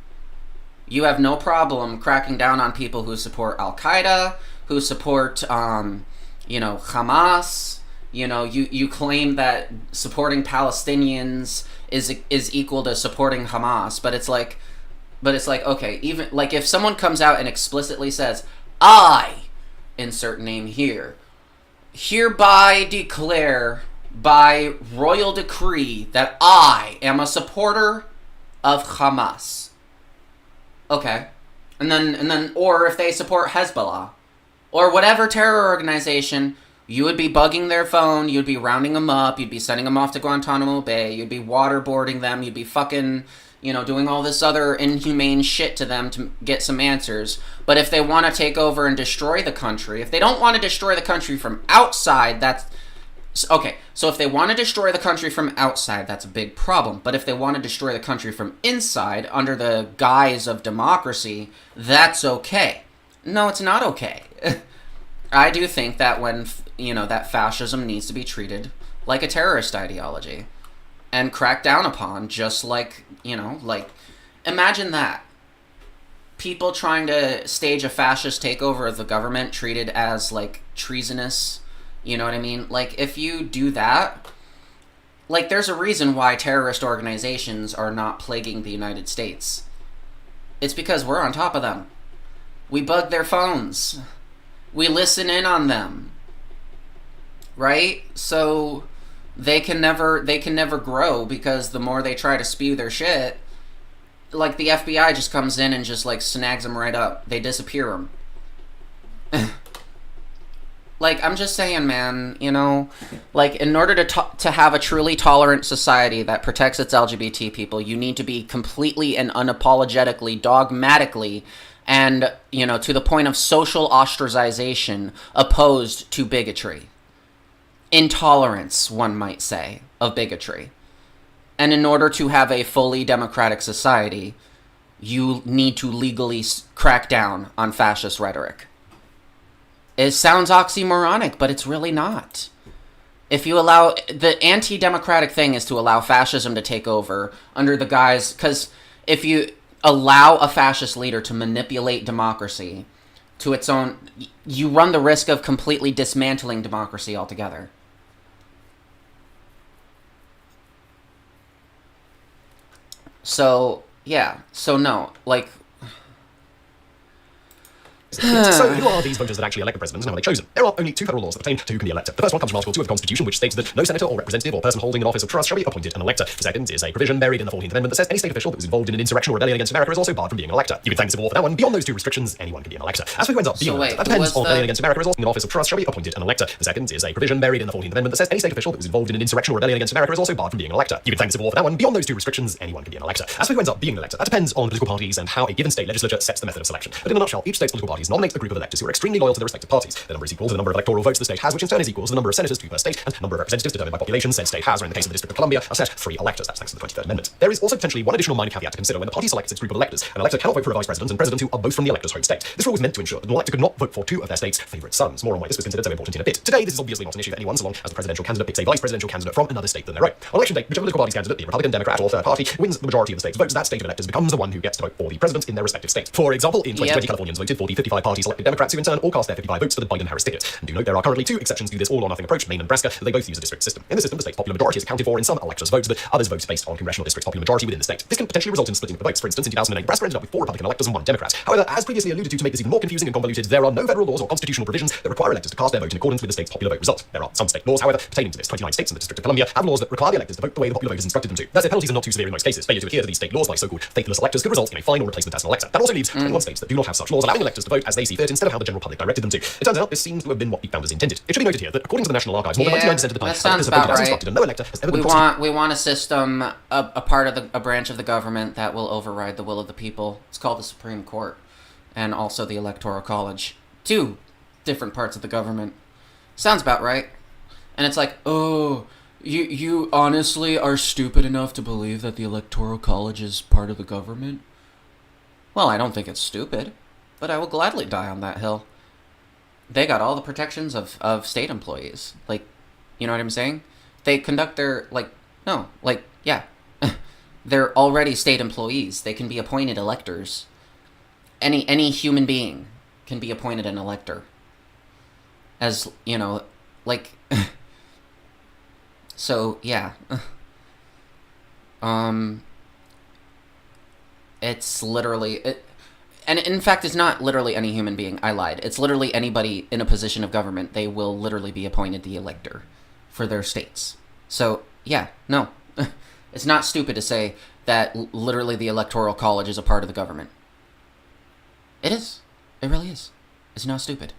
You have no problem cracking down on people who support Al-Qaeda, who support, Hamas. You claim that supporting Palestinians is equal to supporting Hamas, but it's like, okay, even, like, if someone comes out and explicitly says, I insert name here, hereby declare by royal decree that I am a supporter of Hamas. Okay. And then, or if they support Hezbollah, or whatever terror organization, you would be bugging their phone, you'd be rounding them up, you'd be sending them off to Guantanamo Bay, you'd be waterboarding them, you'd be fucking, doing all this other inhumane shit to them to get some answers. But if they want to take over and destroy the country, if they don't want to destroy the country from outside, that's... Okay, so if they want to destroy the country from outside, that's a big problem. But if they want to destroy the country from inside, under the guise of democracy, that's okay. No, it's not okay. I do think that that fascism needs to be treated like a terrorist ideology and cracked down upon, just like, imagine that. People trying to stage a fascist takeover of the government treated as, treasonous. You know what I mean? If you do that, there's a reason why terrorist organizations are not plaguing the United States. It's because we're on top of them. We bug their phones. We listen in on them. Right? So they can never grow, because the more they try to spew their shit, the FBI just comes in and just snags them right up. They disappear them. I'm just saying, man, in order to have a truly tolerant society that protects its LGBT people, you need to be completely and unapologetically, dogmatically, and, to the point of social ostracization, opposed to bigotry. Intolerance, one might say, of bigotry. And in order to have a fully democratic society, you need to legally crack down on fascist rhetoric. It sounds oxymoronic, but it's really not. If you allow... The anti-democratic thing is to allow fascism to take over under the guise... Because if you allow a fascist leader to manipulate democracy to its own... You run the risk of completely dismantling democracy altogether. So, yeah. So, no. So who are these voters that actually elect the president, and how are they chosen? There are only two federal laws that pertain to who can be elected. The first one comes from Article 2 of the Constitution, which states that no senator or representative or person holding an office of trust shall be appointed an elector. The second is a provision buried in the 14th Amendment that says any state official that was involved in an insurrection or rebellion against America is also barred from being an elector. You can thank the Civil War for that one. Beyond those two restrictions, anyone can be an elector. As for who ends up being an elector, that depends on rebellion against America is also an office of trust shall be appointed an elector. The second is a provision buried in the 14th Amendment that says any state official that was involved in an insurrection or rebellion against America is also barred from being an elector. You can thank the Civil War for that one. Beyond those two restrictions, anyone can be an elector. As for who ends up being an elector, that depends on political parties and how a given state legislature sets the method of selection. But in a nutshell, each state's political parties nominate a group of electors who are extremely loyal to their respective parties. The number is equal to the number of electoral votes the state has, which in turn is equal to the number of senators to be per state, and the number of representatives determined by population said state has, or in the case of the District of Columbia, are set 3 electors. That's thanks to the 23rd Amendment. There is also potentially one additional minor caveat to consider when the party selects its group of electors. An elector cannot vote for a vice president and president who are both from the elector's home state. This rule was meant to ensure that an elector could not vote for 2 of their state's favourite sons. More on why this was considered so important in a bit. Today, this is obviously not an issue for anyone, so long as the presidential candidate picks a vice presidential candidate from another state than their own. On election day, whichever political party's candidate, be it Republican, Democrat, or third party, wins the majority of the state's votes, that state of electors becomes the one who gets to vote for the president in their respective state. For example, in 2020, Californians voted for the 55 party-selected Democrats who in turn all cast their 55 votes for the Biden-Harris ticket. And do note there are currently 2 exceptions to this all-or-nothing approach, Maine and Nebraska. They both use a district system. In the system, the state's popular majority is accounted for in some electors' votes, but others vote based on congressional district's popular majority within the state. This can potentially result in splitting the votes. For instance, in 2008, Nebraska ended up with 4 Republican electors and 1 Democrat. However, as previously alluded to make this even more confusing and convoluted, there are no federal laws or constitutional provisions that require electors to cast their vote in accordance with the state's popular vote result. There are some state laws, however, pertaining to this. 29 states and the District of Columbia have laws that require the electors to vote the way the popular voters instructed them to. Thus, their penalties are not too severe in most cases. Failure to adhere to these state laws by so-called faithless electors could result in a fine or replacement as an elector. That also leaves 21 states that do not have such laws, allowing electors to vote as they see fit instead of how the general public directed them to. It turns out this seems to have been what the founders intended. It should be noted here that according to the National Archives, more than 99% of the time, electors have voted as instructed, and no elector has ever been we want a system, a branch of the government that will override the will of the people. It's called the Supreme Court, and also the Electoral College. 2 different parts of the government. Sounds about right. And it's like, oh, you honestly are stupid enough to believe that the Electoral College is part of the government? Well, I don't think it's stupid, but I will gladly die on that hill. They got all the protections of state employees. You know what I'm saying? They conduct their, yeah. They're already state employees. They can be appointed electors. Any human being can be appointed an elector. As, so, yeah. It's literally... And in fact, it's not literally any human being. I lied. It's literally anybody in a position of government. They will literally be appointed the elector for their states. So, yeah, no. It's not stupid to say that literally the Electoral College is a part of the government. It is. It really is. It's not stupid.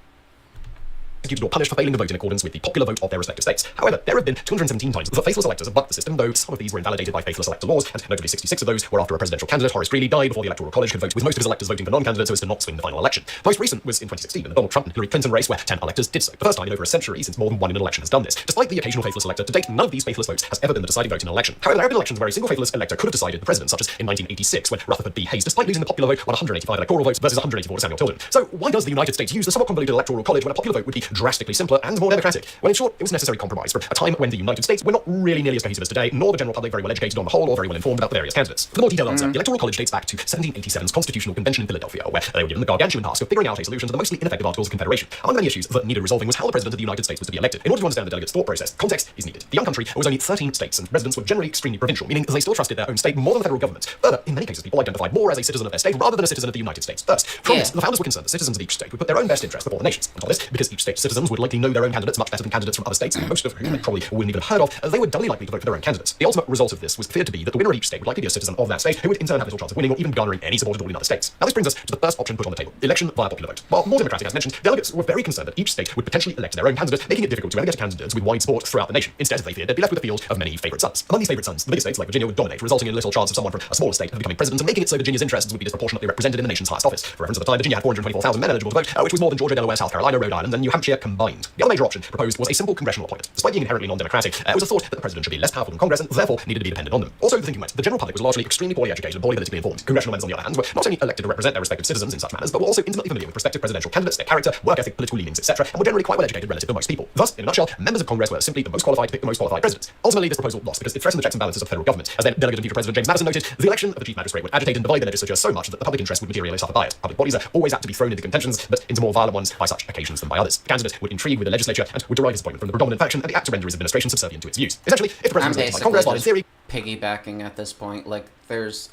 Executed or punished for failing to vote in accordance with the popular vote of their respective states. However, there have been 217 times that faithless electors have bucked the system, though some of these were invalidated by faithless elector laws, and notably 66 of those were after a presidential candidate, Horace Greeley, died before the Electoral College could vote, with most of his electors voting for non-candidates so as to not swing the final election. The most recent was in 2016, in the Donald Trump and Hillary Clinton race, where 10 electors did so. The first time in over a century since more than one in an election has done this. Despite the occasional faithless elector, to date, none of these faithless votes has ever been the deciding vote in an election. However, there have been elections where a single faithless elector could have decided the president, such as in 1986, when Rutherford B. Hayes, despite losing the popular vote, won 185 electoral votes versus 184 to Samuel Tilden. So why does the United States use the somewhat convoluted Electoral College when a popular vote would be drastically simpler and more democratic? Well, in short, it was a necessary compromise for a time when the United States were not really nearly as cohesive as today, nor the general public very well educated on the whole or very well informed about the various candidates. For the more detailed answer, the Electoral College dates back to 1787's Constitutional Convention in Philadelphia, where they were given the gargantuan task of figuring out a solution to the mostly ineffective Articles of Confederation. Among many issues that needed resolving was how the President of the United States was to be elected. In order to understand the delegates' thought process, context is needed. The young country was only 13 states, and residents were generally extremely provincial, meaning they still trusted their own state more than the federal government. Further, in many cases, people identified more as a citizen of their state rather than a citizen of the United States first. From this, the founders were concerned that citizens of each state would put their own best interests before the nation's. On top of this, because each state's citizens would likely know their own candidates much better than candidates from other states, most of whom they probably wouldn't even have heard of, they were doubly likely to vote for their own candidates. The ultimate result of this was feared to be that the winner of each state would likely be a citizen of that state, who would in turn have little chance of winning or even garnering any support at all in other states. Now this brings us to the first option put on the table, election via popular vote. While more democratic as mentioned, delegates were very concerned that each state would potentially elect their own candidate, making it difficult to ever get candidates with wide support throughout the nation. Instead, they feared they'd be left with a field of many favourite sons. Among these favourite sons, the biggest states like Virginia would dominate, resulting in little chance of someone from a smaller state of becoming president and making it so Virginia's interests would be disproportionately represented in the nation's highest office. For reference, at the time, Virginia had 424,000 men eligible to vote, which was more than Georgia, Delaware, South Carolina, Rhode Island, and New Hampshire combined. The other major option proposed was a simple congressional appointment. Despite being inherently non-democratic, it was a thought that the president should be less powerful than Congress and therefore needed to be dependent on them. Also, the thinking went, the general public was largely extremely poorly educated and poorly politically informed. Congressional members, on the other hand, were not only elected to represent their respective citizens in such matters, but were also intimately familiar with prospective presidential candidates, their character, work ethic, political leanings, etc., and were generally quite well educated relative to most people. Thus, in a nutshell, members of Congress were simply the most qualified to pick the most qualified presidents. Ultimately, this proposal lost because it threatened the checks and balances of the federal government. As then Delegate and Future President James Madison noted, the election of the chief magistrate would agitate and divide the legislature so much that the public interest would materially suffer by it. Public bodies are always apt to be thrown into contentions, but into more violent ones by such occasions than by others. The candidate would intrigue with the legislature and would derive his appointment from the predominant faction and be apt to render his administration subservient to its views. Essentially, if the president was elected by Congress, while in theory piggybacking at this point, like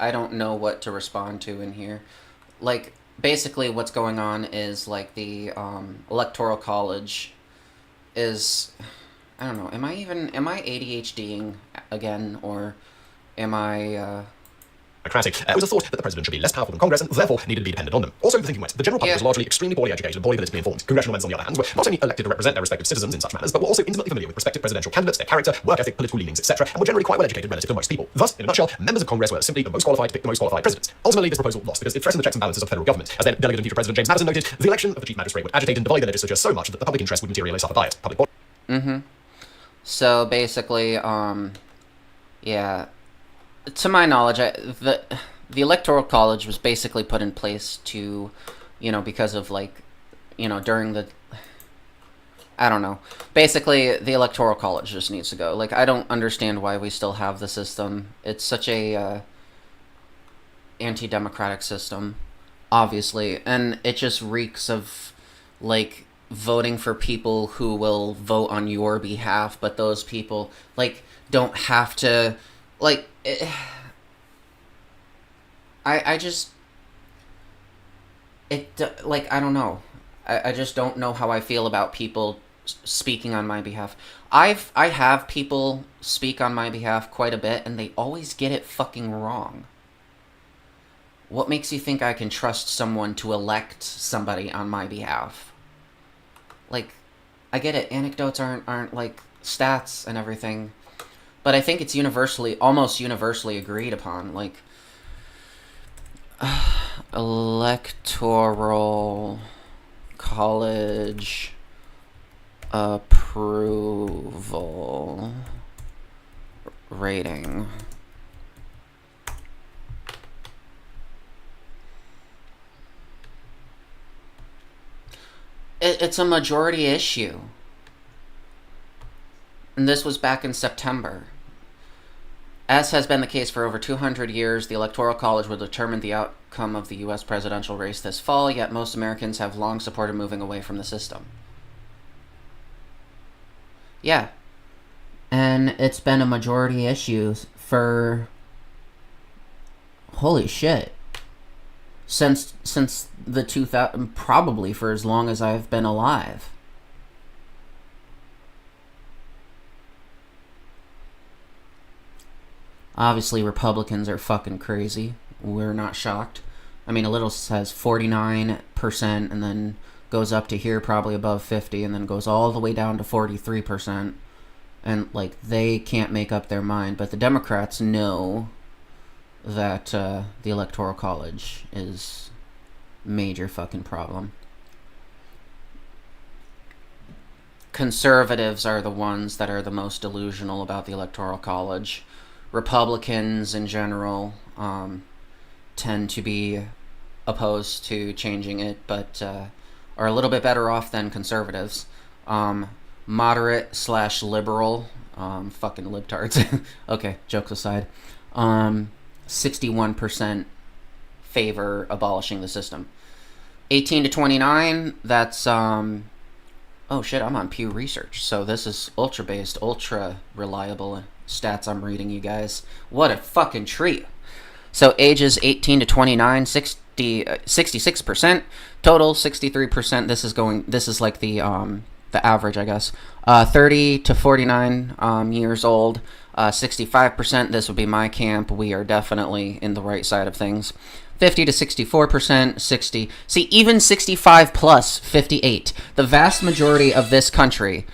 I don't know what to respond to in here. Like basically what's going on is like the Electoral College is, I don't know, am I ADHDing again, or am I democratic. It was a thought that the president should be less powerful than Congress and therefore needed to be dependent on them. Also, the thinking went, the general public was largely extremely poorly educated and poorly politically informed. Congressional members, on the other hand, were not only elected to represent their respective citizens in such matters, but were also intimately familiar with prospective presidential candidates, their character, work ethic, political leanings, etc., and were generally quite well educated relative to most people. Thus, in a nutshell, members of Congress were simply the most qualified to pick the most qualified presidents. Ultimately, this proposal lost because it threatened the checks and balances of federal government. As then Delegate and Future President James Madison noted, the election of the chief magistrate would agitate and divide the legislature so much that the public interest would materially suffer by it. So basically, yeah, to my knowledge, the Electoral College was basically put in place to, because of during the, I don't know. Basically, the Electoral College just needs to go. Like, I don't understand why we still have the system. It's such a anti-democratic system, obviously, and it just reeks of, voting for people who will vote on your behalf, but those people, don't have to, I don't know. I just don't know how I feel about people speaking on my behalf. I have people speak on my behalf quite a bit, and they always get it fucking wrong. What makes you think I can trust someone to elect somebody on my behalf? I get it, anecdotes aren't stats and everything, but I think it's almost universally agreed upon, Electoral College approval rating. It's a majority issue. And this was back in September. As has been the case for over 200 years, the Electoral College will determine the outcome of the U.S. presidential race this fall, yet most Americans have long supported moving away from the system. Yeah. And it's been a majority issue for... holy shit. since the 2000, probably for as long as I've been alive. Obviously, Republicans are fucking crazy. We're not shocked. I mean, a little says 49%, and then goes up to here, probably above 50, and then goes all the way down to 43%. And, like, they can't make up their mind. But the Democrats know that the Electoral College is major fucking problem. Conservatives are the ones that are the most delusional about the Electoral College. Republicans in general tend to be opposed to changing it, but are a little bit better off than conservatives. Moderate/liberal, fucking libtards. Okay, jokes aside. 61% favor abolishing the system. 18 to 29, that's oh shit, I'm on Pew Research, so this is ultra-based, ultra-reliable stats I'm reading, you guys. What a fucking treat. So ages 18 to 29, 66%. Total 63%. This is like the average, I guess. 30 to 49 years old, 65%. This would be my camp. We are definitely in the right side of things. 50 to 64%, 60. See, even 65 plus 58. The vast majority of this country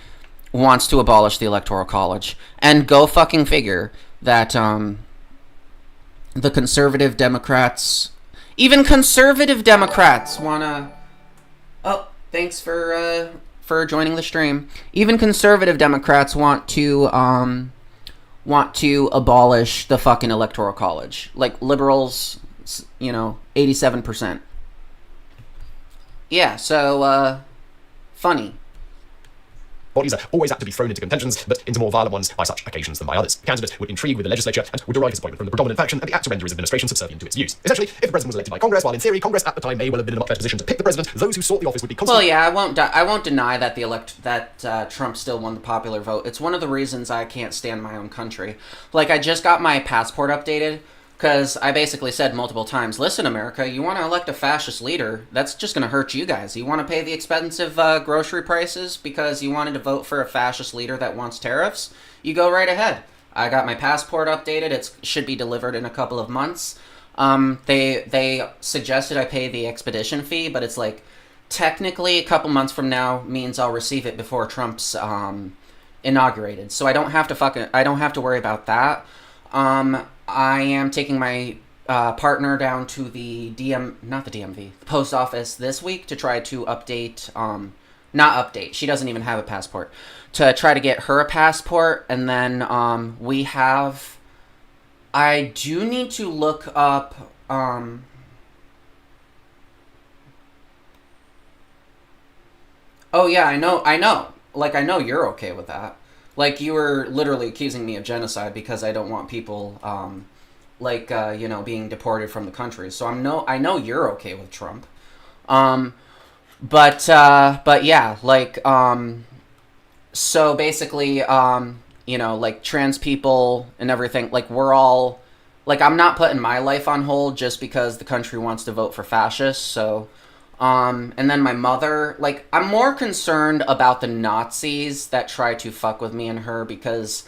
wants to abolish the Electoral College. And go fucking figure that the conservative Democrats, even conservative Democrats wanna... Oh, thanks for joining the stream. Even conservative Democrats want to abolish the fucking Electoral College. Like, liberals, 87%. Yeah, so, funny. Bodies are always apt to be thrown into contentions, but into more violent ones by such occasions than by others. The candidate would intrigue with the legislature and would derive his appointment from the predominant faction, and the act to render his administration subservient to its views. Essentially, if the president was elected by Congress, while in theory Congress at the time may well have been in a much better position to pick the president, those who sought the office would be constantly... Well, yeah, I won't deny that Trump still won the popular vote. It's one of the reasons I can't stand my own country. Like, I just got my passport updated, because I basically said multiple times, listen, America, you want to elect a fascist leader, that's just going to hurt you guys. You want to pay the expensive grocery prices because you wanted to vote for a fascist leader that wants tariffs? You go right ahead. I got my passport updated. It should be delivered in a couple of months. They suggested I pay the expedition fee, but it's like, technically a couple months from now means I'll receive it before Trump's inaugurated. So I don't have to worry about that. I am taking my partner down to the the post office this week to try to update, she doesn't even have a passport, to try to get her a passport, and then I do need to look up, oh yeah, I know, like, I know you're okay with that. Like, you were literally accusing me of genocide because I don't want people, being deported from the country. So I know you're okay with Trump. But yeah, like, so basically, like, trans people and everything, like, we're all, like, I'm not putting my life on hold just because the country wants to vote for fascists, so... and then my mother, like, I'm more concerned about the Nazis that try to fuck with me and her because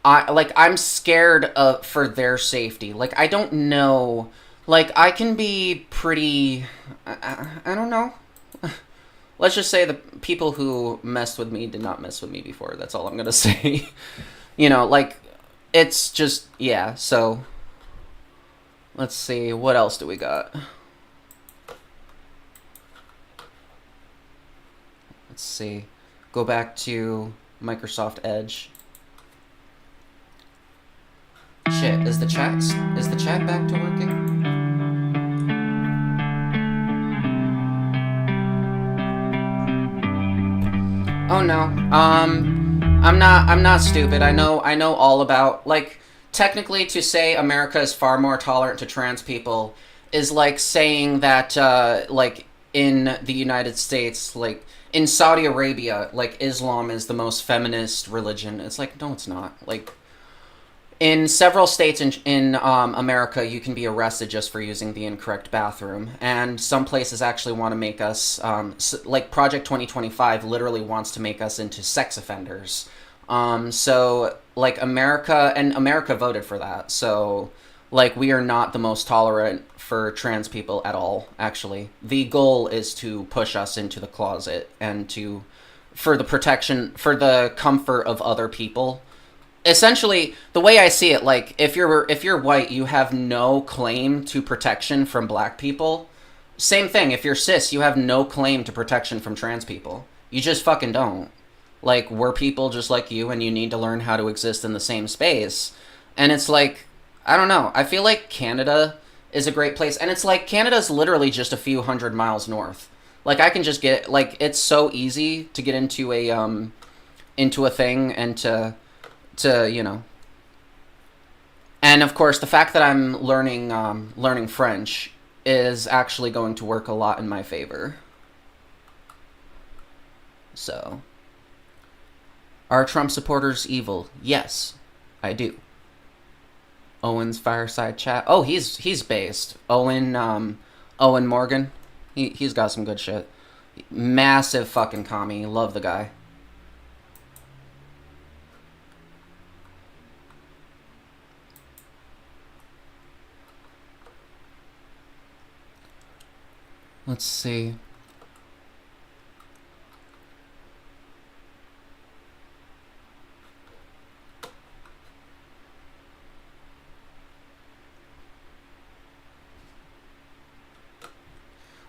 I'm scared for their safety. Like, I don't know, like, I can be pretty, I don't know. Let's just say the people who messed with me did not mess with me before. That's all I'm gonna say. Like, it's just, yeah, so, let's see, what else do we got? Let's see. Go back to Microsoft Edge. Shit, is the chat back to working? Oh no. I'm not stupid. I know all about, like, technically to say America is far more tolerant to trans people is like saying that like in the United States, like in Saudi Arabia, like, Islam is the most feminist religion. It's like, no, it's not. Like, in several states in America, you can be arrested just for using the incorrect bathroom. And some places actually want to make us, like Project 2025 literally wants to make us into sex offenders. So, like, America voted for that. So, like, we are not the most tolerant for trans people at all, actually. The goal is to push us into the closet and for the protection, for the comfort of other people. Essentially, the way I see it, like, if you're white, you have no claim to protection from black people. Same thing, if you're cis, you have no claim to protection from trans people. You just fucking don't. Like, we're people just like you, and you need to learn how to exist in the same space. And it's like, I don't know, I feel like Canada is a great place, and it's like, Canada's literally just a few hundred miles north. Like, I can just get, like, it's so easy to get into a thing and to you know. And of course, the fact that I'm learning French is actually going to work a lot in my favor. So, are Trump supporters evil? Yes, I do. Owen's fireside chat. Oh, he's based. Owen Morgan. He's got some good shit. Massive fucking commie. Love the guy. Let's see.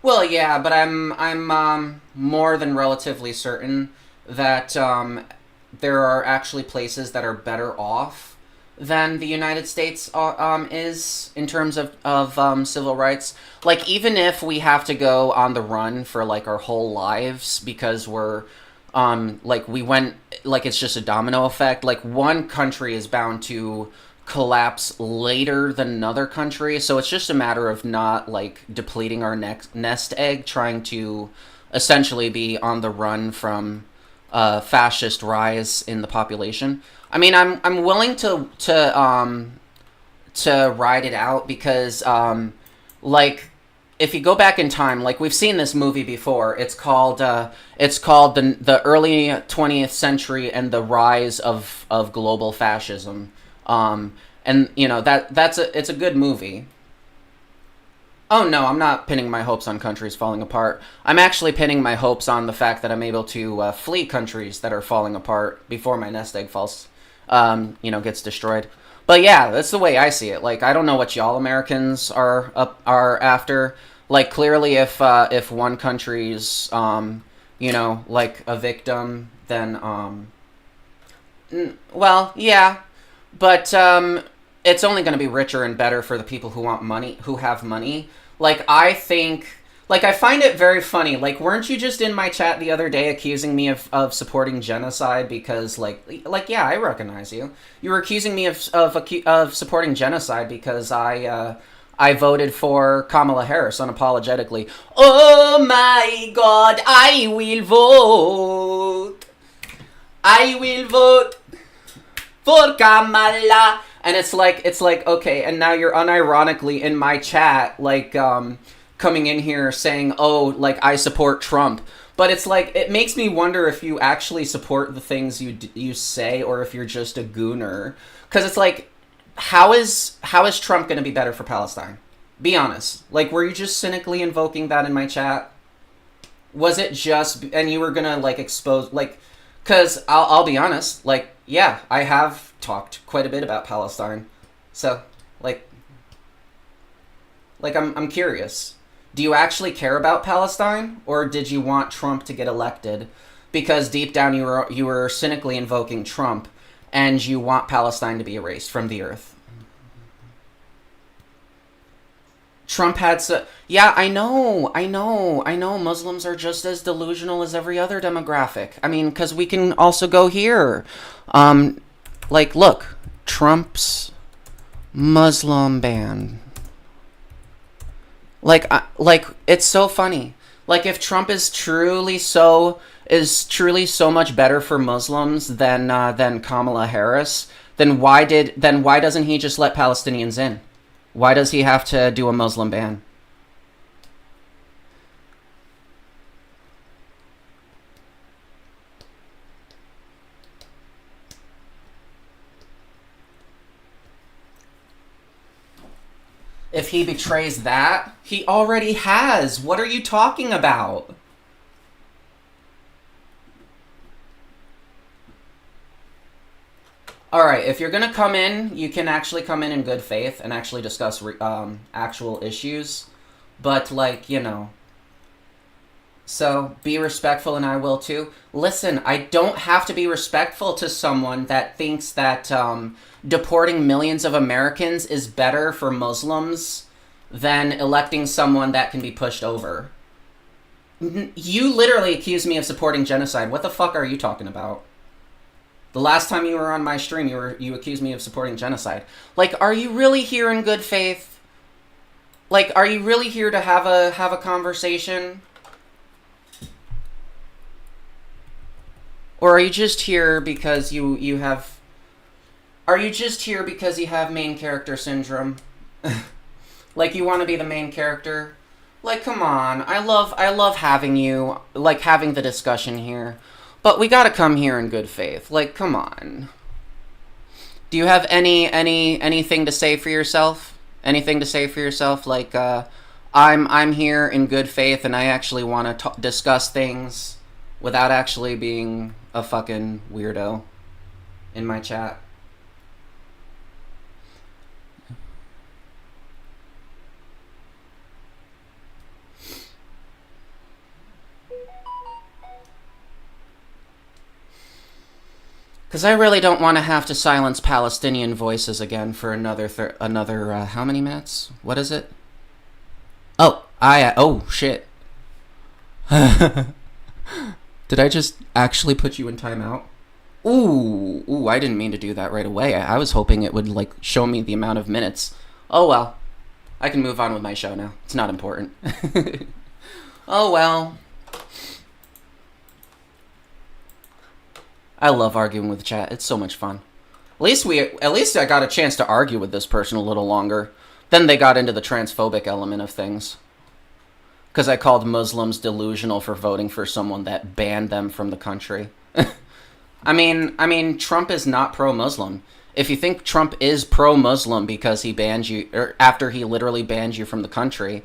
Well, yeah, but I'm more than relatively certain that there are actually places that are better off than the United States is in terms of civil rights. Like, even if we have to go on the run for, like, our whole lives because we're, like, we went, like, it's just a domino effect. Like, one country is bound to collapse later than another country, so it's just a matter of not, like, depleting our nest egg, trying to essentially be on the run from fascist rise in the population. I mean, I'm willing to ride it out because, like, if you go back in time, like, we've seen this movie before. It's called the early 20th century and the rise of global fascism. And you know, it's a good movie. Oh no, I'm not pinning my hopes on countries falling apart. I'm actually pinning my hopes on the fact that I'm able to flee countries that are falling apart before my nest egg falls, you know, gets destroyed. But yeah, that's the way I see it. Like, I don't know what y'all Americans are after. Like, clearly, if one country's, you know, like a victim, then well, yeah, but it's only going to be richer and better for the people who want money, who have money. Like, I think, like, I find it very funny. Like, weren't you just in my chat the other day accusing me of supporting genocide because, like, yeah, I recognize you. You were accusing me of supporting genocide because I voted for Kamala Harris unapologetically. Oh my God, I will vote. I will vote for Kamala. And it's like, okay, and now you're unironically in my chat, like, coming in here saying, oh, like, I support Trump. But it's like, it makes me wonder if you actually support the things you say, or if you're just a gooner. Because it's like, how is Trump going to be better for Palestine? Be honest. Like, were you just cynically invoking that in my chat? Was it just, and you were going to, like, expose, like, because I'll be honest, like, yeah, I have talked quite a bit about Palestine. So, like I'm curious. Do you actually care about Palestine, or did you want Trump to get elected because deep down you were cynically invoking Trump and you want Palestine to be erased from the earth? Trump had yeah, I know. Muslims are just as delusional as every other demographic. I mean, because we can also go here. Like, look, Trump's Muslim ban. Like, it's so funny. Like, if Trump is truly so much better for Muslims than Kamala Harris, Then why doesn't he just let Palestinians in? Why does he have to do a Muslim ban? If he betrays that, he already has. What are you talking about? Alright, if you're gonna come in, you can actually come in good faith and actually discuss actual issues. But, like, you know. So, be respectful and I will too. Listen, I don't have to be respectful to someone that thinks that deporting millions of Americans is better for Muslims than electing someone that can be pushed over. You literally accused me of supporting genocide. What the fuck are you talking about? The last time you were on my stream, you accused me of supporting genocide. Like, are you really here in good faith? Like, are you really here to have a conversation? Or are you just here because you have... Are you just here because you have main character syndrome? Like, you want to be the main character? Like, come on. I love having you, like, having the discussion here. But we gotta come here in good faith. Like, come on. Do you have anything to say for yourself? Anything to say for yourself? Like, I'm here in good faith and I actually want to discuss things without actually being a fucking weirdo in my chat. Because I really don't want to have to silence Palestinian voices again for another how many minutes? What is it? Oh, oh, shit. Did I just actually put you in timeout? Ooh, I didn't mean to do that right away. I was hoping it would, like, show me the amount of minutes. Oh, well. I can move on with my show now. It's not important. Oh, well. I love arguing with chat. It's so much fun. At least I got a chance to argue with this person a little longer. Then they got into the transphobic element of things. Because I called Muslims delusional for voting for someone that banned them from the country. I mean, Trump is not pro-Muslim. If you think Trump is pro-Muslim because he banned you, or after he literally banned you from the country,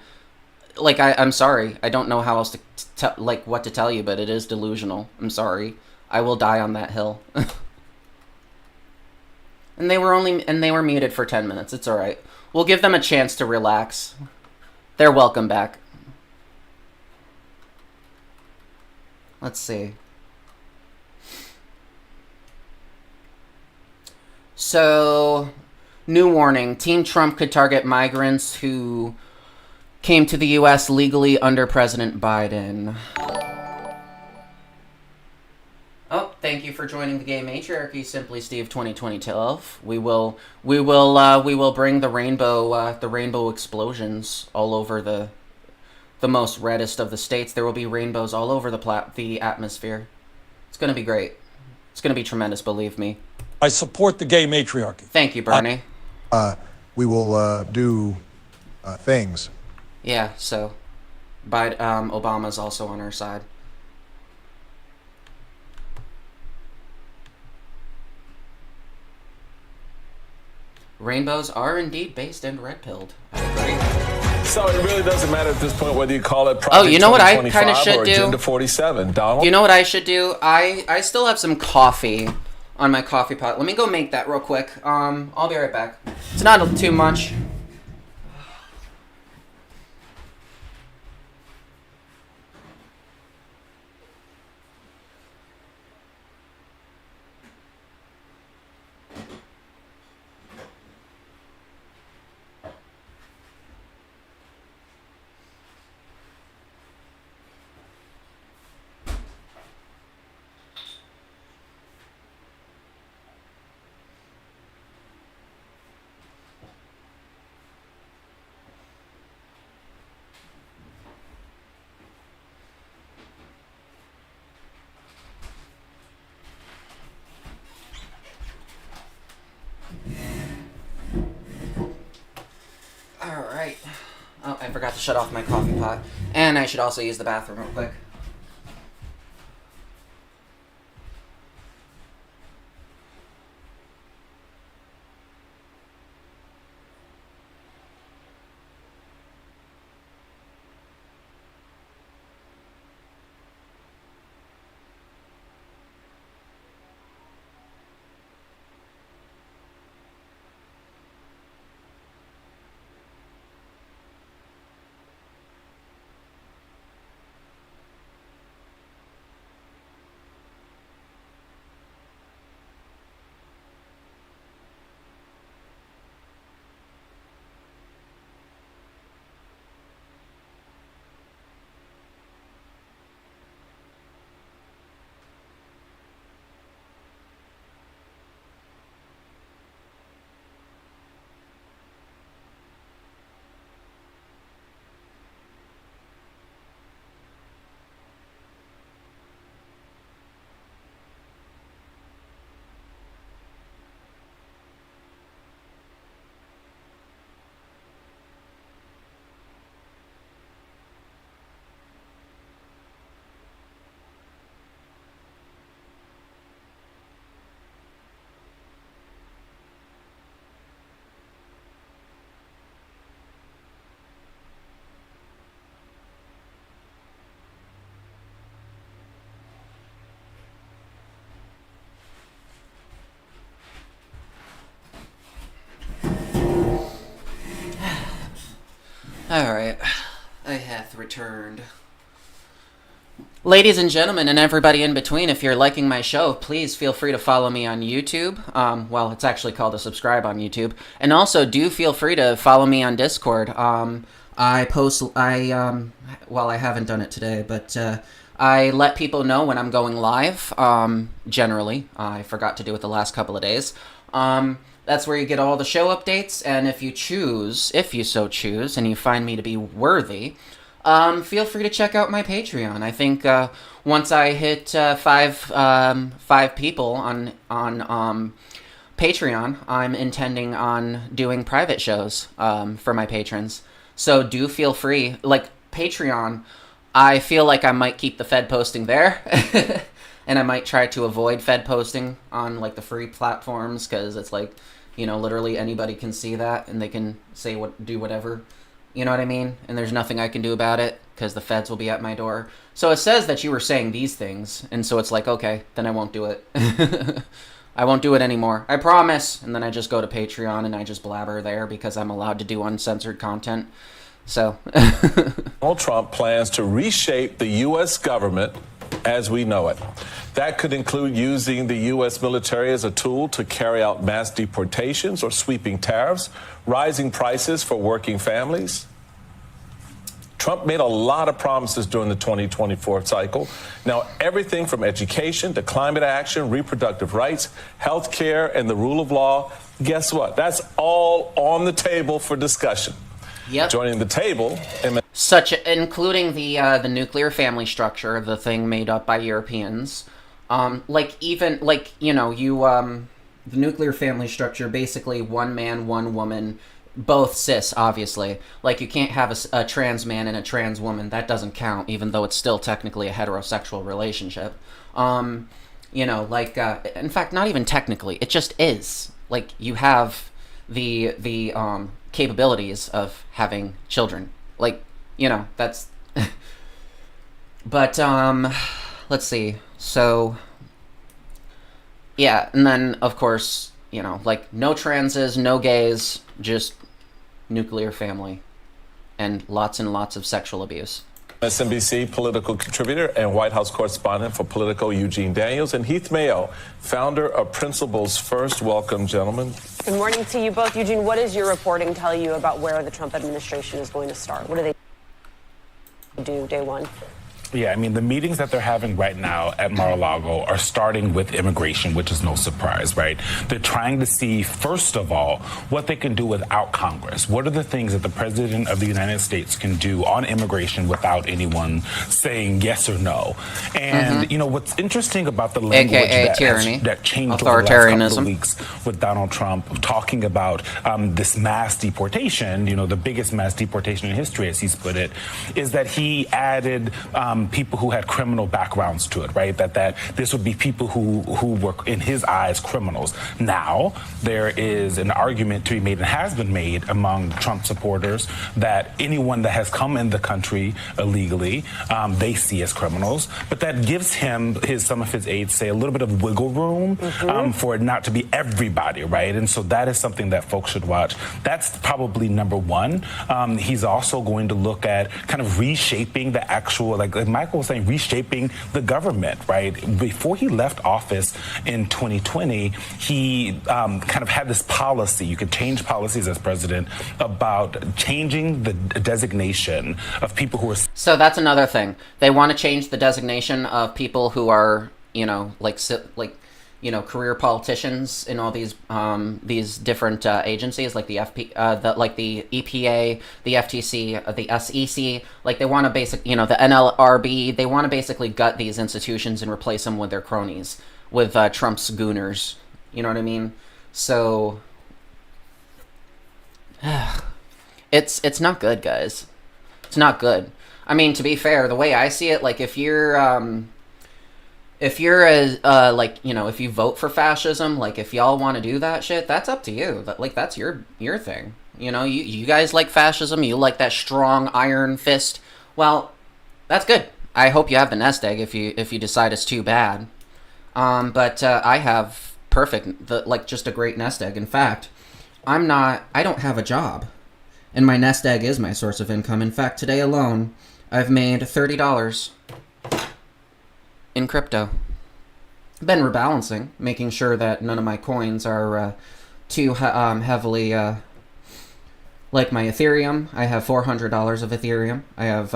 like, I'm sorry. I don't know how else to what to tell you, but it is delusional. I'm sorry. I will die on that hill. And they were muted for 10 minutes. It's all right. We'll give them a chance to relax. They're welcome back. Let's see. So, new warning. Team Trump could target migrants who came to the U.S. legally under President Biden. Oh, thank you for joining the Gay Matriarchy, Simply Steve 2012. We will bring the rainbow explosions all over the most reddest of the states. There will be rainbows all over the atmosphere. It's gonna be great. It's gonna be tremendous, believe me. I support the gay matriarchy. Thank you, Bernie. We will do things. Yeah. So, Obama's also on our side. Rainbows are indeed based and red-pilled. I agree. So it really doesn't matter at this point whether you call it Project you know what I kind of should do? Agenda 47, Donald. You know what I should do? I still have some coffee on my coffee pot. Let me go make that real quick. I'll be right back. It's not too much. I forgot to shut off my coffee pot. And I should also use the bathroom real quick. Alright, I hath returned. Ladies and gentlemen, and everybody in between, if you're liking my show, please feel free to follow me on YouTube. Well, it's actually called a subscribe on YouTube. And also, do feel free to follow me on Discord. Well, I haven't done it today, but I let people know when I'm going live, generally. I forgot to do it the last couple of days. That's where you get all the show updates, and if you so choose, and you find me to be worthy, feel free to check out my Patreon. I think once I hit five people on Patreon, I'm intending on doing private shows for my patrons. So do feel free. Like, Patreon, I feel like I might keep the Fed posting there. And I might try to avoid Fed posting on, like, the free platforms, because it's like, you know, literally anybody can see that, and they can do whatever. You know what I mean? And there's nothing I can do about it, because the Feds will be at my door. So it says that you were saying these things, and so it's like, okay, then I won't do it. I won't do it anymore. I promise. And then I just go to Patreon, and I just blabber there, because I'm allowed to do uncensored content. So. Donald Trump plans to reshape the U.S. government as we know it. That could include using the U.S. military as a tool to carry out mass deportations or sweeping tariffs, rising prices for working families. Trump made a lot of promises during the 2024 cycle. Now, everything from education to climate action, reproductive rights, health care, and the rule of law, guess what? That's all on the table for discussion. Yep. Joining the table, including the nuclear family structure, the thing made up by Europeans. The nuclear family structure, basically one man, one woman, both cis, obviously. Like, you can't have a trans man and a trans woman. That doesn't count, even though it's still technically a heterosexual relationship. In fact, not even technically. It just is. Like, you have the capabilities of having children. Like, you know, that's... But, let's see. So, yeah, and then, of course, you know, like, no transes, no gays, just nuclear family, and lots of sexual abuse. MSNBC political contributor and White House correspondent for Politico, Eugene Daniels, and Heath Mayo, founder of Principles First. Welcome, gentlemen. Good morning to you both. Eugene, what does your reporting tell you about where the Trump administration is going to start? What do they do day one? Yeah, I mean, the meetings that they're having right now at Mar-a-Lago are starting with immigration, which is no surprise, right? They're trying to see, first of all, what they can do without Congress. What are the things that the President of the United States can do on immigration without anyone saying yes or no? And, you know, what's interesting about the language AKA tyranny, that changed over the last couple of authoritarianism. weeks with Donald Trump talking about this mass deportation, you know, the biggest mass deportation in history, as he's put it, is that he added people who had criminal backgrounds to it, right? That this would be people who were, in his eyes, criminals. Now, there is an argument to be made, and has been made among Trump supporters, that anyone that has come in the country illegally, they see as criminals. But that gives him, some of his aides say, a little bit of wiggle room for it not to be everybody, right? And so that is something that folks should watch. That's probably number one. He's also going to look at kind of reshaping the actual, like Michael was saying, reshaping the government, right? Before he left office in 2020, he kind of had this policy. You could change policies as president about changing the designation of people who are. So that's another thing. They want to change the designation of people who are, you know, career politicians in all these different agencies, like the the EPA, the FTC, the SEC. Like they want to the NLRB. They want to basically gut these institutions and replace them with their cronies, with Trump's gooners. You know what I mean? So it's not good, guys. It's not good. I mean, to be fair, the way I see it, like if you're if you vote for fascism, like if y'all want to do that shit, that's up to you. That's your thing. You know, you guys like fascism, you like that strong iron fist. Well, that's good. I hope you have the nest egg if you decide it's too bad. But I have just a great nest egg. In fact, I don't have a job, and my nest egg is my source of income. In fact, today alone, I've made $30 in crypto. I've been rebalancing, making sure that none of my coins are too heavily like my Ethereum. I have $400 of Ethereum. I have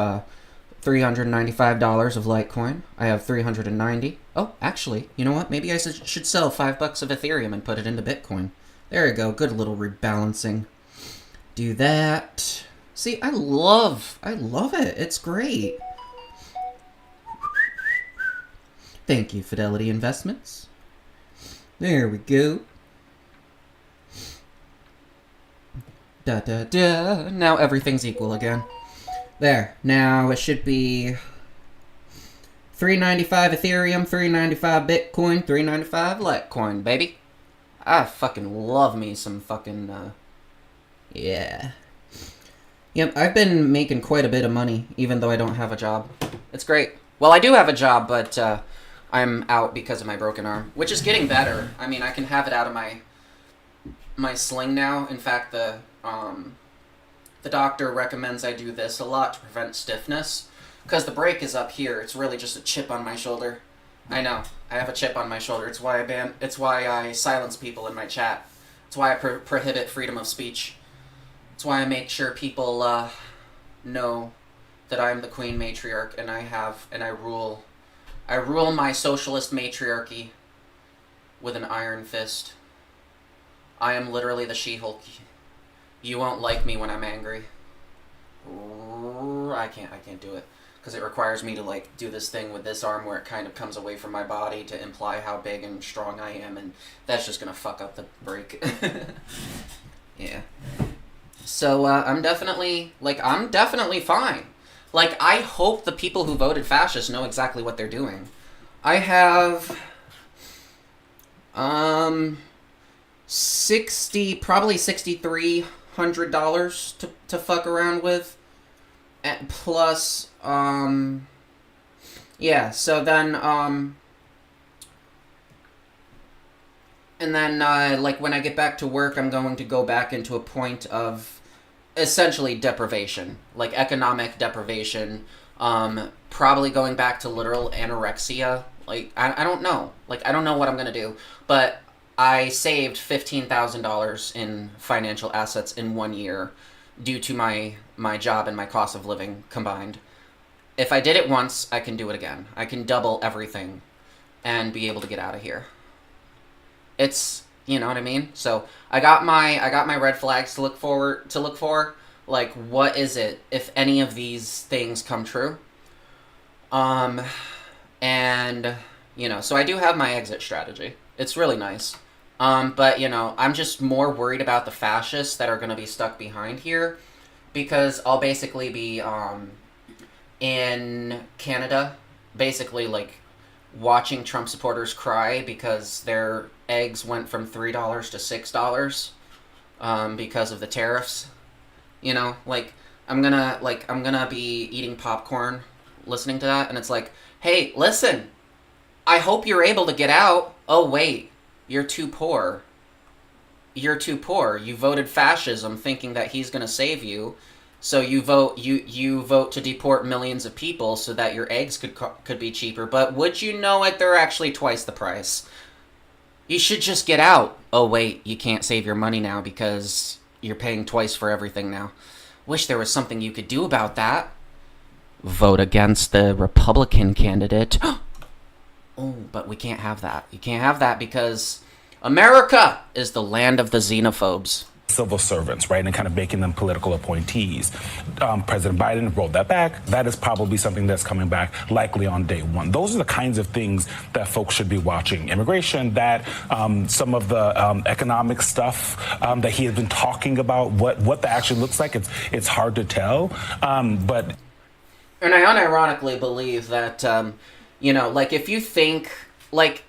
$395 of Litecoin. I have 390. Oh, actually, you know what? Maybe I should sell $5 of Ethereum and put it into Bitcoin. There you go. Good little rebalancing. Do that. See, I love it. It's great. Thank you, Fidelity Investments. There we go. Da da da. Now everything's equal again. There. Now it should be 395 Ethereum, 395 Bitcoin, 395 Litecoin, baby. I fucking love me some fucking yeah. Yep, I've been making quite a bit of money, even though I don't have a job. It's great. Well, I do have a job, but I'm out because of my broken arm, which is getting better. I mean, I can have it out of my sling now. In fact, the doctor recommends I do this a lot to prevent stiffness, because the break is up here. It's really just a chip on my shoulder. I know. I have a chip on my shoulder. It's why I silence people in my chat. It's why I prohibit freedom of speech. It's why I make sure people know that I'm the queen matriarch, and I rule my socialist matriarchy with an iron fist. I am literally the She-Hulk. You won't like me when I'm angry. I can't do it, because it requires me to do this thing with this arm where it kind of comes away from my body to imply how big and strong I am, and that's just gonna fuck up the break. Yeah. So I'm definitely fine. I hope the people who voted fascist know exactly what they're doing. I have probably $6,300 to fuck around with, and plus yeah. So then and then when I get back to work, I'm going to go back into a point of essentially deprivation, economic deprivation, probably going back to literal anorexia. I don't know. I don't know what I'm going to do, but I saved $15,000 in financial assets in 1 year due to my job and my cost of living combined. if I did it once, I can do it again. I can double everything and be able to get out of here. It's, you know what I mean? So I got my red flags to look for. Like, what is it if any of these things come true? And, you know, so I do have my exit strategy. It's really nice. But, you know, I'm just more worried about the fascists that are going to be stuck behind here, because I'll basically be, in Canada, basically, like, watching Trump supporters cry because their eggs went from $3 to $6, because of the tariffs. You know, like, I'm gonna be eating popcorn listening to that, and it's like, hey, listen, I hope you're able to get out. Oh, wait, you're too poor. You're too poor. You voted fascism thinking that he's gonna save you, so you vote to deport millions of people so that your eggs could be cheaper. But would you know it, they're actually twice the price. You should just get out. Oh, wait, you can't save your money now because you're paying twice for everything now. Wish there was something you could do about that. Vote against the Republican candidate. Oh, but we can't have that. You can't have that because America is the land of the xenophobes. Civil servants, right, and kind of making them political appointees. President Biden rolled that back. That is probably something that's coming back likely on day one. Those are the kinds of things that folks should be watching. Immigration, that some of the economic stuff that he has been talking about, what that actually looks like, it's hard to tell. But and I unironically believe that, you know, like, if you think, like,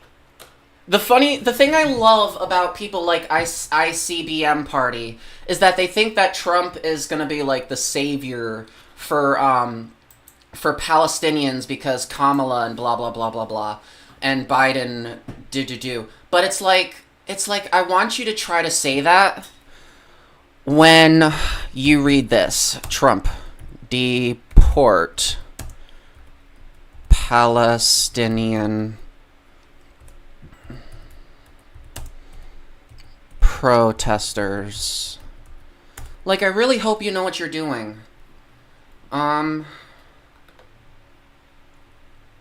the thing I love about people like ICBM Party is that they think that Trump is going to be, like, the savior for Palestinians because Kamala and blah, blah, blah, blah, blah, and Biden do. But it's like, I want you to try to say that when you read this. Trump, deport Palestinian protesters. Like, I really hope you know what you're doing.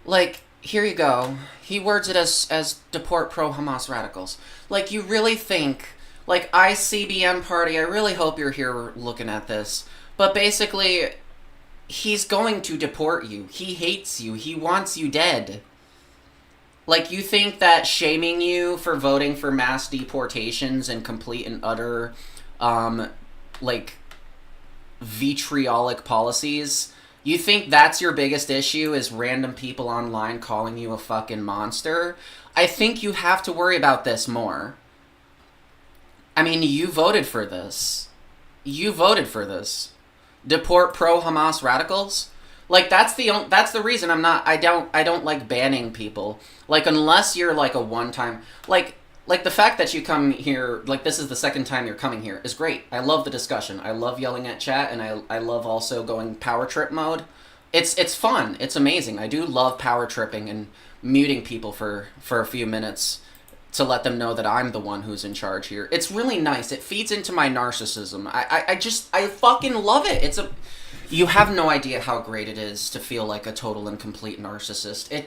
Like, here you go. He words it as deport pro-Hamas radicals. Like, you really think, like, ICBM Party, I really hope you're here looking at this. But basically, he's going to deport you. He hates you. He wants you dead. Like, you think that shaming you for voting for mass deportations and complete and utter, like, vitriolic policies, you think that's your biggest issue, is random people online calling you a fucking monster? I think you have to worry about this more. I mean, you voted for this. You voted for this. Deport pro-Hamas radicals? Like, that's the reason I don't like banning people. Like, unless you're, like, a one-time, like the fact that you come here, like, this is the second time you're coming here is great. I love the discussion. I love yelling at chat, and I love also going power trip mode. It's fun. It's amazing. I do love power tripping and muting people for a few minutes to let them know that I'm the one who's in charge here. It's really nice. It feeds into my narcissism. I fucking love it. You have no idea how great it is to feel like a total and complete narcissist.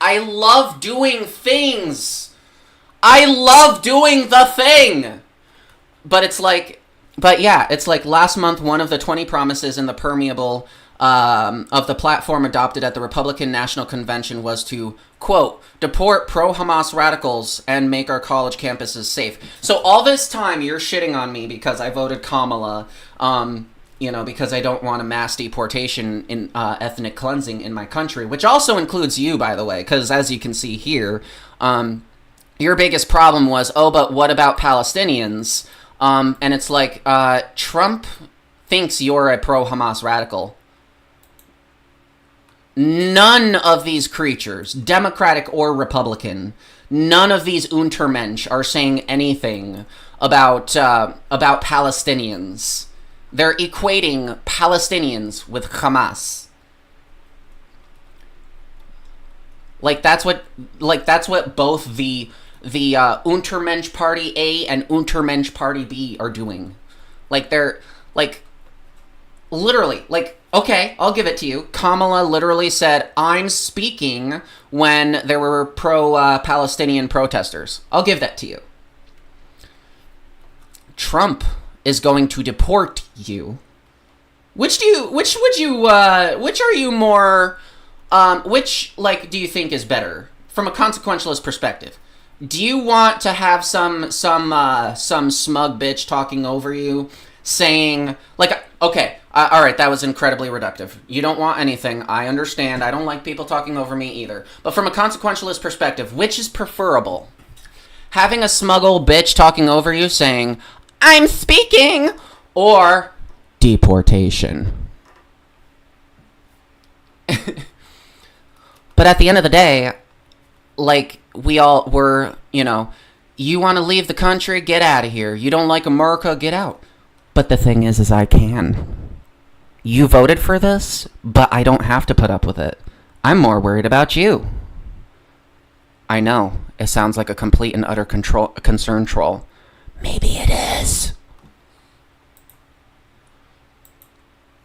I love doing things. I love doing the thing. But yeah, it's like last month, one of the 20 promises in the permeable of the platform adopted at the Republican National Convention was to, quote, deport pro-Hamas radicals and make our college campuses safe. So all this time you're shitting on me because I voted Kamala, you know, because I don't want a mass deportation in ethnic cleansing in my country, which also includes you, by the way, because as you can see here, your biggest problem was, oh, but what about Palestinians? And it's like, Trump thinks you're a pro-Hamas radical. None of these creatures, Democratic or Republican, none of these Untermensch are saying anything about Palestinians. They're equating Palestinians with Hamas. Like that's what both the Untermensch Party A and Untermensch Party B are doing. Like they're like literally, like, okay, I'll give it to you. Kamala literally said, I'm speaking when there were pro-Palestinian protesters. I'll give that to you. Trump is going to deport you. Which are you more, do you think is better from a consequentialist perspective? Do you want to have some smug bitch talking over you saying, like, okay, all right, that was incredibly reductive. You don't want anything. I understand. I don't like people talking over me either. But from a consequentialist perspective, which is preferable? Having a smug old bitch talking over you saying, I'm speaking, or deportation? But at the end of the day, like, we're, you want to leave the country, get out of here. You don't like America, get out. But the thing is I can. You voted for this, but I don't have to put up with it. I'm more worried about you. I know, it sounds like a complete and utter concern troll. Maybe it is.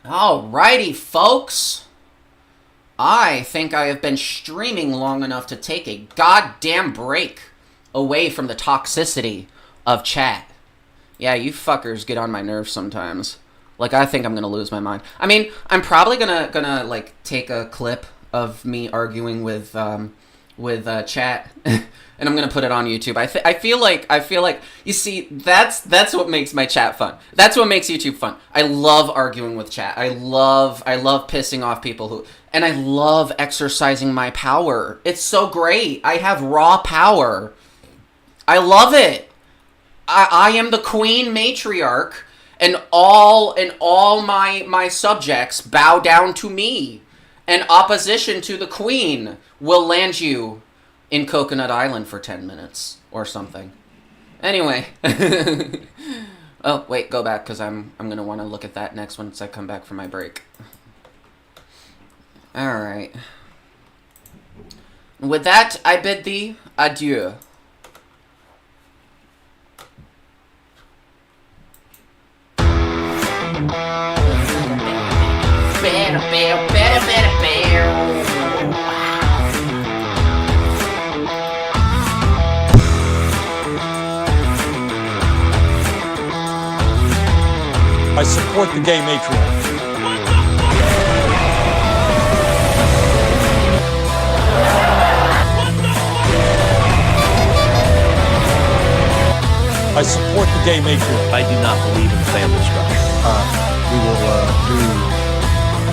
Alrighty, folks. I think I have been streaming long enough to take a goddamn break away from the toxicity of chat. Yeah, you fuckers get on my nerves sometimes. Like, I think I'm gonna lose my mind. I mean, I'm probably gonna like take a clip of me arguing with chat, and I'm gonna put it on YouTube. I feel like you see, that's what makes my chat fun. That's what makes YouTube fun. I love arguing with chat. I love pissing off people and I love exercising my power. It's so great. I have raw power. I love it. I am the queen matriarch, and all my subjects bow down to me. And opposition to the queen will land you in Coconut Island for 10 minutes or something. Anyway. Oh, wait, go back, because I'm going to want to look at that next once I come back from my break. Alright. With that, I bid thee adieu. I support the gay matriarch. I support the gay matriarch. I do not believe in the family structure. We will do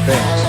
things.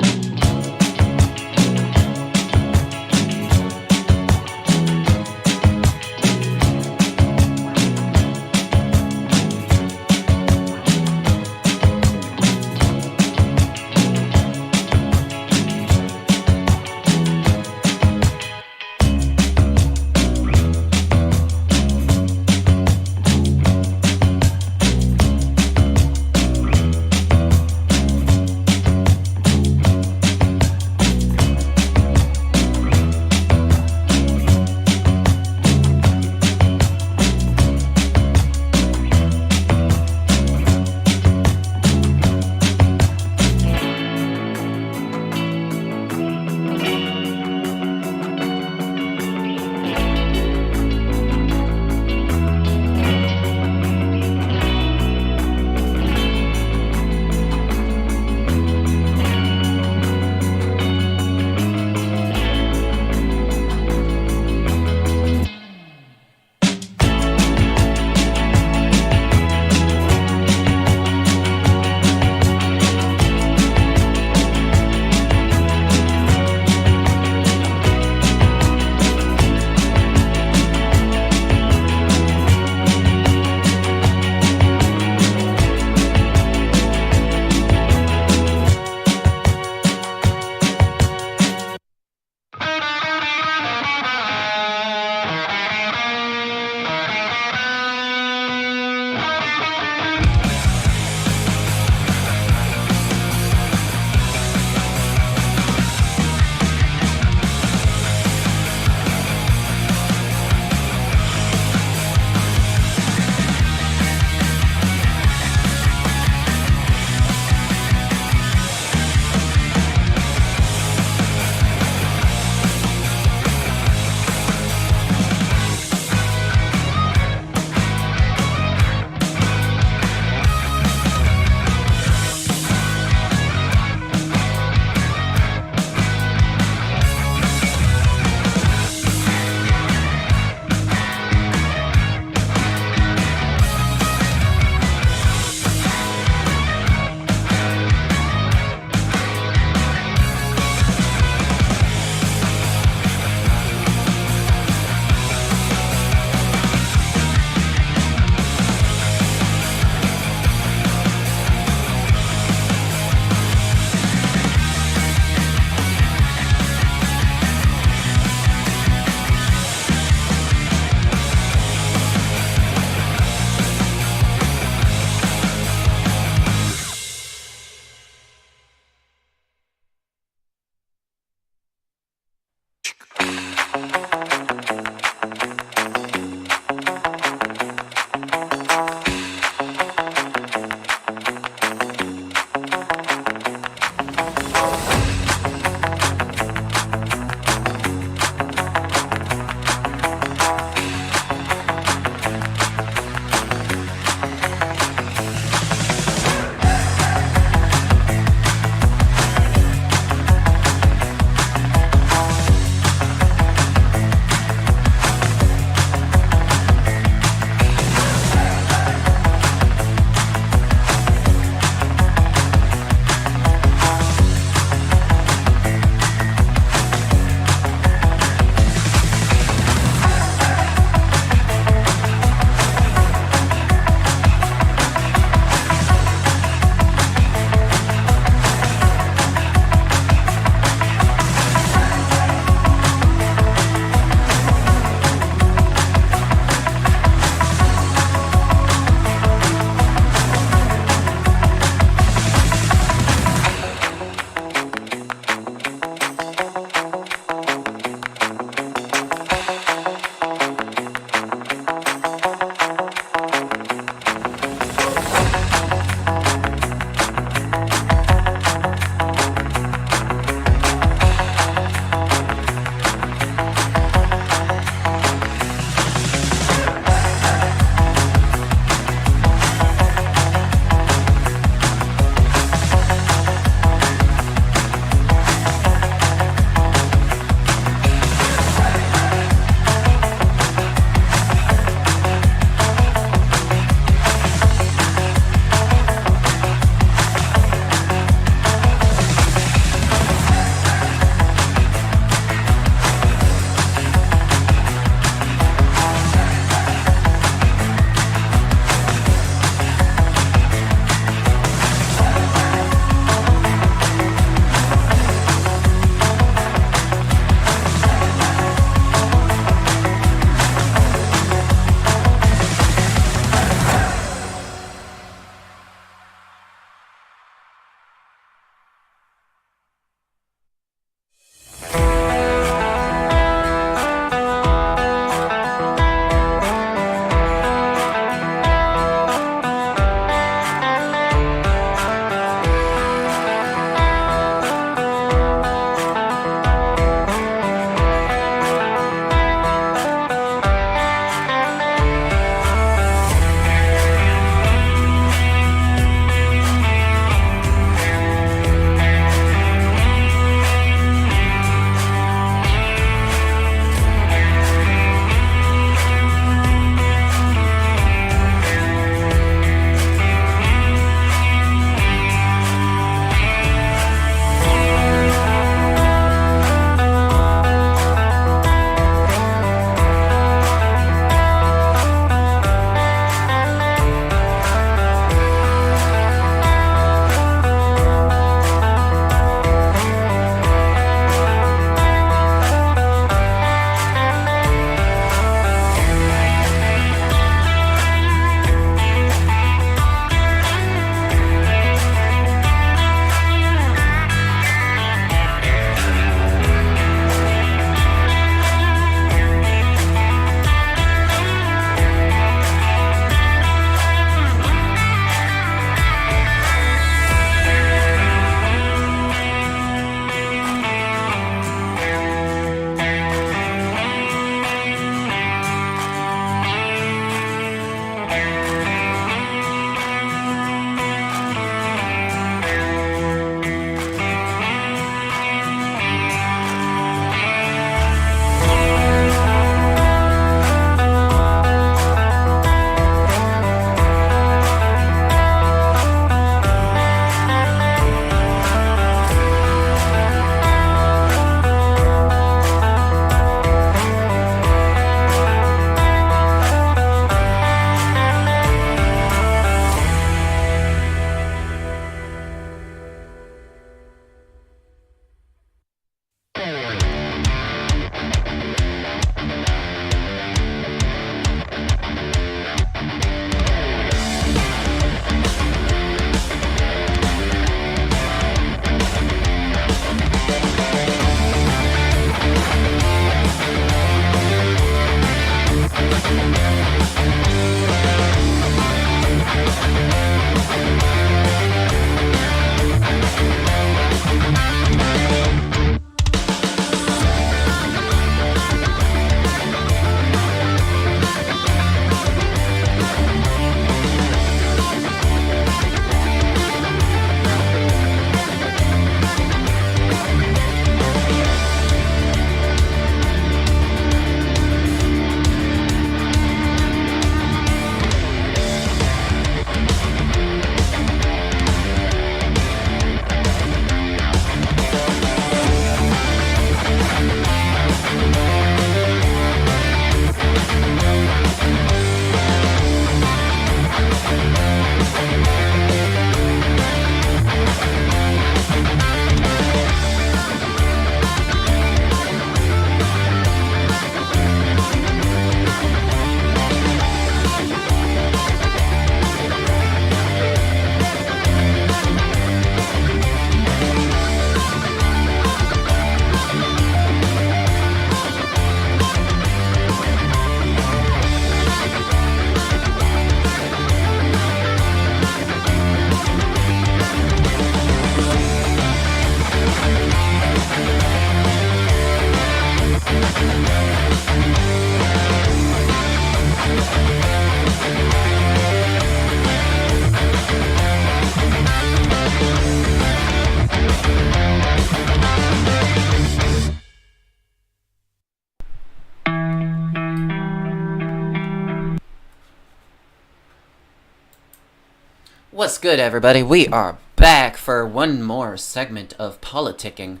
What's good, everybody? We are back for one more segment of politicking.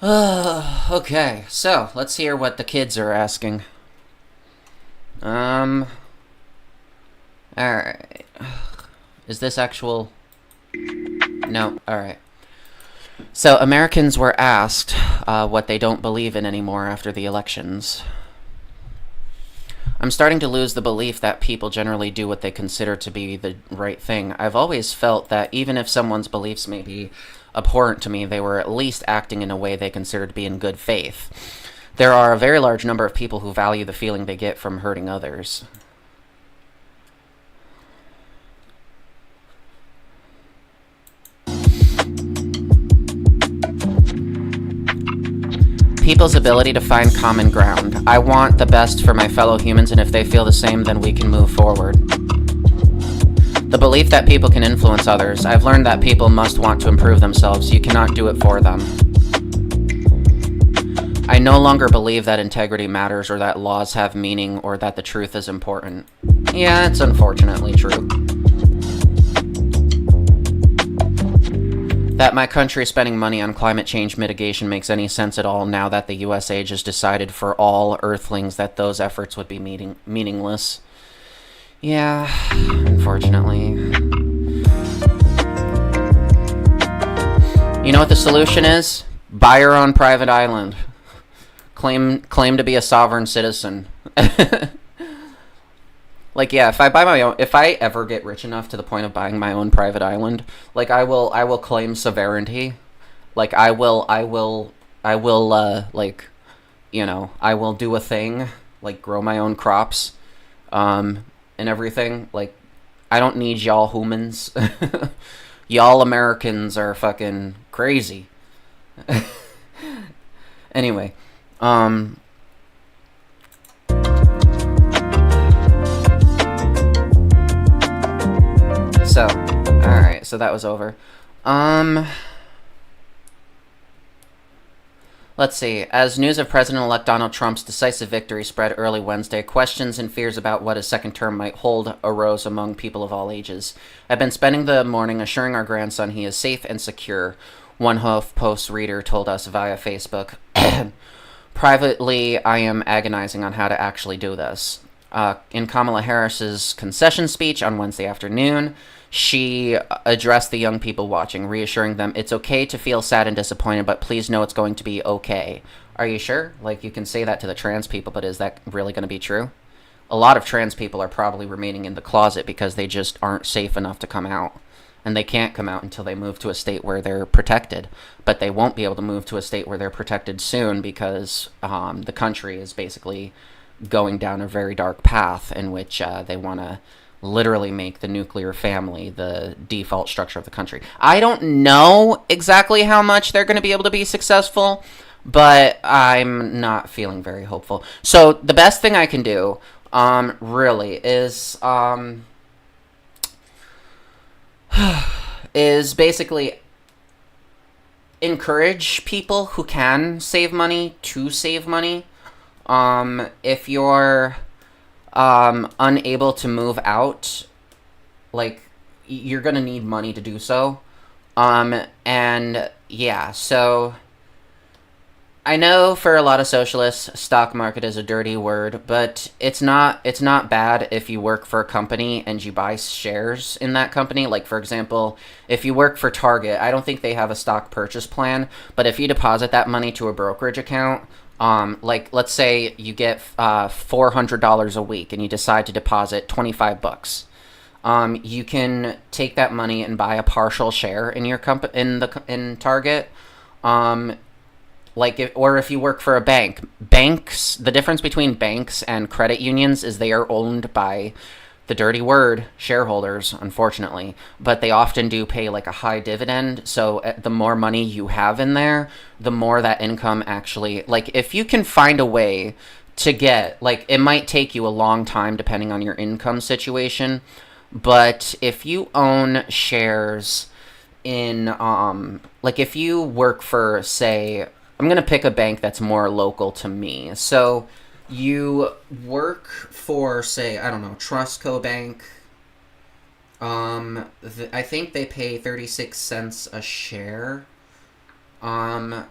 Okay, so let's hear what the kids are asking. Alright. Is this actual... No, alright. So, Americans were asked what they don't believe in anymore after the elections. I'm starting to lose the belief that people generally do what they consider to be the right thing. I've always felt that even if someone's beliefs may be abhorrent to me, they were at least acting in a way they considered to be in good faith. There are a very large number of people who value the feeling they get from hurting others. People's ability to find common ground. I want the best for my fellow humans, and if they feel the same, then we can move forward. The belief that people can influence others. I've learned that people must want to improve themselves. You cannot do it for them. I no longer believe that integrity matters, or that laws have meaning, or that the truth is important. Yeah, it's unfortunately true. That my country spending money on climate change mitigation makes any sense at all now that the USA just decided for all Earthlings that those efforts would be meaningless. Yeah, unfortunately. You know what the solution is? Buy your own private island. Claim to be a sovereign citizen. Like, yeah, if I ever get rich enough to the point of buying my own private island, like, I will claim sovereignty. Like, I will, like, you know, I will do a thing, like, grow my own crops, and everything. Like, I don't need y'all humans. Y'all Americans are fucking crazy. Anyway, So, alright, so that was over. Let's see. As news of President-elect Donald Trump's decisive victory spread early Wednesday, questions and fears about what his second term might hold arose among people of all ages. I've been spending the morning assuring our grandson he is safe and secure, one HuffPost reader told us via Facebook. Privately, I am agonizing on how to actually do this. In Kamala Harris's concession speech on Wednesday afternoon, she addressed the young people watching, reassuring them it's okay to feel sad and disappointed, but please know it's going to be okay. Are you sure? Like, you can say that to the trans people, but is that really going to be true? A lot of trans people are probably remaining in the closet because they just aren't safe enough to come out. And they can't come out until they move to a state where they're protected. But they won't be able to move to a state where they're protected soon because the country is basically going down a very dark path in which they want to literally make the nuclear family the default structure of the country. I don't know exactly how much they're going to be able to be successful, but I'm not feeling very hopeful. So the best thing I can do, really, is basically encourage people who can save money to save money. If you're unable to move out, like, you're gonna need money to do so. And yeah, so I know for a lot of socialists, stock market is a dirty word, but it's not bad if you work for a company and you buy shares in that company. Like, for example, if you work for Target, I don't think they have a stock purchase plan, but if you deposit that money to a brokerage account, like, let's say you get $400 a week and you decide to deposit $25. You can take that money and buy a partial share in your in Target. If you work for a bank, the difference between banks and credit unions is they are owned by the dirty word shareholders, unfortunately, but they often do pay like a high dividend. So the more money you have in there, the more that income actually, like, if you can find a way to get, like, it might take you a long time depending on your income situation, but if you own shares in, like, if you work for, say, I'm going to pick a bank that's more local to me. So you work for, say, I don't know, Trustco Bank. I think they pay 36 cents a share. And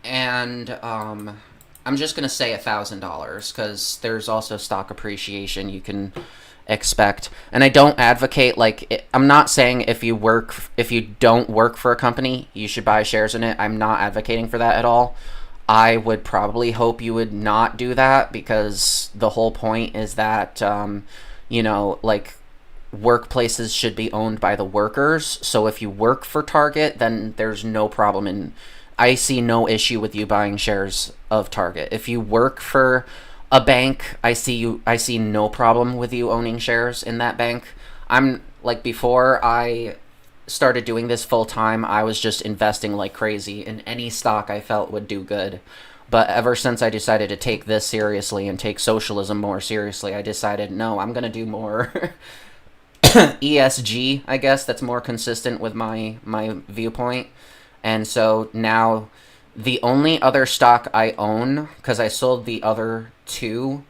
I'm just gonna say $1,000 because there's also stock appreciation you can expect. And I don't advocate I'm not saying if you don't work for a company you should buy shares in it. I'm not advocating for that at all. I would probably hope you would not do that because the whole point is that workplaces should be owned by the workers. So if you work for Target, then there's no problem, and I see no issue with you buying shares of Target. If you work for a bank, I see no problem with you owning shares in that bank. Before I started doing this full time, I was just investing like crazy in any stock I felt would do good. But ever since I decided to take this seriously and take socialism more seriously, I decided, no, I'm going to do more ESG, I guess, that's more consistent with my viewpoint. And so now the only other stock I own, because I sold the other two,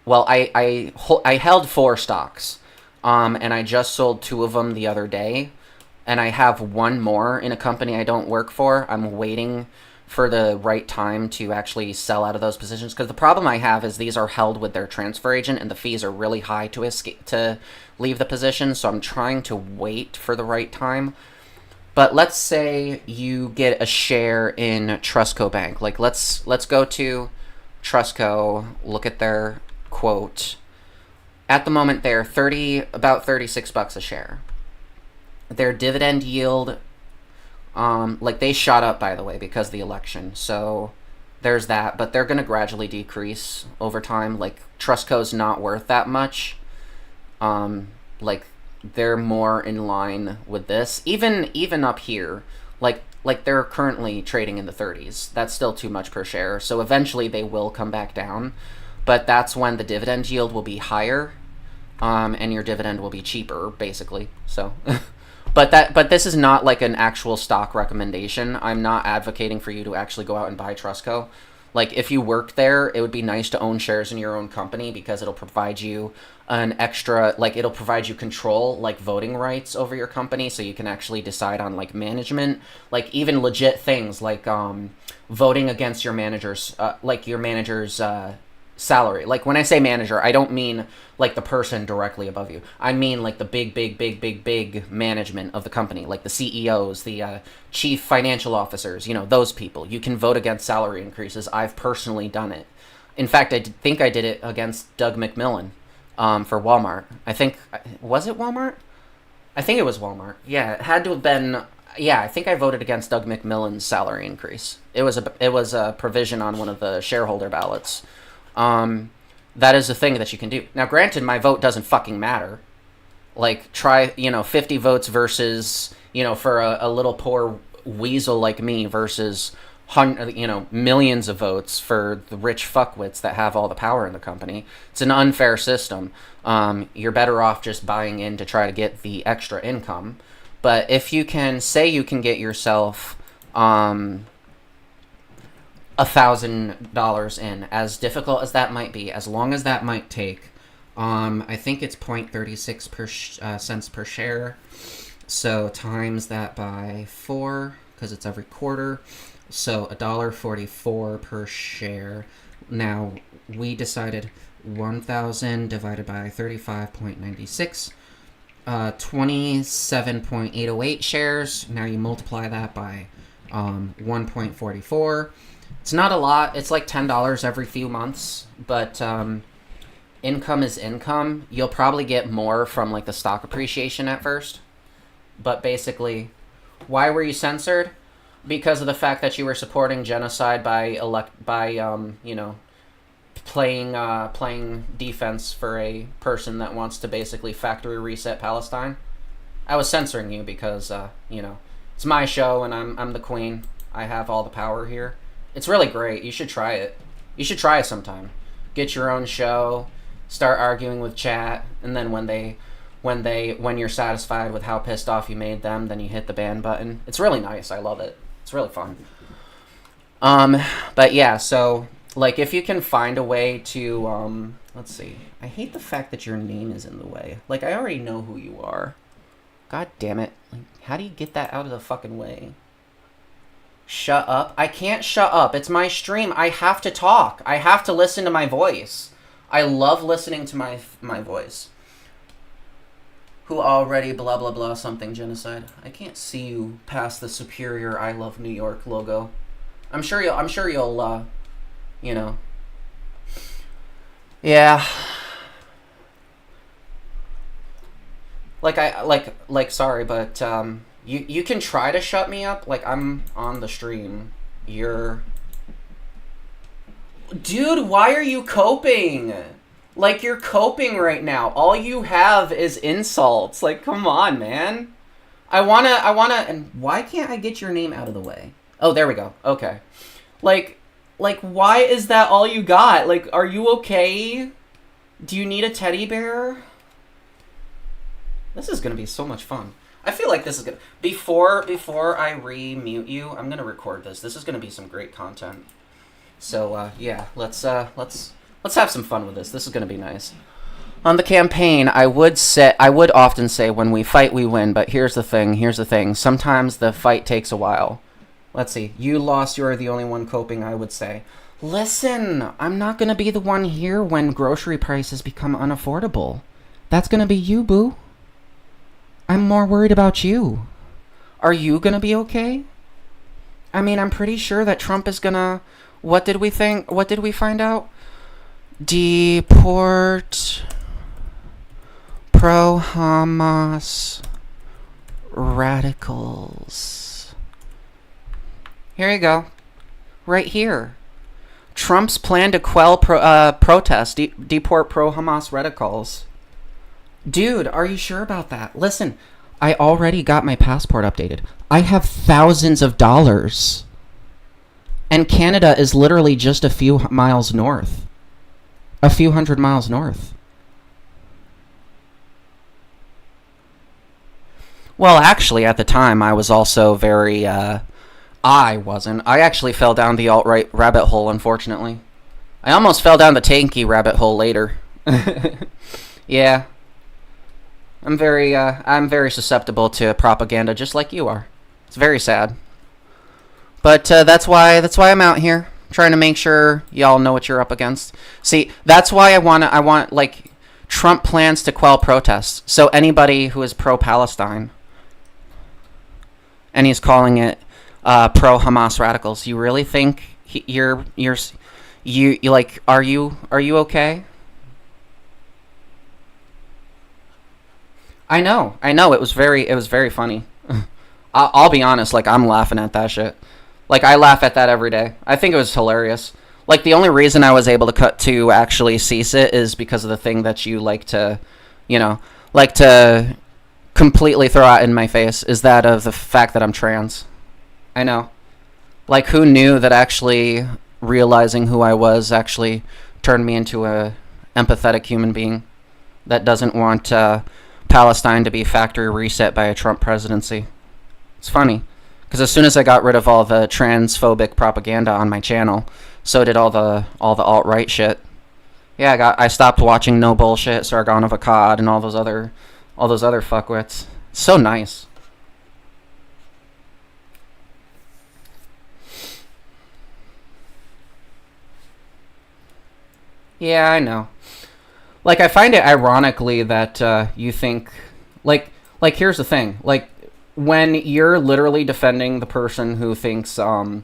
well, I held 4 stocks, and I just sold 2 of them the other day, and I have 1 more in a company I don't work for. I'm waiting for the right time to actually sell out of those positions, because the problem I have is these are held with their transfer agent, and the fees are really high to leave the position, so I'm trying to wait for the right time. But let's say you get a share in Trustco Bank. Let's go to Trustco, look at their quote. At the moment, they're about $36 a share. Their dividend yield, they shot up, by the way, because of the election. So there's that, but they're going to gradually decrease over time. Trustco's not worth that much. They're more in line with this. Even up here, they're currently trading in the 30s. That's still too much per share. So eventually they will come back down, but that's when the dividend yield will be higher, and your dividend will be cheaper, basically. So, but this is not like an actual stock recommendation. I'm not advocating for you to actually go out and buy Trustco. If you work there, it would be nice to own shares in your own company because it'll provide you an extra, it'll provide you control, voting rights over your company, so you can actually decide on, management, even legit things, voting against your manager's, salary. When I say manager, I don't mean, the person directly above you. I mean, the big management of the company, the CEOs, the chief financial officers, those people. You can vote against salary increases. I've personally done it. In fact, I think I did it against Doug McMillon for Walmart. Was it Walmart? I think it was Walmart. Yeah, it had to have been. Yeah, I think I voted against Doug McMillon's salary increase. It was a provision on one of the shareholder ballots. That is a thing that you can do. Now, granted, my vote doesn't fucking matter. Try, 50 votes versus, for a little poor weasel like me versus, millions of votes for the rich fuckwits that have all the power in the company. It's an unfair system. You're better off just buying in to try to get the extra income. But if you can say you can get yourself, $1,000 in, as difficult as that might be, as long as that might take, I think it's 0.36 cents per share, so times that by 4, because it's every quarter, so $1.44 per share. Now, we decided 1,000 divided by 35.96, 27.808 shares. Now you multiply that by 1.44. It's not a lot. It's like $10 every few months, but income is income. You'll probably get more from the stock appreciation at first. But basically, why were you censored? Because of the fact that you were supporting genocide by playing defense for a person that wants to basically factory reset Palestine. I was censoring you because it's my show and I'm the queen. I have all the power here. It's really great. You should try it. You should try it sometime. Get your own show, start arguing with chat, and then when you're satisfied with how pissed off you made them, then you hit the ban button. It's really nice. I love it. It's really fun. But yeah, so Like, if you can find a way to, let's see. I hate the fact that your name is in the way. Like, I already know who you are. God damn it. Like, how do you get that out of the fucking way? Shut up. I can't shut up. It's my stream. I have to talk. I have to listen to my voice. I love listening to my voice. Who already blah blah blah something genocide. I can't see you past the superior I love New York logo. I'm sure you'll you know. Yeah. Sorry, but you can try to shut me up. Like, I'm on the stream. Dude, why are you coping? Like, you're coping right now. All you have is insults. Like, come on, man. I wanna, and why can't I get your name out of the way? Oh, there we go. Okay. Like, why is that all you got? Like, are you okay? Do you need a teddy bear? This is gonna be so much fun. I feel like this is gonna... Before I re-mute you, I'm gonna record this. This is gonna be some great content. So, yeah, let's have some fun with this. This is gonna be nice. On the campaign, I would often say, when we fight, we win, but here's the thing. Sometimes the fight takes a while. Let's see. You lost, you're the only one coping, I would say. Listen, I'm not gonna be the one here when grocery prices become unaffordable. That's gonna be you, boo. I'm more worried about you. Are you gonna be okay? I mean, I'm pretty sure that Trump is gonna... What did we think? What did we find out? Deport pro-Hamas radicals. Here you go. Right here. Trump's plan to quell protest. Deport pro-Hamas radicals. Dude, are you sure about that? Listen, I already got my passport updated. I have thousands of dollars. And Canada is literally just a few miles north. A few hundred miles north. Well, actually, at the time, I was also very, I actually fell down the alt-right rabbit hole, unfortunately. I almost fell down the tanky rabbit hole later. Yeah. I'm very susceptible to propaganda, just like you are. It's very sad. But that's why I'm out here, trying to make sure y'all know what you're up against. See, that's why I want like Trump plans to quell protests. So anybody who is pro-Palestine, and he's calling it pro-Hamas radicals, you really think you like? Are you okay? I know. It was very funny. I'll be honest. Like, I'm laughing at that shit. Like, I laugh at that every day. I think it was hilarious. Like, the only reason I was able to actually cease it is because of the thing that you like to completely throw out in my face, is that of the fact that I'm trans. I know. Like, who knew that actually realizing who I was actually turned me into a empathetic human being that doesn't want Palestine to be factory reset by a Trump presidency. It's funny, because as soon as I got rid of all the transphobic propaganda on my channel, so did all the alt-right shit. Yeah, I stopped watching No Bullshit, Sargon of Akkad, and all those other fuckwits. It's so nice. Yeah, I know. Like, I find it ironically that you think, like here's the thing, like, when you're literally defending the person who thinks, oh,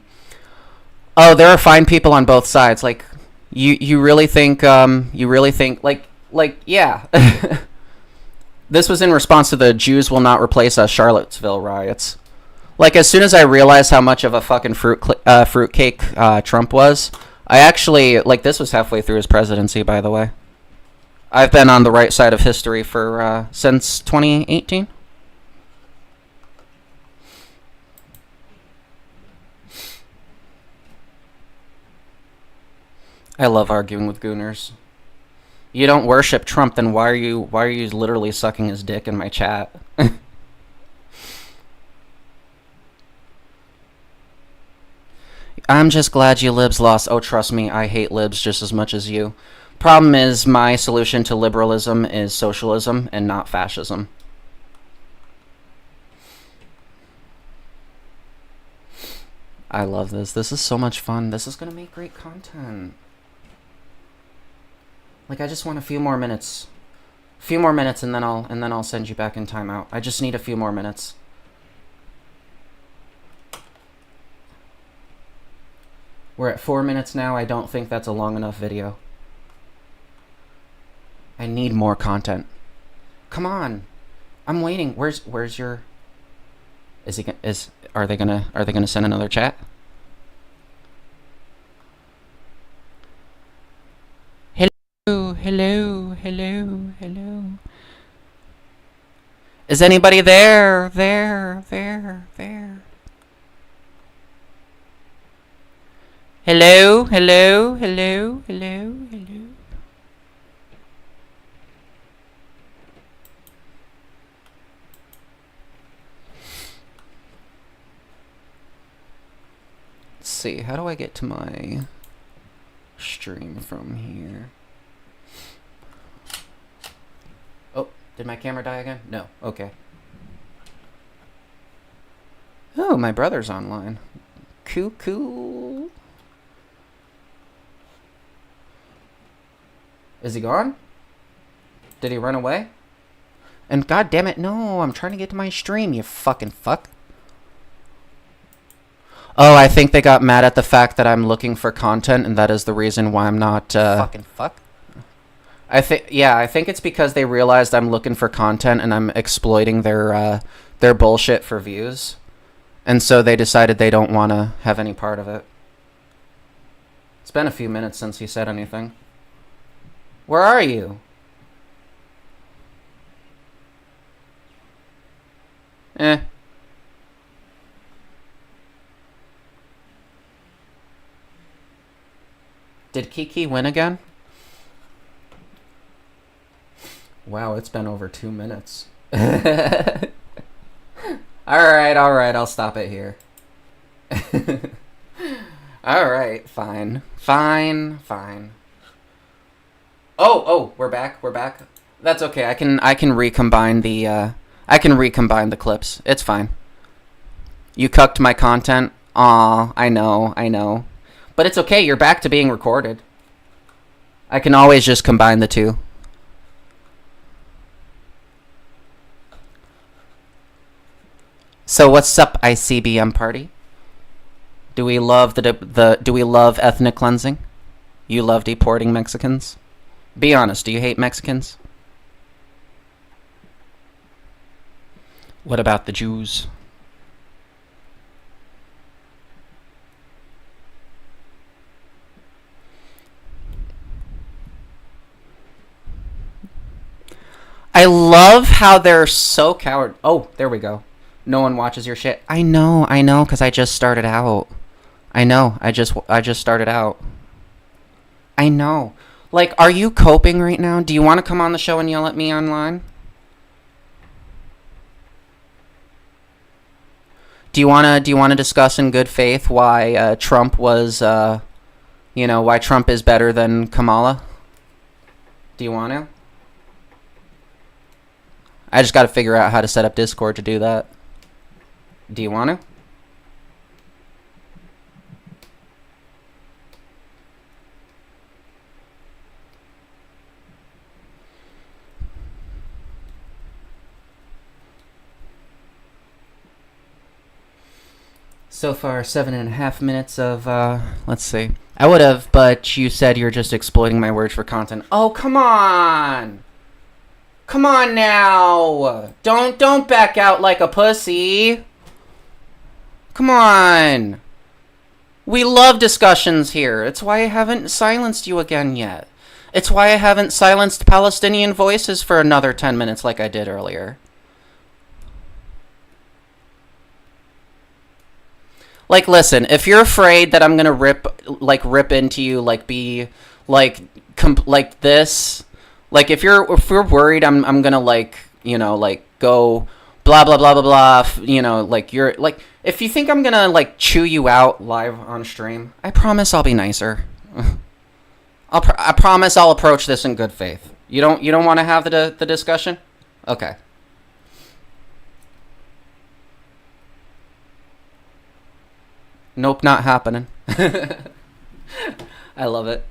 there are fine people on both sides, like, you really think, yeah. This was in response to the Jews will not replace us Charlottesville riots. Like, as soon as I realized how much of a fucking fruitcake Trump was, I actually, like, this was halfway through his presidency, by the way. I've been on the right side of history for since 2018. I love arguing with gooners. You don't worship Trump, then why are you literally sucking his dick in my chat? I'm just glad you libs lost. Oh, trust me, I hate libs just as much as you. Problem is, my solution to liberalism is socialism and not fascism. I love this. This is so much fun. This is gonna make great content. Like, I just want a few more minutes. A few more minutes, and then I'll send you back in timeout. I just need a few more minutes. We're at 4 minutes now. I don't think that's a long enough video. I need more content. Come on. I'm waiting. Where's your... Are they gonna send another chat? Hello. Is anybody there? There. Hello. Let's see, how do I get to my stream from here? Oh, did my camera die again? No, okay. Oh, my brother's online. Cool. Is he gone? Did he run away? And god damn it, no, I'm trying to get to my stream, you fucking fuck. Oh, I think they got mad at the fact that I'm looking for content, and that is the reason why I'm not, fucking fuck? I think it's because they realized I'm looking for content and I'm exploiting their bullshit for views. And so they decided they don't want to have any part of it. It's been a few minutes since he said anything. Where are you? Did Kiki win again? Wow, it's been over 2 minutes. Alright, I'll stop it here. Alright, fine. Oh, we're back. That's okay. I can recombine the clips. It's fine. You cucked my content. Aw, I know. But it's okay, you're back to being recorded. I can always just combine the two. So what's up, ICBM party? Do we love do we love ethnic cleansing? You love deporting Mexicans? Be honest, do you hate Mexicans? What about the Jews? I love how they're so coward. Oh, there we go. No one watches your shit. I know, because I just started out. I know, I just started out. I know. Like, are you coping right now? Do you want to come on the show and yell at me online? Do you wanna discuss in good faith why Trump was, why Trump is better than Kamala? Do you want to? I just got to figure out how to set up Discord to do that. Do you want to? So far, 7.5 minutes of, let's see. I would have, but you said you're just exploiting my words for content. Oh, come on! Come on now! Don't back out like a pussy! Come on! We love discussions here. It's why I haven't silenced you again yet. It's why I haven't silenced Palestinian voices for another 10 minutes like I did earlier. Like, listen, if you're afraid that I'm gonna rip into you, like, be, like, like this, like, if you're worried I'm gonna, like, go blah blah blah blah blah. You know, like you're like if you think I'm gonna like chew you out live on stream, I promise I'll be nicer. I promise I'll approach this in good faith. You don't want to have the discussion? Okay. Nope, not happening. I love it.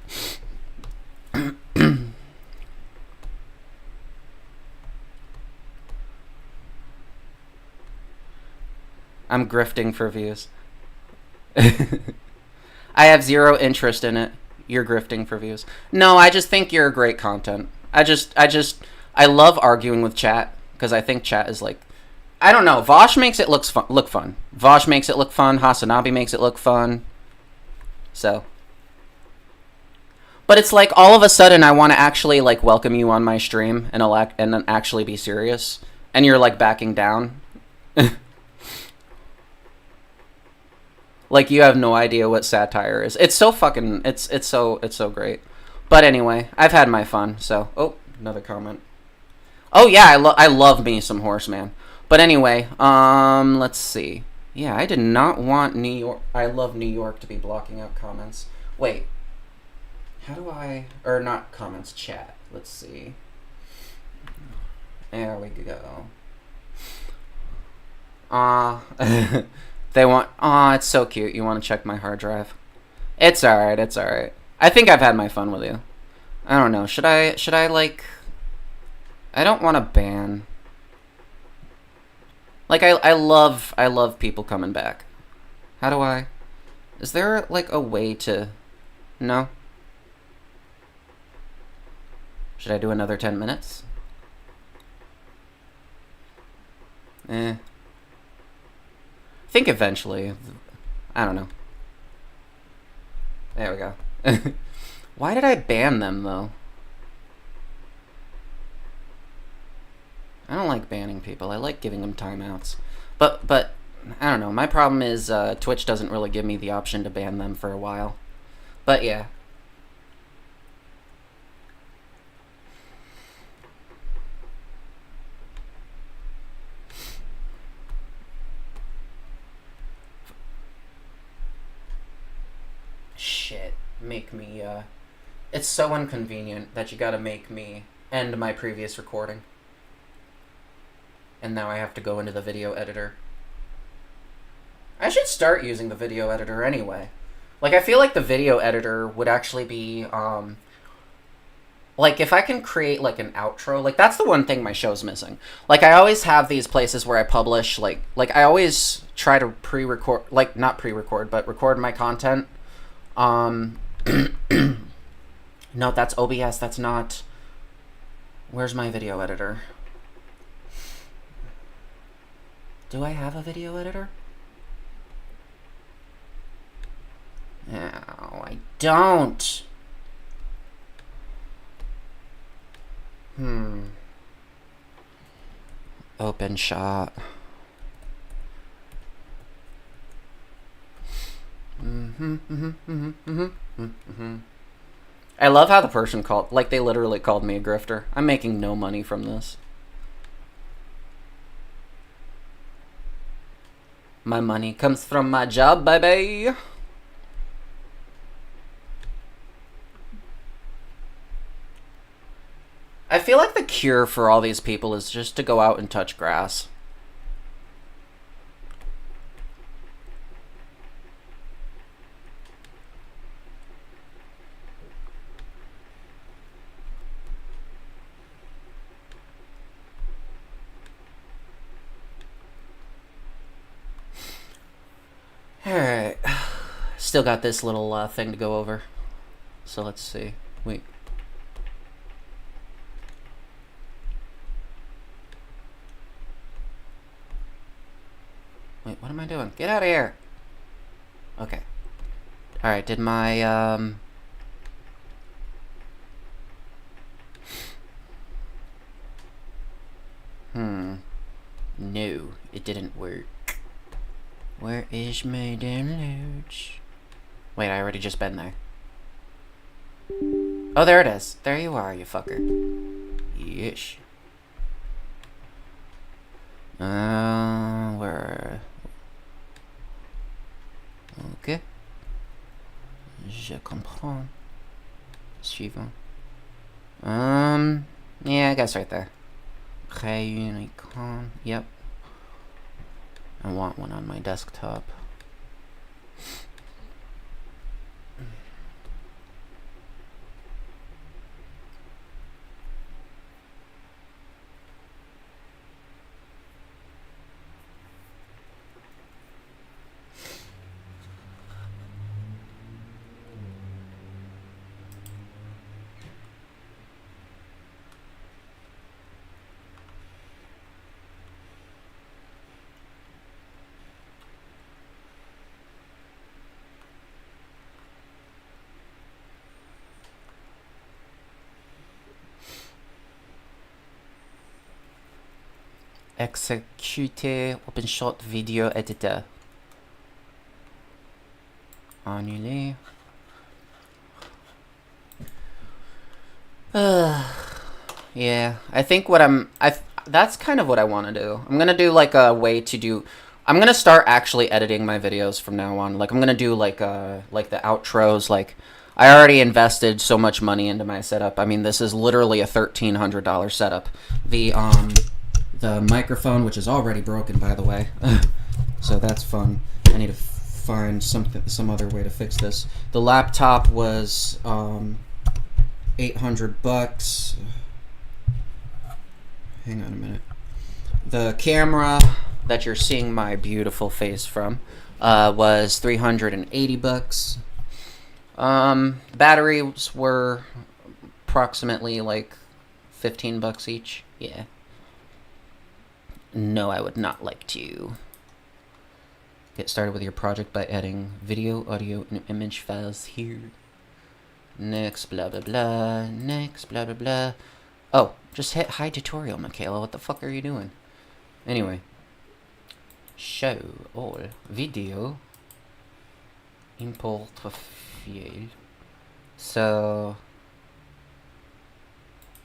I'm grifting for views. I have zero interest in it. You're grifting for views. No, I just think you're great content. I love arguing with chat because I think chat is like, I don't know. Vosh makes it look fun. Vosh makes it look fun. Hasanabi makes it look fun. So, but it's like all of a sudden I want to actually like welcome you on my stream and then actually be serious, and you're like backing down. Like you have no idea what satire is. It's so fucking it's so great. But anyway, I've had my fun. So, oh, another comment. Oh yeah, I love me some Horseman. But anyway, let's see. Yeah, I did not want New York. I love New York to be blocking out comments. Wait. How do I or not comments, chat. Let's see. There we go. They want... Aw, it's so cute. You want to check my hard drive? It's alright, it's alright. I think I've had my fun with you. I don't know. Should I like... I don't want to ban... Like, I love people coming back. How do I... Is there, like, a way to... No? Should I do another 10 minutes? I think eventually. I don't know. There we go. Why did I ban them, though? I don't like banning people. I like giving them timeouts. But I don't know. My problem is Twitch doesn't really give me the option to ban them for a while. But yeah. Shit. Make me, It's so inconvenient that you gotta make me end my previous recording. And now I have to go into the video editor. I should start using the video editor anyway. Like, I feel like the video editor would actually be, like, if I can create, like, an outro, like, that's the one thing my show's missing. Like, I always have these places where I publish, like I always try to pre-record, like, not pre-record, but record my content. No, that's OBS, that's not... Where's my video editor? Do I have a video editor? No, I don't. Open shot. I love how the person called, like, they literally called me a grifter. I'm making no money from this. My money comes from my job, baby. I feel like the cure for all these people is just to go out and touch grass. Alright. Still got this little thing to go over. So let's see. Wait. Wait, what am I doing? Get out of here! Okay. Alright, did my, No, it didn't work. Where is my downloads? Wait, I already just been there. Oh, there it is. There you are, you fucker. Yes. Where? Ok. Je comprends. Suivant. Yeah, I guess right there. Réunion. Yep. I want one on my desktop. Exécuter OpenShot Video Editor. Annuler. Yeah, I think that's kind of what I want to do. I'm gonna do like a way to do. I'm gonna start actually editing my videos from now on. Like I'm gonna do like the outros. Like I already invested so much money into my setup. I mean, this is literally a $1,300 setup. The microphone, which is already broken, by the way, so that's fun. I need to find some other way to fix this. The laptop was $800. Hang on a minute. The camera that you're seeing my beautiful face from was $380. Batteries were approximately like $15 each. Yeah. No, I would not like to. Get started with your project by adding video, audio, and image files here. Next, blah, blah, blah. Next, blah, blah, blah. Oh, just hit hi tutorial, Michaela. What the fuck are you doing? Anyway. Show all video. Import file. So,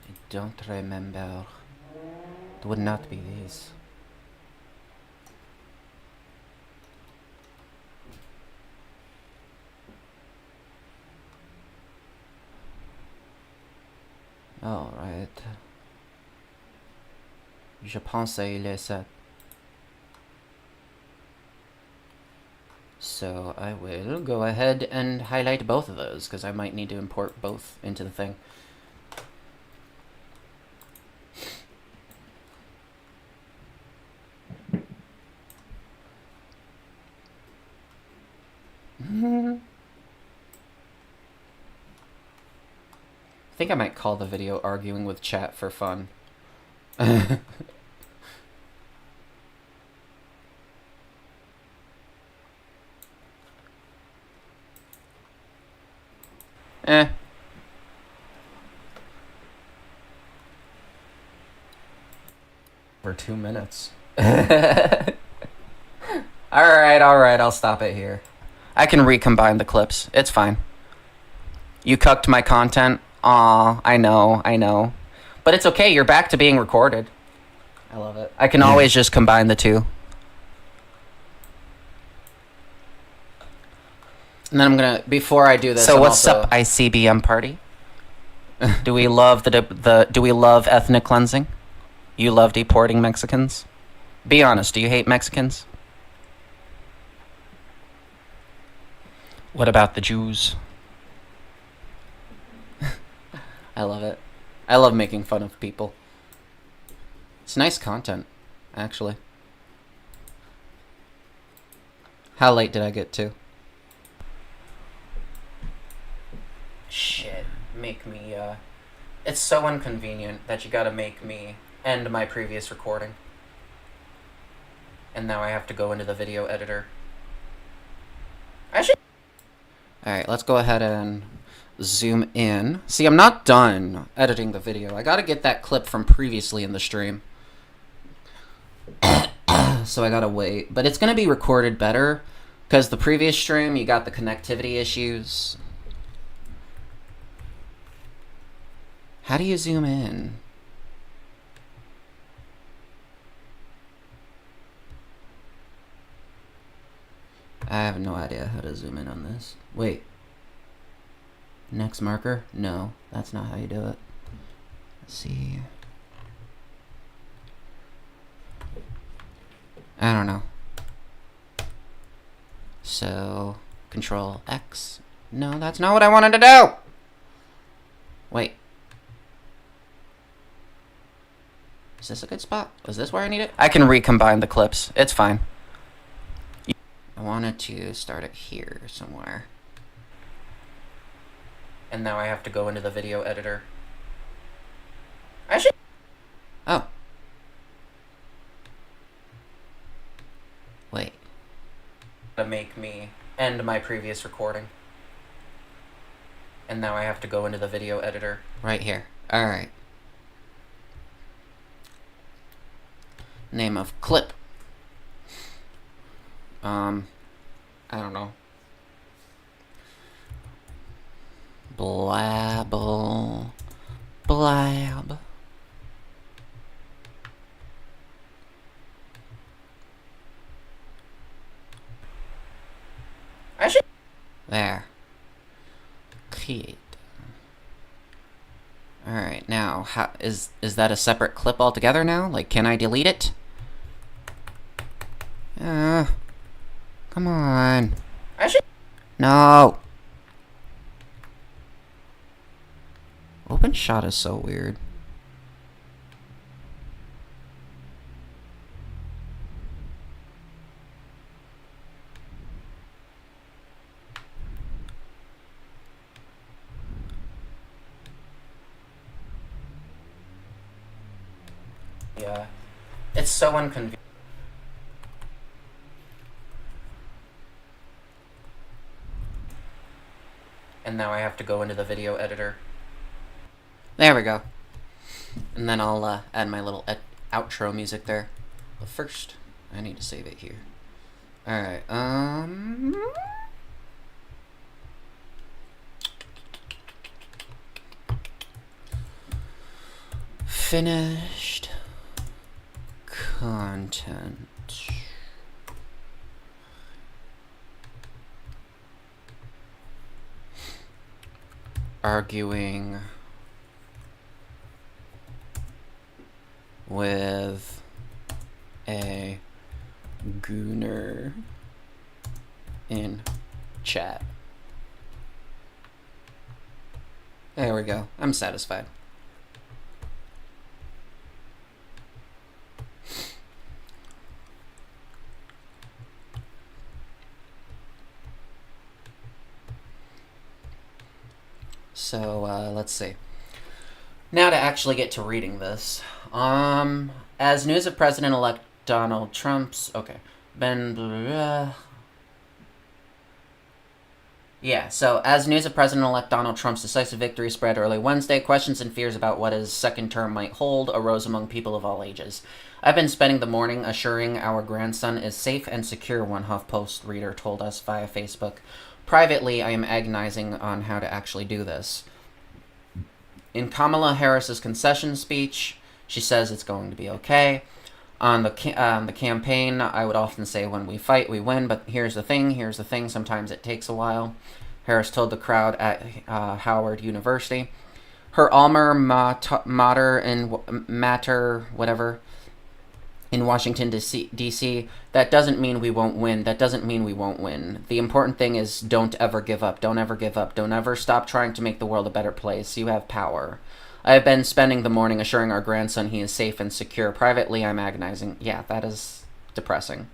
I don't remember. It would not be this. Alright. Je pense il est ça. So I will go ahead and highlight both of those because I might need to import both into the thing. I think I might call the video arguing with chat for fun. For 2 minutes. Alright, I'll stop it here. I can recombine the clips. It's fine. You cucked my content. Aw, I know. But it's okay, you're back to being recorded. I love it. I can always just combine the two. And then I'm gonna, before I do this, so what's up, ICBM party? Do we love do we love ethnic cleansing? You love deporting Mexicans? Be honest, do you hate Mexicans? What about the Jews? I love it. I love making fun of people. It's nice content, actually. How late did I get to? Shit, make me, it's so inconvenient that you gotta make me end my previous recording. And now I have to go into the video editor. I should... Alright, let's go ahead and zoom in. See, I'm not done editing the video. I gotta get that clip from previously in the stream. So I gotta wait. But it's gonna be recorded better, because the previous stream, you got the connectivity issues. How do you zoom in? I have no idea how to zoom in on this. Wait. Next marker? No, that's not how you do it. Let's see. I don't know. So, Control X. No, that's not what I wanted to do! Wait. Is this a good spot? Is this where I need it? I can recombine the clips. It's fine. I wanted to start it here somewhere. And now I have to go into the video editor. I should... Oh. Wait. To make me end my previous recording. And now I have to go into the video editor. Right here. Alright. Name of clip. I don't know. Blabble. Blab. I should... There. Create. Alright, now, how is that a separate clip altogether now? Like, can I delete it? Come on. I should... No! Open shot is so weird. Yeah. It's so inconvenient. And now I have to go into the video editor. There we go. And then I'll add my little outro music there. But first, I need to save it here. Alright, finished content. Arguing with a gooner in chat. There we go. I'm satisfied. So, let's see. Now to actually get to reading this. As news of President-elect Donald Trump's... Okay. Yeah, so as news of President-elect Donald Trump's decisive victory spread early Wednesday, questions and fears about what his second term might hold arose among people of all ages. I've been spending the morning assuring our grandson is safe and secure, one HuffPost reader told us via Facebook. Privately, I am agonizing on how to actually do this. In Kamala Harris's concession speech, she says it's going to be okay. On the campaign, I would often say when we fight, we win, but here's the thing, sometimes it takes a while. Harris told the crowd at Howard University. Her alma mater in Washington, D.C., that doesn't mean we won't win. That doesn't mean we won't win. The important thing is don't ever give up. Don't ever give up. Don't ever stop trying to make the world a better place. You have power. I have been spending the morning assuring our grandson he is safe and secure. Privately, I'm agonizing. Yeah, that is depressing.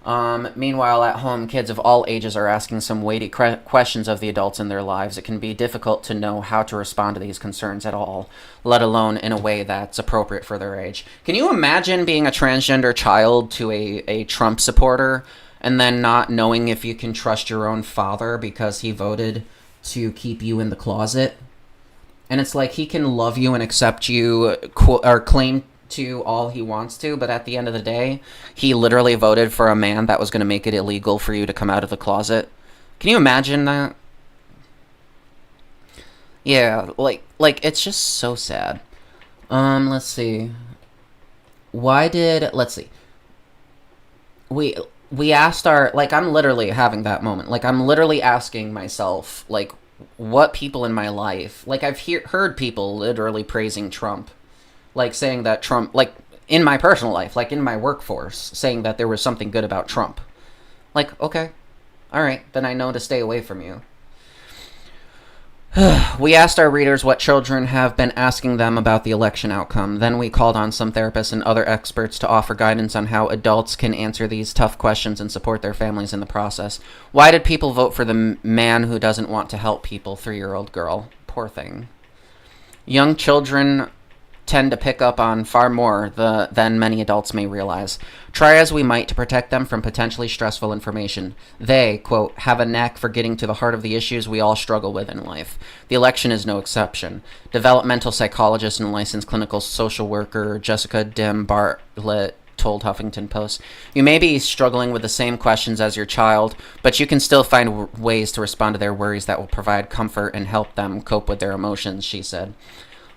Meanwhile, at home, kids of all ages are asking some weighty questions of the adults in their lives. It can be difficult to know how to respond to these concerns at all, let alone in a way that's appropriate for their age. Can you imagine being a transgender child to a Trump supporter and then not knowing if you can trust your own father because he voted to keep you in the closet? And it's like he can love you and accept you or claim to all he wants to, but at the end of the day, he literally voted for a man that was going to make it illegal for you to come out of the closet. Can you imagine that? Yeah, like it's just so sad. Let's see. Let's see. we asked our, like, I'm literally having that moment. Like, I'm literally asking myself, like, what people in my life, like, I've heard people literally praising Trump, like, saying that Trump, like, in my personal life, like, in my workforce, saying that there was something good about Trump. Like, okay, all right, then I know to stay away from you. We asked our readers what children have been asking them about the election outcome. Then we called on some therapists and other experts to offer guidance on how adults can answer these tough questions and support their families in the process. Why did people vote for the man who doesn't want to help people? 3-year-old girl. Poor thing. Young children tend to pick up on far more than many adults may realize. Try as we might to protect them from potentially stressful information. They, quote, have a knack for getting to the heart of the issues we all struggle with in life. The election is no exception. Developmental psychologist and licensed clinical social worker Jessica Dim Bartlett told Huffington Post, you may be struggling with the same questions as your child, but you can still find ways to respond to their worries that will provide comfort and help them cope with their emotions, she said.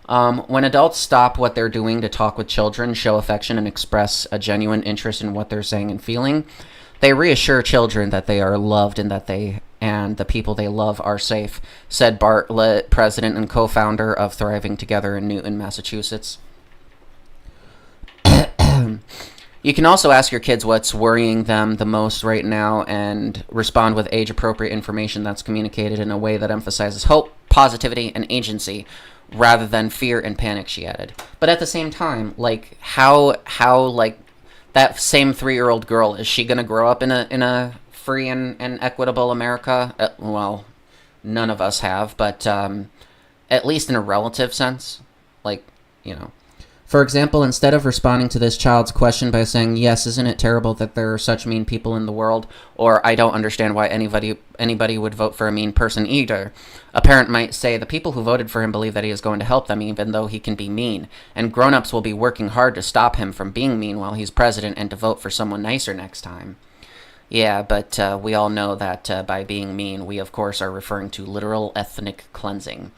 When adults stop what they're doing to talk with children, show affection, and express a genuine interest in what they're saying and feeling, they reassure children that they are loved and that they and the people they love are safe, said Bartlett, president and co-founder of Thriving Together in Newton, Massachusetts. You can also ask your kids what's worrying them the most right now and respond with age-appropriate information that's communicated in a way that emphasizes hope, positivity, and agency, rather than fear and panic, she added. But at the same time, like, how like, that same 3-year-old girl, is she going to grow up in a free and equitable America? Well, none of us have, but at least in a relative sense. Like, you know. For example, instead of responding to this child's question by saying, yes, isn't it terrible that there are such mean people in the world, or I don't understand why anybody would vote for a mean person either, a parent might say, the people who voted for him believe that he is going to help them even though he can be mean, and grown-ups will be working hard to stop him from being mean while he's president and to vote for someone nicer next time. Yeah, but we all know that by being mean, we of course are referring to literal ethnic cleansing.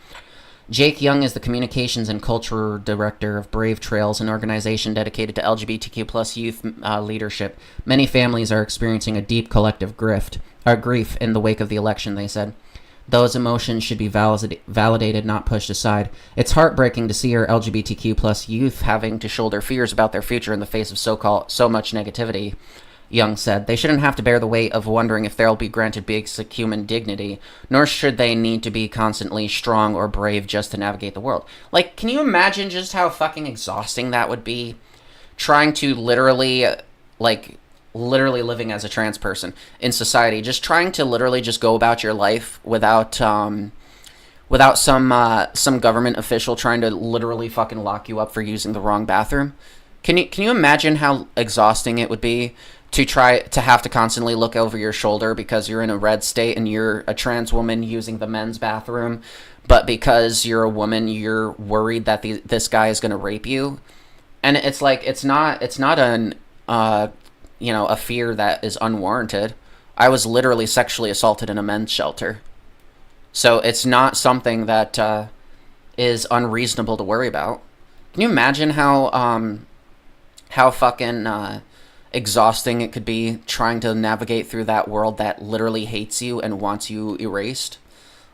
Jake Young is the Communications and Culture Director of Brave Trails, an organization dedicated to LGBTQ plus youth leadership. Many families are experiencing a deep collective grief in the wake of the election, they said. Those emotions should be validated, not pushed aside. It's heartbreaking to see our LGBTQ plus youth having to shoulder fears about their future in the face of so much negativity, Young said. They shouldn't have to bear the weight of wondering if they'll be granted basic human dignity, nor should they need to be constantly strong or brave just to navigate the world. Like, can you imagine just how fucking exhausting that would be? Trying to literally living as a trans person in society, just trying to literally just go about your life without some government official trying to literally fucking lock you up for using the wrong bathroom. Can you imagine how exhausting it would be to try to have to constantly look over your shoulder because you're in a red state and you're a trans woman using the men's bathroom, but because you're a woman, you're worried that this guy is going to rape you? And it's like, it's not a fear that is unwarranted. I was literally sexually assaulted in a men's shelter. So it's not something that is unreasonable to worry about. Can you imagine how fucking exhausting it could be trying to navigate through that world that literally hates you and wants you erased?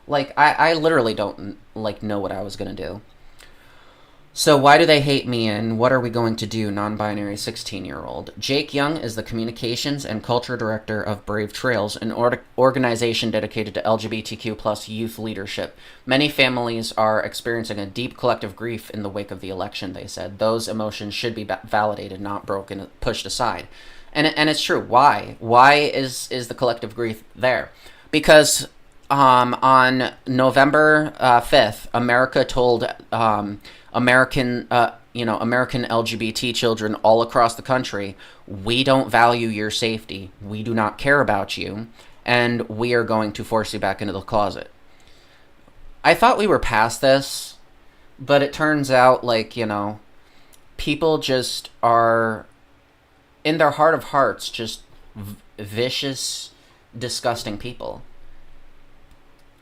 Like, I literally don't, know what I was gonna do. So why do they hate me, and what are we going to do, non-binary 16-year-old? Jake Young is the Communications and Culture Director of Brave Trails, an organization dedicated to LGBTQ plus youth leadership. Many families are experiencing a deep collective grief in the wake of the election, they said. Those emotions should be validated, not broken, pushed aside. And it's true. Why? Why is the collective grief there? Because on November 5th, America told American LGBT children all across the country, we don't value your safety, we do not care about you, and we are going to force you back into the closet. I thought we were past this, but it turns out, people just are, in their heart of hearts, just vicious, disgusting people.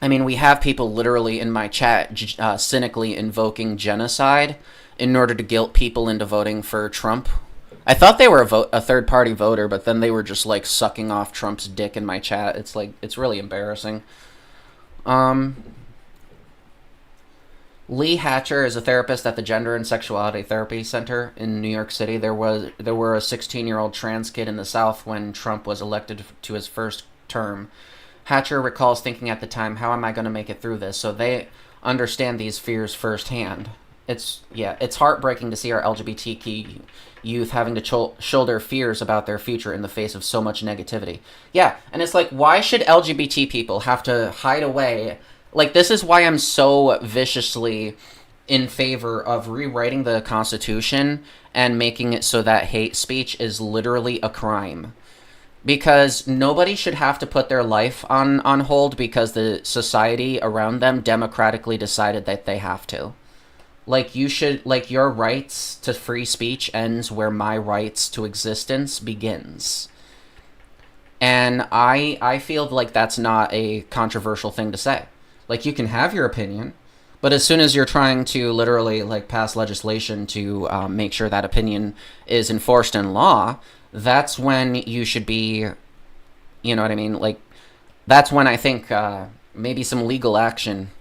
I mean, we have people literally in my chat cynically invoking genocide in order to guilt people into voting for Trump I thought they were a third-party voter, but then they were just, like, sucking off Trump's dick in my chat. It's, like, it's really embarrassing. Lee Hatcher is a therapist at the Gender and Sexuality Therapy Center in New York City. There were a 16-year-old trans kid in the South when Trump was elected to his first term. Hatcher recalls thinking at the time, how am I going to make it through this? So they understand these fears firsthand. It's heartbreaking to see our LGBTQ youth having to shoulder fears about their future in the face of so much negativity. Yeah, and it's like, why should LGBT people have to hide away? Like, this is why I'm so viciously in favor of rewriting the Constitution and making it so that hate speech is literally a crime. Because nobody should have to put their life on hold because the society around them democratically decided that they have to. Like, your rights to free speech ends where my rights to existence begins. And I feel like that's not a controversial thing to say. Like, you can have your opinion, but as soon as you're trying to literally, like, pass legislation to make sure that opinion is enforced in law, that's when you should be, you know what I mean? Like, that's when I think maybe some legal action,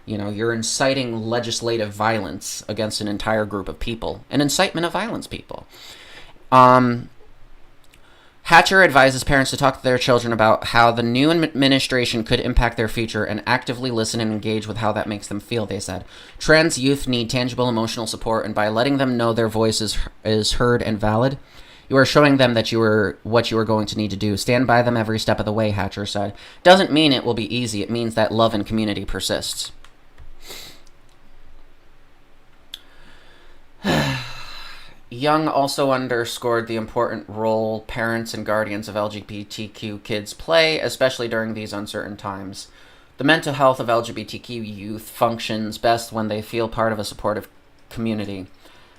you know, you're inciting legislative violence against an entire group of people. An incitement of violence, people. Hatcher advises parents to talk to their children about how the new administration could impact their future and actively listen and engage with how that makes them feel, they said. Trans youth need tangible emotional support, and by letting them know their voice is heard and valid, you are showing them that what you are going to need to do. Stand by them every step of the way, Hatcher said. Doesn't mean it will be easy. It means that love and community persists. Young also underscored the important role parents and guardians of LGBTQ kids play, especially during these uncertain times. The mental health of LGBTQ youth functions best when they feel part of a supportive community,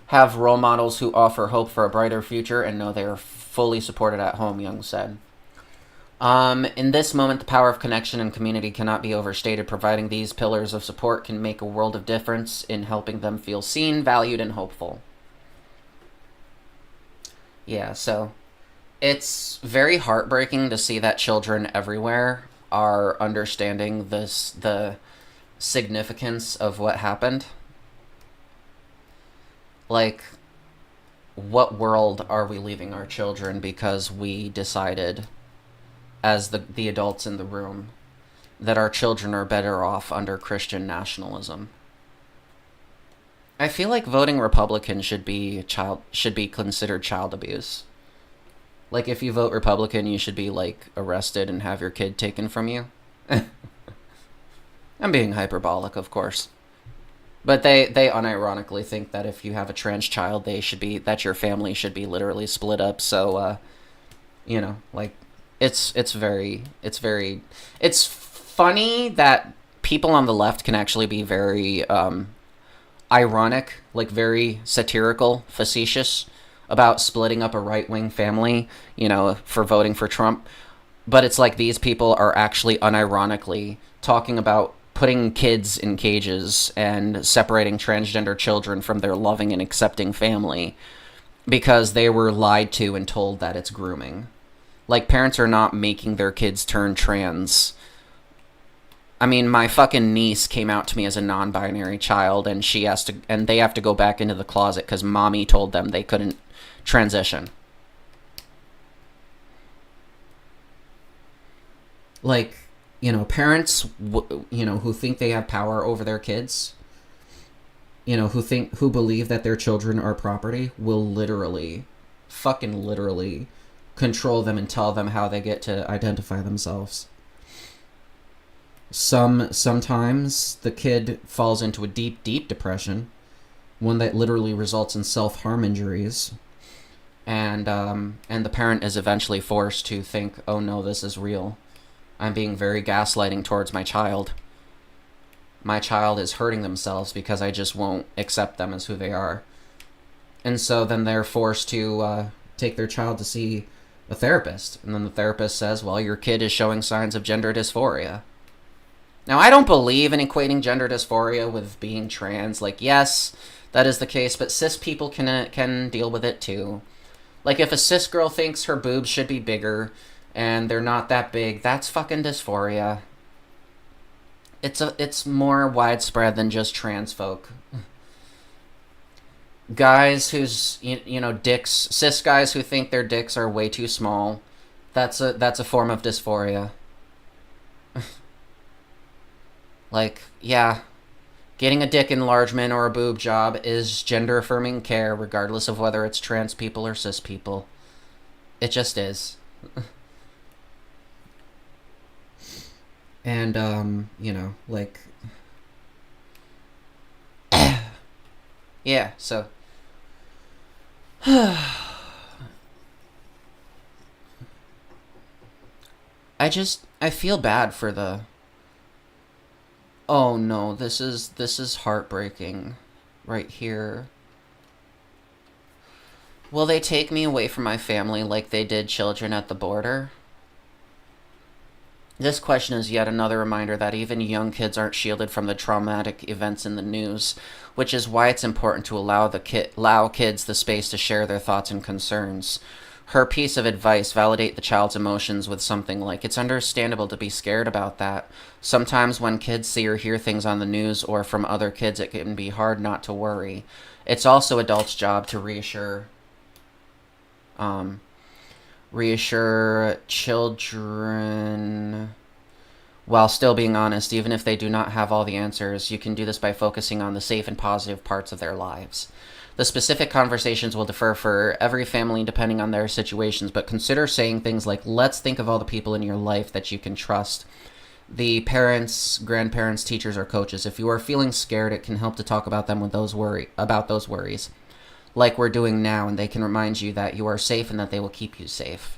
have role models who offer hope for a brighter future, and know they are fully supported at home, Young said. In this moment, the power of connection and community cannot be overstated. Providing these pillars of support can make a world of difference in helping them feel seen, valued, and hopeful. Yeah, so it's very heartbreaking to see that children everywhere are understanding the significance of what happened. Like, what world are we leaving our children because we decided, as the adults in the room, that our children are better off under Christian nationalism? I feel like voting Republican should be considered child abuse. Like, if you vote Republican, you should be, like, arrested and have your kid taken from you. I'm being hyperbolic, of course. But they unironically think that if you have a trans child, that your family should be literally split up. So, you know, like, it's funny that people on the left can actually be very, ironic, like very satirical, facetious about splitting up a right-wing family, you know, for voting for Trump. But it's like these people are actually unironically talking about putting kids in cages and separating transgender children from their loving and accepting family because they were lied to and told that it's grooming. Like, parents are not making their kids turn trans. I mean, my fucking niece came out to me as a non-binary child, and they have to go back into the closet because mommy told them they couldn't transition. Like, you know, parents, you know, who think they have power over their kids, you know, who believe that their children are property, will literally, fucking literally, control them and tell them how they get to identify themselves. Sometimes the kid falls into a deep, deep depression, one that literally results in self-harm injuries, and the parent is eventually forced to think, oh no, this is real. I'm being very gaslighting towards my child. My child is hurting themselves because I just won't accept them as who they are. And so then they're forced to take their child to see a therapist, and then the therapist says, well, your kid is showing signs of gender dysphoria. Now, I don't believe in equating gender dysphoria with being trans. Like, yes, that is the case, but cis people can deal with it too. Like, if a cis girl thinks her boobs should be bigger and they're not that big, that's fucking dysphoria. It's more widespread than just trans folk. Guys whose, you know, dicks, cis guys who think their dicks are way too small, that's a form of dysphoria. Like, yeah, getting a dick enlargement or a boob job is gender-affirming care, regardless of whether it's trans people or cis people. It just is. And, you know, like... yeah, so... I feel bad for the... Oh no, this is heartbreaking. Right here. Will they take me away from my family like they did children at the border? This question is yet another reminder that even young kids aren't shielded from the traumatic events in the news, which is why it's important to allow kids the space to share their thoughts and concerns. Her piece of advice: validate the child's emotions with something like, it's understandable to be scared about that. Sometimes when kids see or hear things on the news or from other kids, it can be hard not to worry. It's also adults' job to reassure children while still being honest, even if they do not have all the answers. You can do this by focusing on the safe and positive parts of their lives. The specific conversations will differ for every family depending on their situations, but consider saying things like, let's think of all the people in your life that you can trust. The parents, grandparents, teachers, or coaches. If you are feeling scared, it can help to talk about them with those worries. Like we're doing now, and they can remind you that you are safe and that they will keep you safe.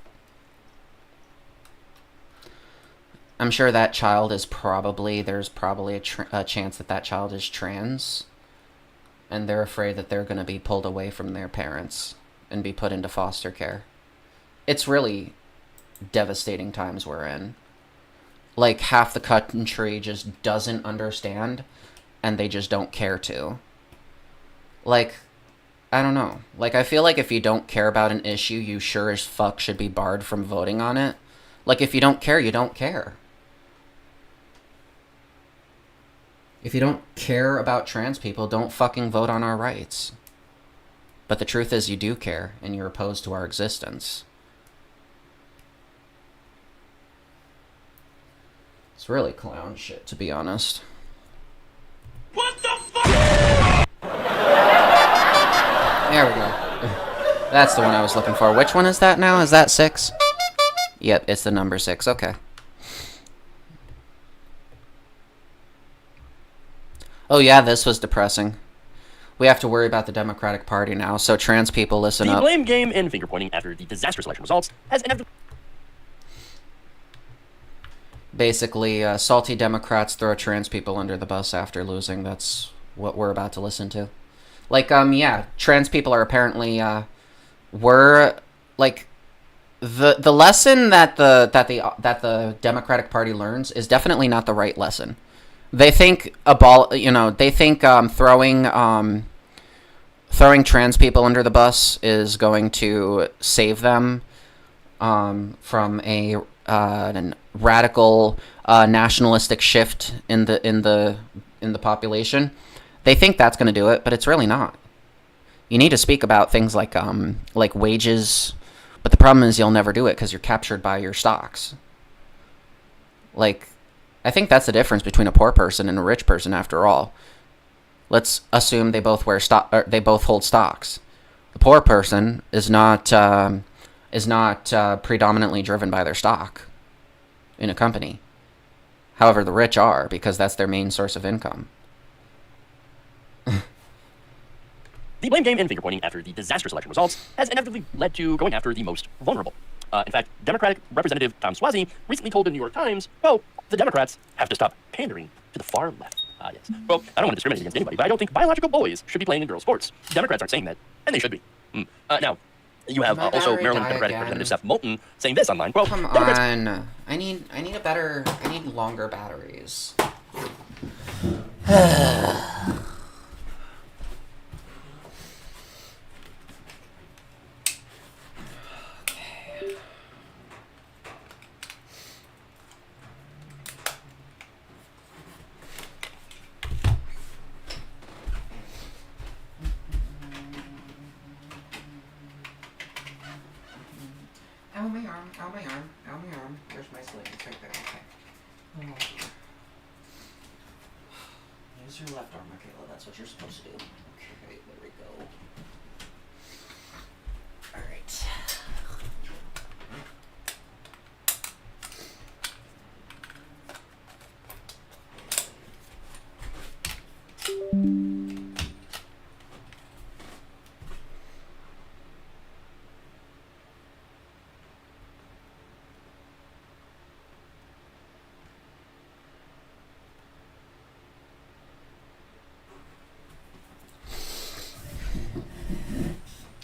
I'm sure that child is there's probably a chance that child is trans, and they're afraid that they're going to be pulled away from their parents and be put into foster care. It's really devastating times we're in. Like, half the country just doesn't understand, and they just don't care to. Like, I don't know. Like, I feel like if you don't care about an issue, you sure as fuck should be barred from voting on it. Like, if you don't care, you don't care. If you don't care about trans people, don't fucking vote on our rights. But the truth is you do care, and you're opposed to our existence. It's really clown shit, to be honest. What the fuck? There we go. That's the one I was looking for. Which one is that now? Is that 6? Yep, it's the number 6. Okay. Oh yeah, this was depressing. We have to worry about the Democratic Party now, so trans people, listen up. The blame game and finger pointing after the disastrous election results has inevitably... Basically, salty Democrats throw trans people under the bus after losing. That's what we're about to listen to. Like, yeah, trans people are apparently, the lesson that the Democratic Party learns is definitely not the right lesson. They think throwing trans people under the bus is going to save them from a radical nationalistic shift in the population. They think that's going to do it, but it's really not. You need to speak about things like wages, but the problem is you'll never do it because you're captured by your stocks. Like, I think that's the difference between a poor person and a rich person. After all, let's assume they both they both hold stocks. The poor person is not predominantly driven by their stock in a company. However, the rich are, because that's their main source of income. The blame game and finger pointing after the disastrous election results has inevitably led to going after the most vulnerable. In fact, Democratic Representative Tom Suozzi recently told the New York Times, well, the Democrats have to stop pandering to the far left. Yes. Well, I don't want to discriminate against anybody, but I don't think biological boys should be playing in girls' sports. Democrats aren't saying that, and they should be. Now, you have also Maryland Democratic Representative Seth Moulton saying this online. Well, come on. I need longer batteries. Ow, my arm. Ow, my arm. Where's my sleeve? It's right there. Okay. Oh. Use your left arm, Michaela. That's what you're supposed to do. Okay, there we go. Alright.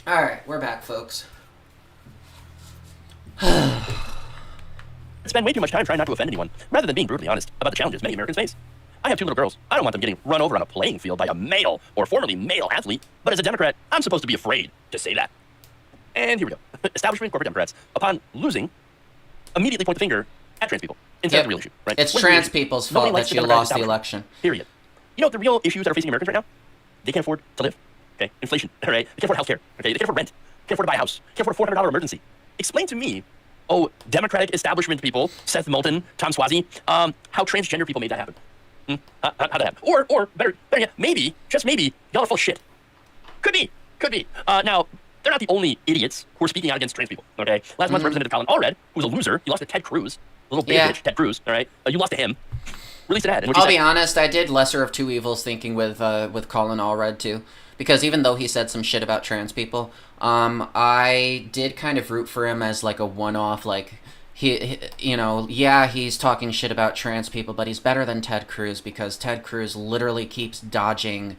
Alright, we're back, folks. Spend way too much time trying not to offend anyone, rather than being brutally honest about the challenges many Americans face. I have 2 little girls. I don't want them getting run over on a playing field by a male or formerly male athlete, but as a Democrat, I'm supposed to be afraid to say that. And here we go. Establishment corporate Democrats, upon losing, immediately point the finger at trans people instead of the real issue, right? It's When trans the issue, people's nobody fault likes that you Democratic lost the establishment. election. Period. You know what the real issues that are facing Americans right now? They can't afford to live. Okay, inflation. All right, they can't afford healthcare. Okay, they can't afford rent. Can't afford to buy a house. Can't afford a $400 emergency. Explain to me, Democratic establishment people, Seth Moulton, Tom Suozzi, how transgender people made that happen. How'd that happen? Or better yet, maybe, just maybe, y'all are full of shit. Could be. Now, they're not the only idiots who are speaking out against trans people. Okay, last month Representative Colin Allred, who was a loser, he lost to Ted Cruz, a little bitch, Ted Cruz. All right, you lost to him. Released an ad. I'll be honest, I did lesser of two evils thinking with Colin Allred too, because even though he said some shit about trans people, I did kind of root for him as like a one-off, like he's talking shit about trans people, but he's better than Ted Cruz because Ted Cruz literally keeps dodging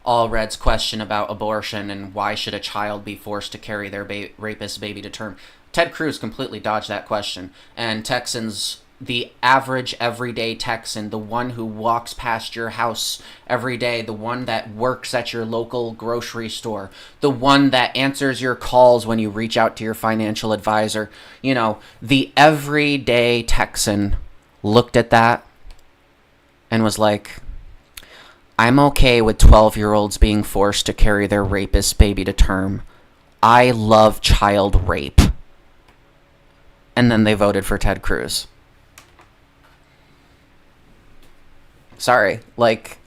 Allred's question about abortion and why should a child be forced to carry their rapist baby to term. Ted Cruz completely dodged that question, and Texans, the average everyday Texan, the one who walks past your house every day, the one that works at your local grocery store, the one that answers your calls when you reach out to your financial advisor, the everyday Texan looked at that and was like, I'm okay with 12-year-olds being forced to carry their rapist baby to term. I love child rape. And then they voted for Ted Cruz. Sorry,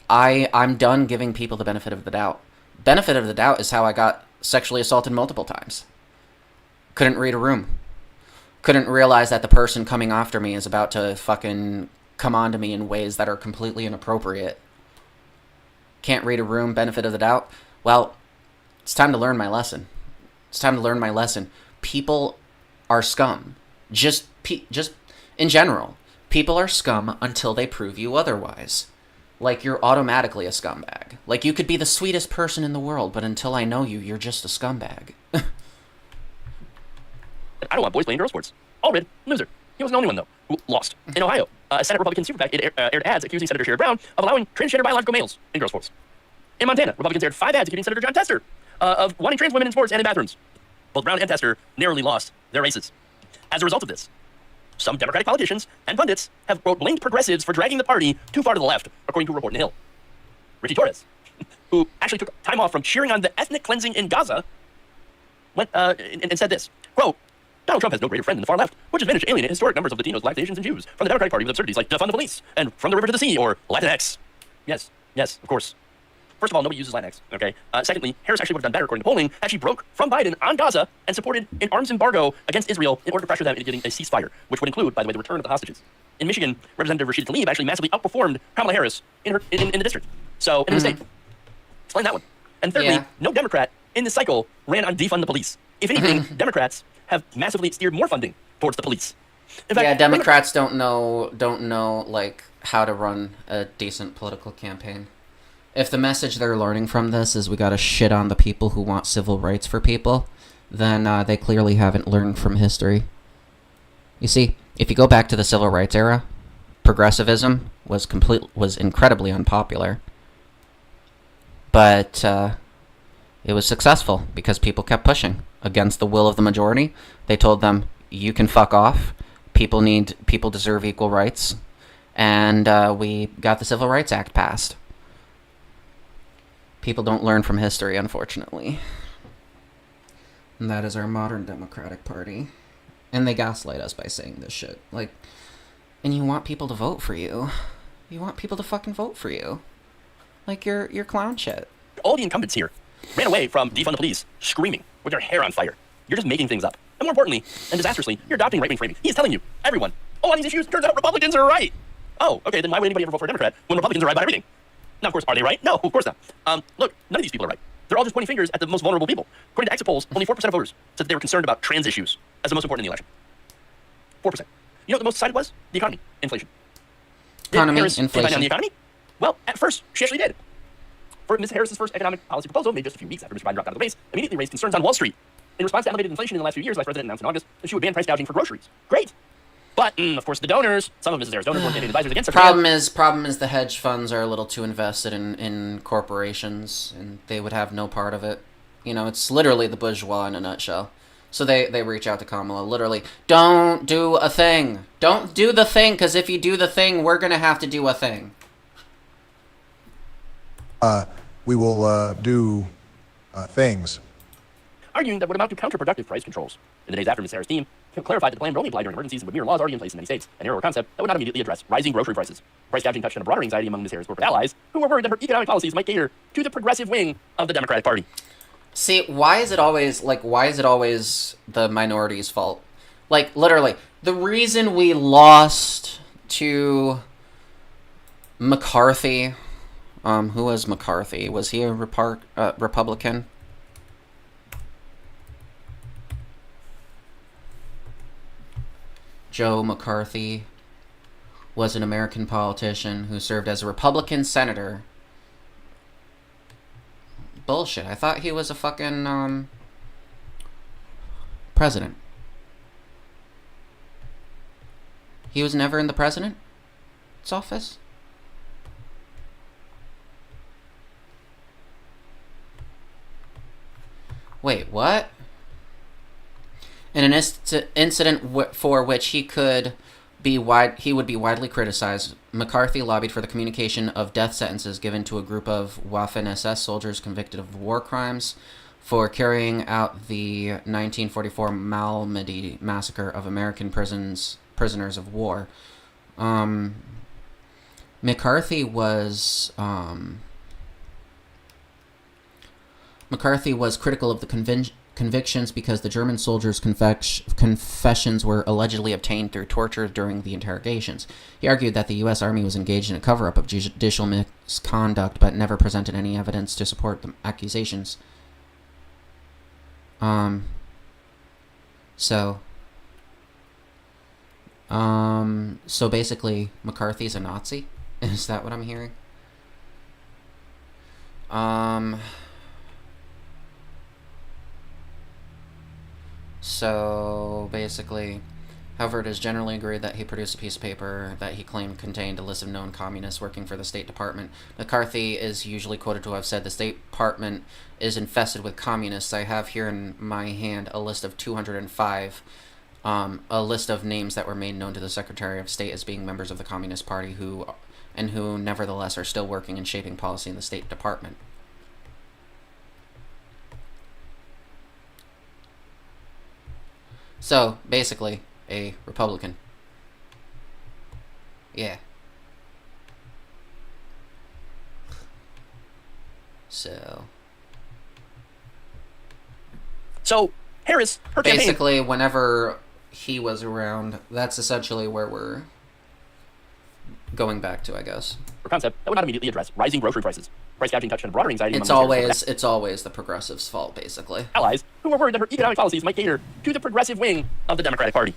I'm done giving people the benefit of the doubt. Benefit of the doubt is how I got sexually assaulted multiple times. Couldn't read a room. Couldn't realize that the person coming after me is about to fucking come on to me in ways that are completely inappropriate. Can't read a room, benefit of the doubt. Well, it's time to learn my lesson. People are scum. Just in general. People are scum until they prove you otherwise. Like, you're automatically a scumbag. Like, you could be the sweetest person in the world, but until I know you, you're just a scumbag. I don't want boys playing girl sports. Allred, loser. He wasn't the only one, though, who lost. In Ohio, a Senate Republican super PAC aired ads accusing Senator Sherrod Brown of allowing transgender biological males in girl sports. In Montana, Republicans aired 5 ads accusing Senator John Tester of wanting trans women in sports and in bathrooms. Both Brown and Tester narrowly lost their races. As a result of this, some Democratic politicians and pundits have, quote, blamed progressives for dragging the party too far to the left, according to a report in the Hill. Richie Torres, who actually took time off from cheering on the ethnic cleansing in Gaza, went and said this, quote, Donald Trump has no greater friend than the far left, which has managed to alienate historic numbers of Latinos, Black Asians, and Jews from the Democratic Party with absurdities like defund the police and from the river to the sea or Latinx. Yes, of course. First of all, nobody uses Latinx, okay? Secondly, Harris actually would have done better, according to polling, had she broke from Biden on Gaza and supported an arms embargo against Israel in order to pressure them into getting a ceasefire, which would include, by the way, the return of the hostages. In Michigan, Representative Rashida Tlaib actually massively outperformed Kamala Harris in the district. So, in the state. Explain that one. And thirdly, no Democrat in this cycle ran on defund the police. If anything, Democrats have massively steered more funding towards the police. In fact, Democrats don't know like how to run a decent political campaign. If the message they're learning from this is we gotta shit on the people who want civil rights for people, then they clearly haven't learned from history. You see, if you go back to the civil rights era, progressivism was incredibly unpopular. But it was successful because people kept pushing against the will of the majority. They told them, you can fuck off. People deserve equal rights. And we got the Civil Rights Act passed. People don't learn from history, unfortunately. And that is our modern Democratic Party. And they gaslight us by saying this shit. Like, and you want people to vote for you. You want people to fucking vote for you. Like, you're clown shit. All the incumbents here ran away from defund the police, screaming with their hair on fire. You're just making things up. And more importantly, and disastrously, you're adopting right-wing framing. He's telling you, everyone, on these issues, turns out Republicans are right. Oh, okay, then why would anybody ever vote for a Democrat when Republicans are right about everything? Now, of course, are they right? No, of course not. Look, none of these people are right. They're all just pointing fingers at the most vulnerable people. According to exit polls, only 4% of voters said they were concerned about trans issues as the most important in the election. 4%. You know what the most cited was? The economy. Inflation. Economy, Did Harris inflation. campaign on the economy? Well, at first, she actually did. For Ms. Harris's first economic policy proposal, made just a few weeks after Mr. Biden dropped out of the race, immediately raised concerns on Wall Street. In response to elevated inflation in the last few years, Vice President announced in August that she would ban price gouging for groceries. Great! But, of course, the donors, some of Mrs. Harris' donors, weren't getting advisors against her. Problem is the hedge funds are a little too invested in corporations, and they would have no part of it. You know, it's literally the bourgeois in a nutshell. So they reach out to Kamala, literally, don't do a thing. Don't do the thing, because if you do the thing, we're going to have to do a thing. We will do things. Arguing that would amount to counterproductive price controls. In the days after Ms. Harris' team clarified that the plan would only apply during emergencies and with mirror laws already in place in many states, a narrower concept that would not immediately address rising grocery prices. Price gouging touched on a broader anxiety among Ms. Harris' corporate allies, who were worried that her economic policies might cater to the progressive wing of the Democratic Party. See, why is it always the minority's fault? Like, literally, the reason we lost to McCarthy, who was McCarthy? Was he a Republican? Joe McCarthy was an American politician who served as a Republican senator. Bullshit. I thought he was a fucking, president. He was never in the president's office? Wait, what? In an incident for which he would be widely criticized, McCarthy lobbied for the communication of death sentences given to a group of Waffen-SS soldiers convicted of war crimes for carrying out the 1944 Malmedy massacre of American prisoners of war. McCarthy was critical of the convictions because the German soldiers' confessions were allegedly obtained through torture during the interrogations. He argued that the U.S. Army was engaged in a cover-up of judicial misconduct, but never presented any evidence to support the accusations. So basically, McCarthy's a Nazi? Is that what I'm hearing? So, basically, however, it is generally agreed that he produced a piece of paper that he claimed contained a list of known communists working for the State Department. McCarthy is usually quoted to have said the State Department is infested with communists. I have here in my hand a list of 205, a list of names that were made known to the Secretary of State as being members of the Communist Party who nevertheless are still working and shaping policy in the State Department. So, basically, a Republican. Yeah. So, Harris, her campaign... Basically, whenever he was around, that's essentially where we're going back to, I guess. ...or concept that would not immediately address rising grocery prices. Price gouging touched on a broader anxiety it's always the progressives' fault, basically. Allies who were worried that her economic policies might cater to the progressive wing of the Democratic Party.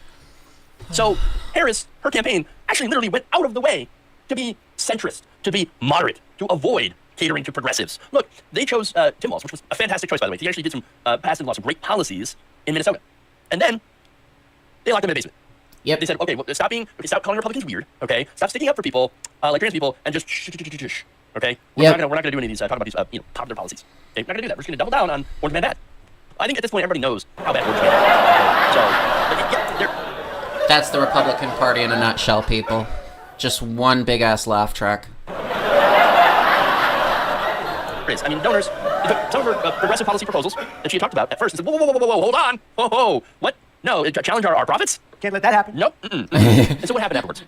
So Harris, her campaign, actually literally went out of the way to be centrist, to be moderate, to avoid catering to progressives. Look, they chose Tim Walz, which was a fantastic choice, by the way. He actually did some passed and lots of great policies in Minnesota. And then they locked him in the basement. Yep. They said, okay, well, stop calling Republicans weird, okay? Stop sticking up for people like trans people and just shh. Okay, we're not gonna do any of these talk about these popular policies. Okay, we're not gonna do that. We're just gonna double down on Orange Man Bad. I think at this point everybody knows how bad Orange Man Bad is. Okay, so that's the Republican Party in a nutshell, people. Just one big ass laugh track. I mean, donors. Some of her progressive policy proposals that she had talked about at first and said, whoa, hold on, what? No, challenge our profits? Can't let that happen. Nope. And so what happened afterwards?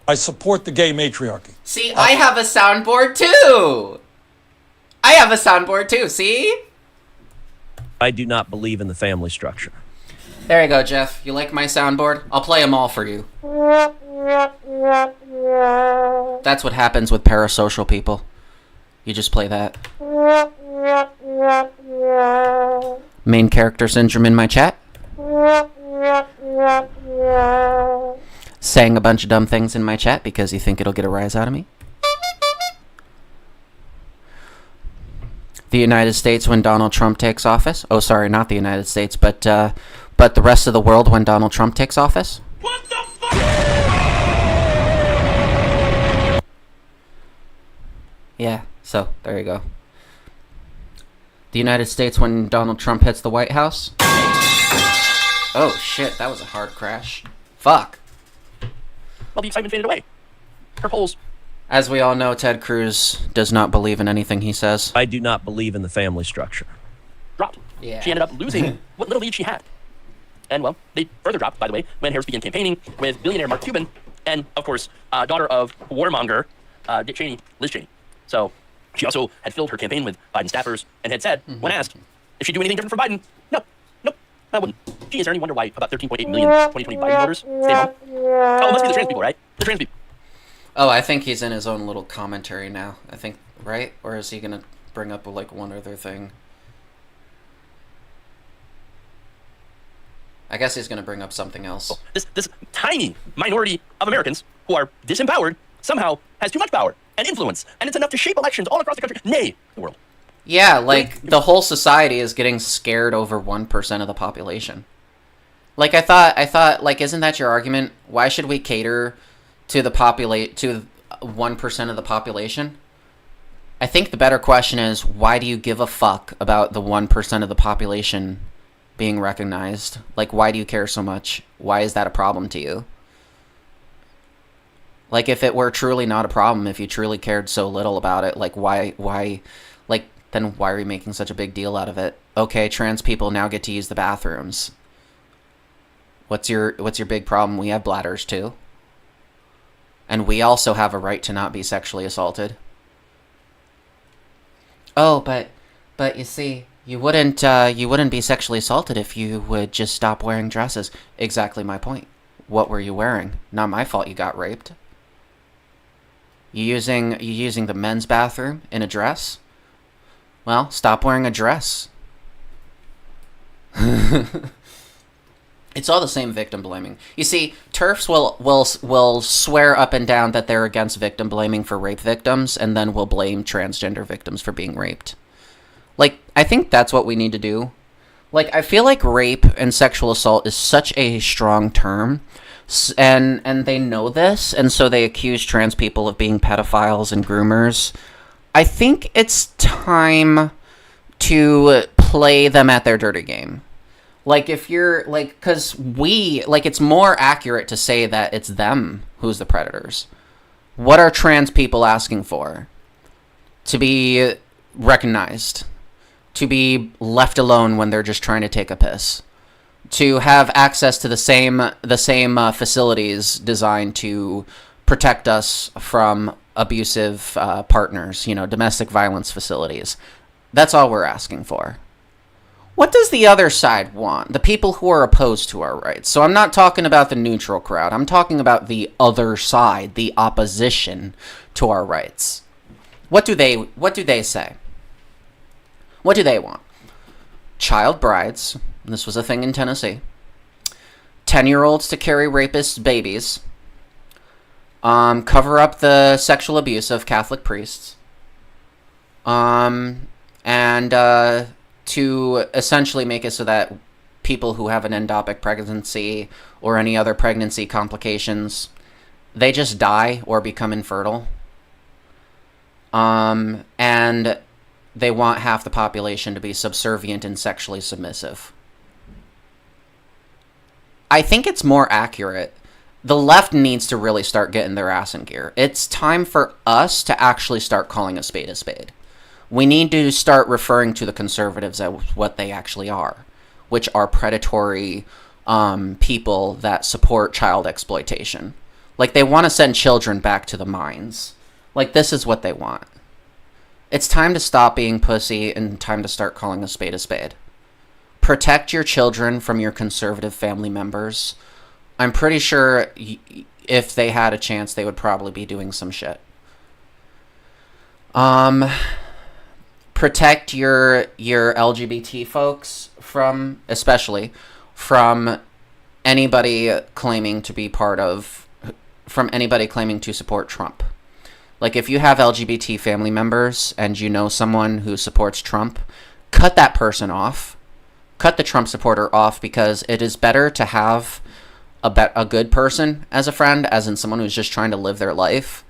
I support the gay matriarchy. See, I have a soundboard too. See? I do not believe in the family structure. There you go, Jeff. You like my soundboard? I'll play them all for you. That's what happens with parasocial people. You just play that. Main character syndrome in my chat. Saying a bunch of dumb things in my chat because you think it'll get a rise out of me. The United States when Donald Trump takes office. Oh, sorry, not the United States, but the rest of the world when Donald Trump takes office. What the fuck? Yeah, so there you go. The United States when Donald Trump hits the White House. Oh shit, that was a hard crash. Fuck. Well, the excitement faded away. Her polls. As we all know, Ted Cruz does not believe in anything he says. I do not believe in the family structure. Dropped. Yeah. She ended up losing what little lead she had. And, well, they further dropped, by the way, when Harris began campaigning with billionaire Mark Cuban and, of course, daughter of warmonger Dick Cheney, Liz Cheney. So she also had filled her campaign with Biden staffers and had said, when asked if she'd do anything different for Biden, nope, I wouldn't. Gee, is there any wonder why about 13.8 million 2020 Biden voters stayed home? Oh, it must be the trans people, right? The trans people. Oh, I think he's in his own little commentary now. I think, right? Or is he going to bring up, like, one other thing? I guess he's going to bring up something else. This tiny minority of Americans who are disempowered somehow has too much power and influence, and it's enough to shape elections all across the country, nay, the world. Yeah, like, the whole society is getting scared over 1% of the population. Like, I thought, like, isn't that your argument? Why should we cater to the 1% of the population? I think the better question is, why do you give a fuck about the 1% of the population being recognized? Like, why do you care so much? Why is that a problem to you? Like, if it were truly not a problem, if you truly cared so little about it, like, then why are you making such a big deal out of it? Okay, trans people now get to use the bathrooms. What's your big problem? We have bladders too. And we also have a right to not be sexually assaulted. Oh, but you see, you wouldn't be sexually assaulted if you would just stop wearing dresses. Exactly my point. What were you wearing? Not my fault you got raped. You using the men's bathroom in a dress? Well, stop wearing a dress. It's all the same victim blaming. You see, TERFs will swear up and down that they're against victim blaming for rape victims, and then will blame transgender victims for being raped. Like, I think that's what we need to do. Like, I feel like rape and sexual assault is such a strong term, and they know this, and so they accuse trans people of being pedophiles and groomers. I think it's time to play them at their dirty game. Like, if you're, like, because it's more accurate to say that it's them who's the predators. What are trans people asking for? To be recognized. To be left alone when they're just trying to take a piss. To have access to the same facilities designed to protect us from abusive partners, domestic violence facilities. That's all we're asking for. What does the other side want? The people who are opposed to our rights. So I'm not talking about the neutral crowd. I'm talking about the other side, the opposition to our rights. What do they say? What do they want? Child brides. This was a thing in Tennessee. 10-year-olds to carry rapist babies. Cover up the sexual abuse of Catholic priests. To essentially make it so that people who have an ectopic pregnancy or any other pregnancy complications, they just die or become infertile. And they want half the population to be subservient and sexually submissive. I think it's more accurate. The left needs to really start getting their ass in gear. It's time for us to actually start calling a spade a spade. We need to start referring to the conservatives as what they actually are, which are predatory, people that support child exploitation. Like, they want to send children back to the mines. Like, this is what they want. It's time to stop being pussy and time to start calling a spade a spade. Protect your children from your conservative family members. I'm pretty sure if they had a chance, they would probably be doing some shit. Protect your LGBT folks especially from anybody claiming to support Trump. Like, if you have LGBT family members and you know someone who supports Trump, cut that person off. Cut the Trump supporter off, because it is better to have a good person as a friend, as in someone who's just trying to live their life,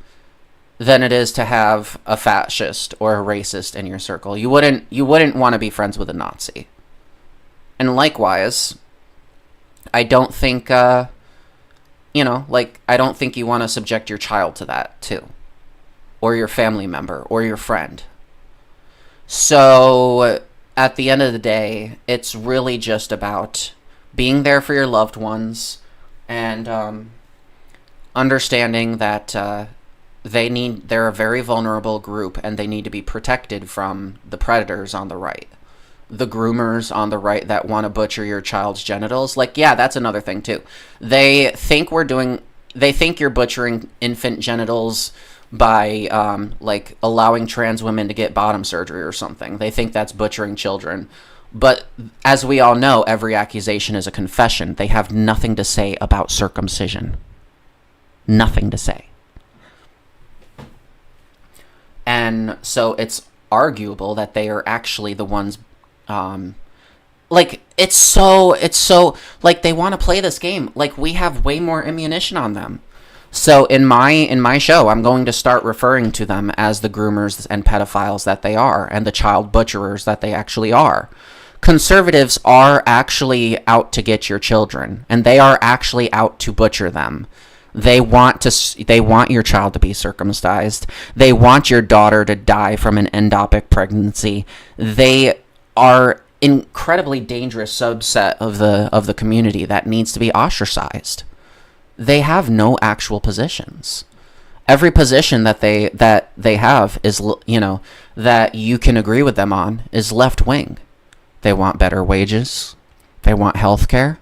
than it is to have a fascist or a racist in your circle. You wouldn't want to be friends with a Nazi. And likewise, I don't think I don't think you want to subject your child to that too, or your family member or your friend. So at the end of the day, it's really just about being there for your loved ones and understanding that they're a very vulnerable group and they need to be protected from the predators on the right. The groomers on the right that want to butcher your child's genitals. Like, yeah, that's another thing too. They think you're butchering infant genitals by allowing trans women to get bottom surgery or something. They think that's butchering children. But as we all know, every accusation is a confession. They have nothing to say about circumcision. Nothing to say. And so it's arguable that they are actually the ones it's so like they want to play this game. Like, we have way more ammunition on them. So in my show, I'm going to start referring to them as the groomers and pedophiles that they are, and the child butcherers that they actually are. Conservatives are actually out to get your children, and they are actually out to butcher them. They want your child to be circumcised. They want your daughter to die from an ectopic pregnancy. They are incredibly dangerous subset of the community that needs to be ostracized. They have no actual positions. Every position that they have is, that you can agree with them on, is left wing. They want better wages. They want health care.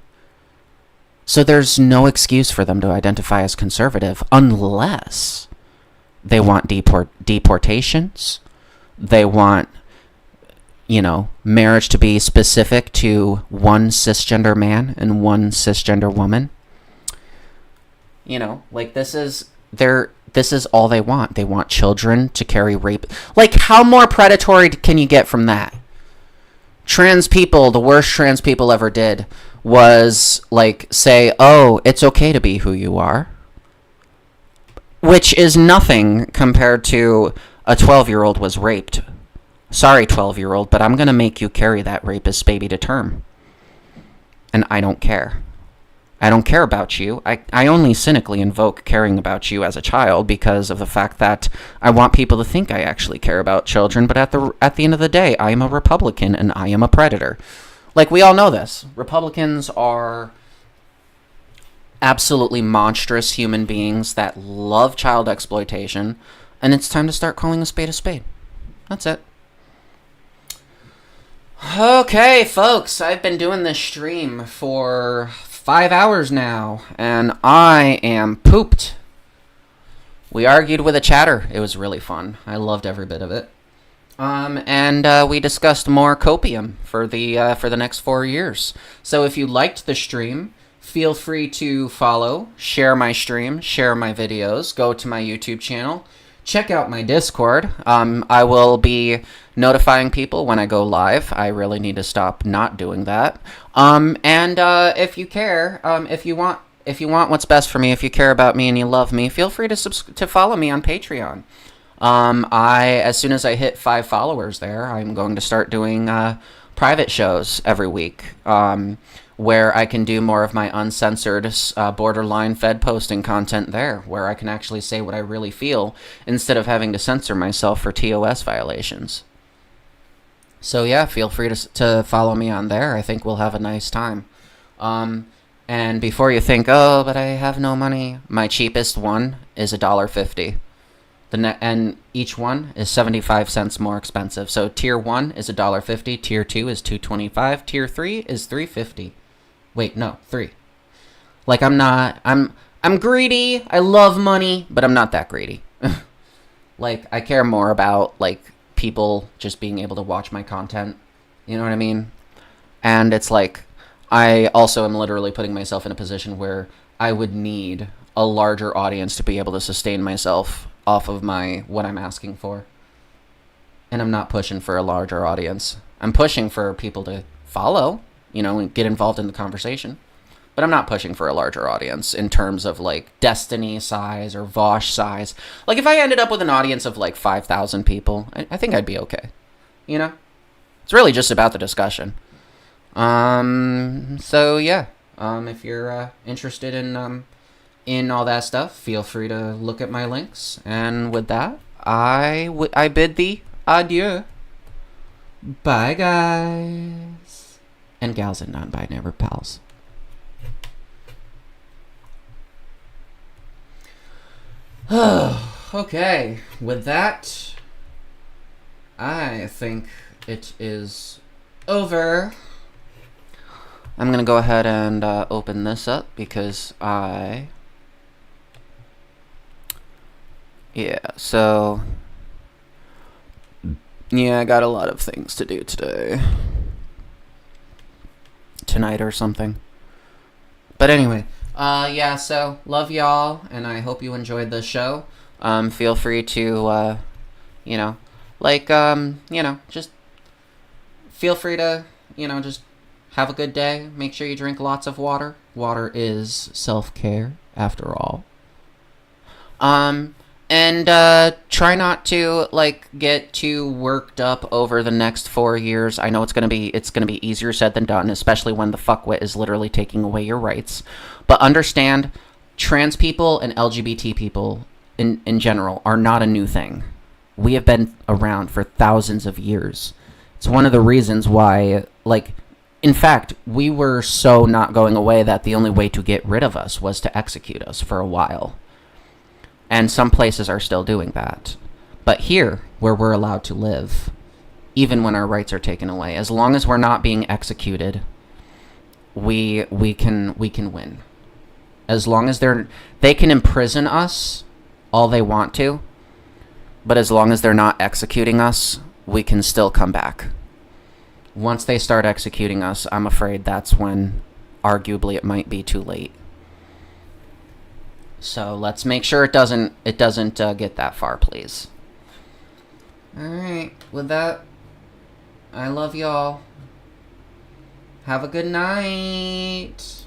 So there's no excuse for them to identify as conservative unless they want deportations. They want, marriage to be specific to one cisgender man and one cisgender woman. This is all they want. They want children to carry rape. Like, how more predatory can you get from that? Trans people, the worst trans people ever did was, say, oh, it's okay to be who you are. Which is nothing compared to a 12-year-old was raped. Sorry, 12-year-old, but I'm going to make you carry that rapist baby to term. And I don't care. I don't care about you. I only cynically invoke caring about you as a child because of the fact that I want people to think I actually care about children, but at the end of the day, I am a Republican and I am a predator. Like, we all know this. Republicans are absolutely monstrous human beings that love child exploitation, and it's time to start calling a spade a spade. That's it. Okay, folks, I've been doing this stream for 5 hours now, and I am pooped. We argued with a chatter. It was really fun. I loved every bit of it. And we discussed more copium for the next 4 years. So if you liked the stream, feel free to follow, share my stream, share my videos, go to my YouTube channel, check out my Discord. I will be notifying people when I go live. I really need to stop not doing that. And if you care, if you want what's best for me, if you care about me and you love me, feel free to follow me on Patreon. As soon as I hit 5 followers there, I'm going to start doing private shows every week, where I can do more of my uncensored, borderline Fed posting content there, where I can actually say what I really feel instead of having to censor myself for TOS violations. So yeah, feel free to follow me on there. I think we'll have a nice time. And before you think, oh, but I have no money, my cheapest one is $1.50. And each one is 75 cents more expensive. So tier 1 is $1.50, tier 2 is $2.25, tier 3 is $3.50. Wait, no, 3. Like, I'm greedy. I love money, but I'm not that greedy. Like, I care more about, like, people just being able to watch my content. You know what I mean? And it's like, I also am literally putting myself in a position where I would need a larger audience to be able to sustain myself off of what I'm asking for. And I'm not pushing for a larger audience. I'm pushing for people to follow, and get involved in the conversation. But I'm not pushing for a larger audience in terms of, like, Destiny size or Vosh size. Like, if I ended up with an audience of, like, 5,000 people, I think I'd be okay. It's really just about the discussion. So, yeah. If you're interested in all that stuff, feel free to look at my links. And with that, I bid thee adieu. Bye, guys. And gals and non-binary pals. Okay, with that, I think it is over. I'm going to go ahead and open this up because I got a lot of things to do tonight or something. But anyway, so love y'all, and I hope you enjoyed the show. Feel free to, just feel free to, just have a good day. Make sure you drink lots of water. Water is self-care, after all. And try not to, get too worked up over the next 4 years. I know it's gonna be easier said than done, especially when the fuckwit is literally taking away your rights. But understand, trans people and LGBT people in general are not a new thing. We have been around for thousands of years. It's one of the reasons why, in fact, we were so not going away that the only way to get rid of us was to execute us for a while. And some places are still doing that. But here, where we're allowed to live, even when our rights are taken away, as long as we're not being executed, we can win. As long as they can imprison us all they want to, but as long as they're not executing us, we can still come back. Once they start executing us, I'm afraid that's when, arguably, it might be too late. So let's make sure it doesn't get that far, please. Alright, with that, I love y'all. Have a good night.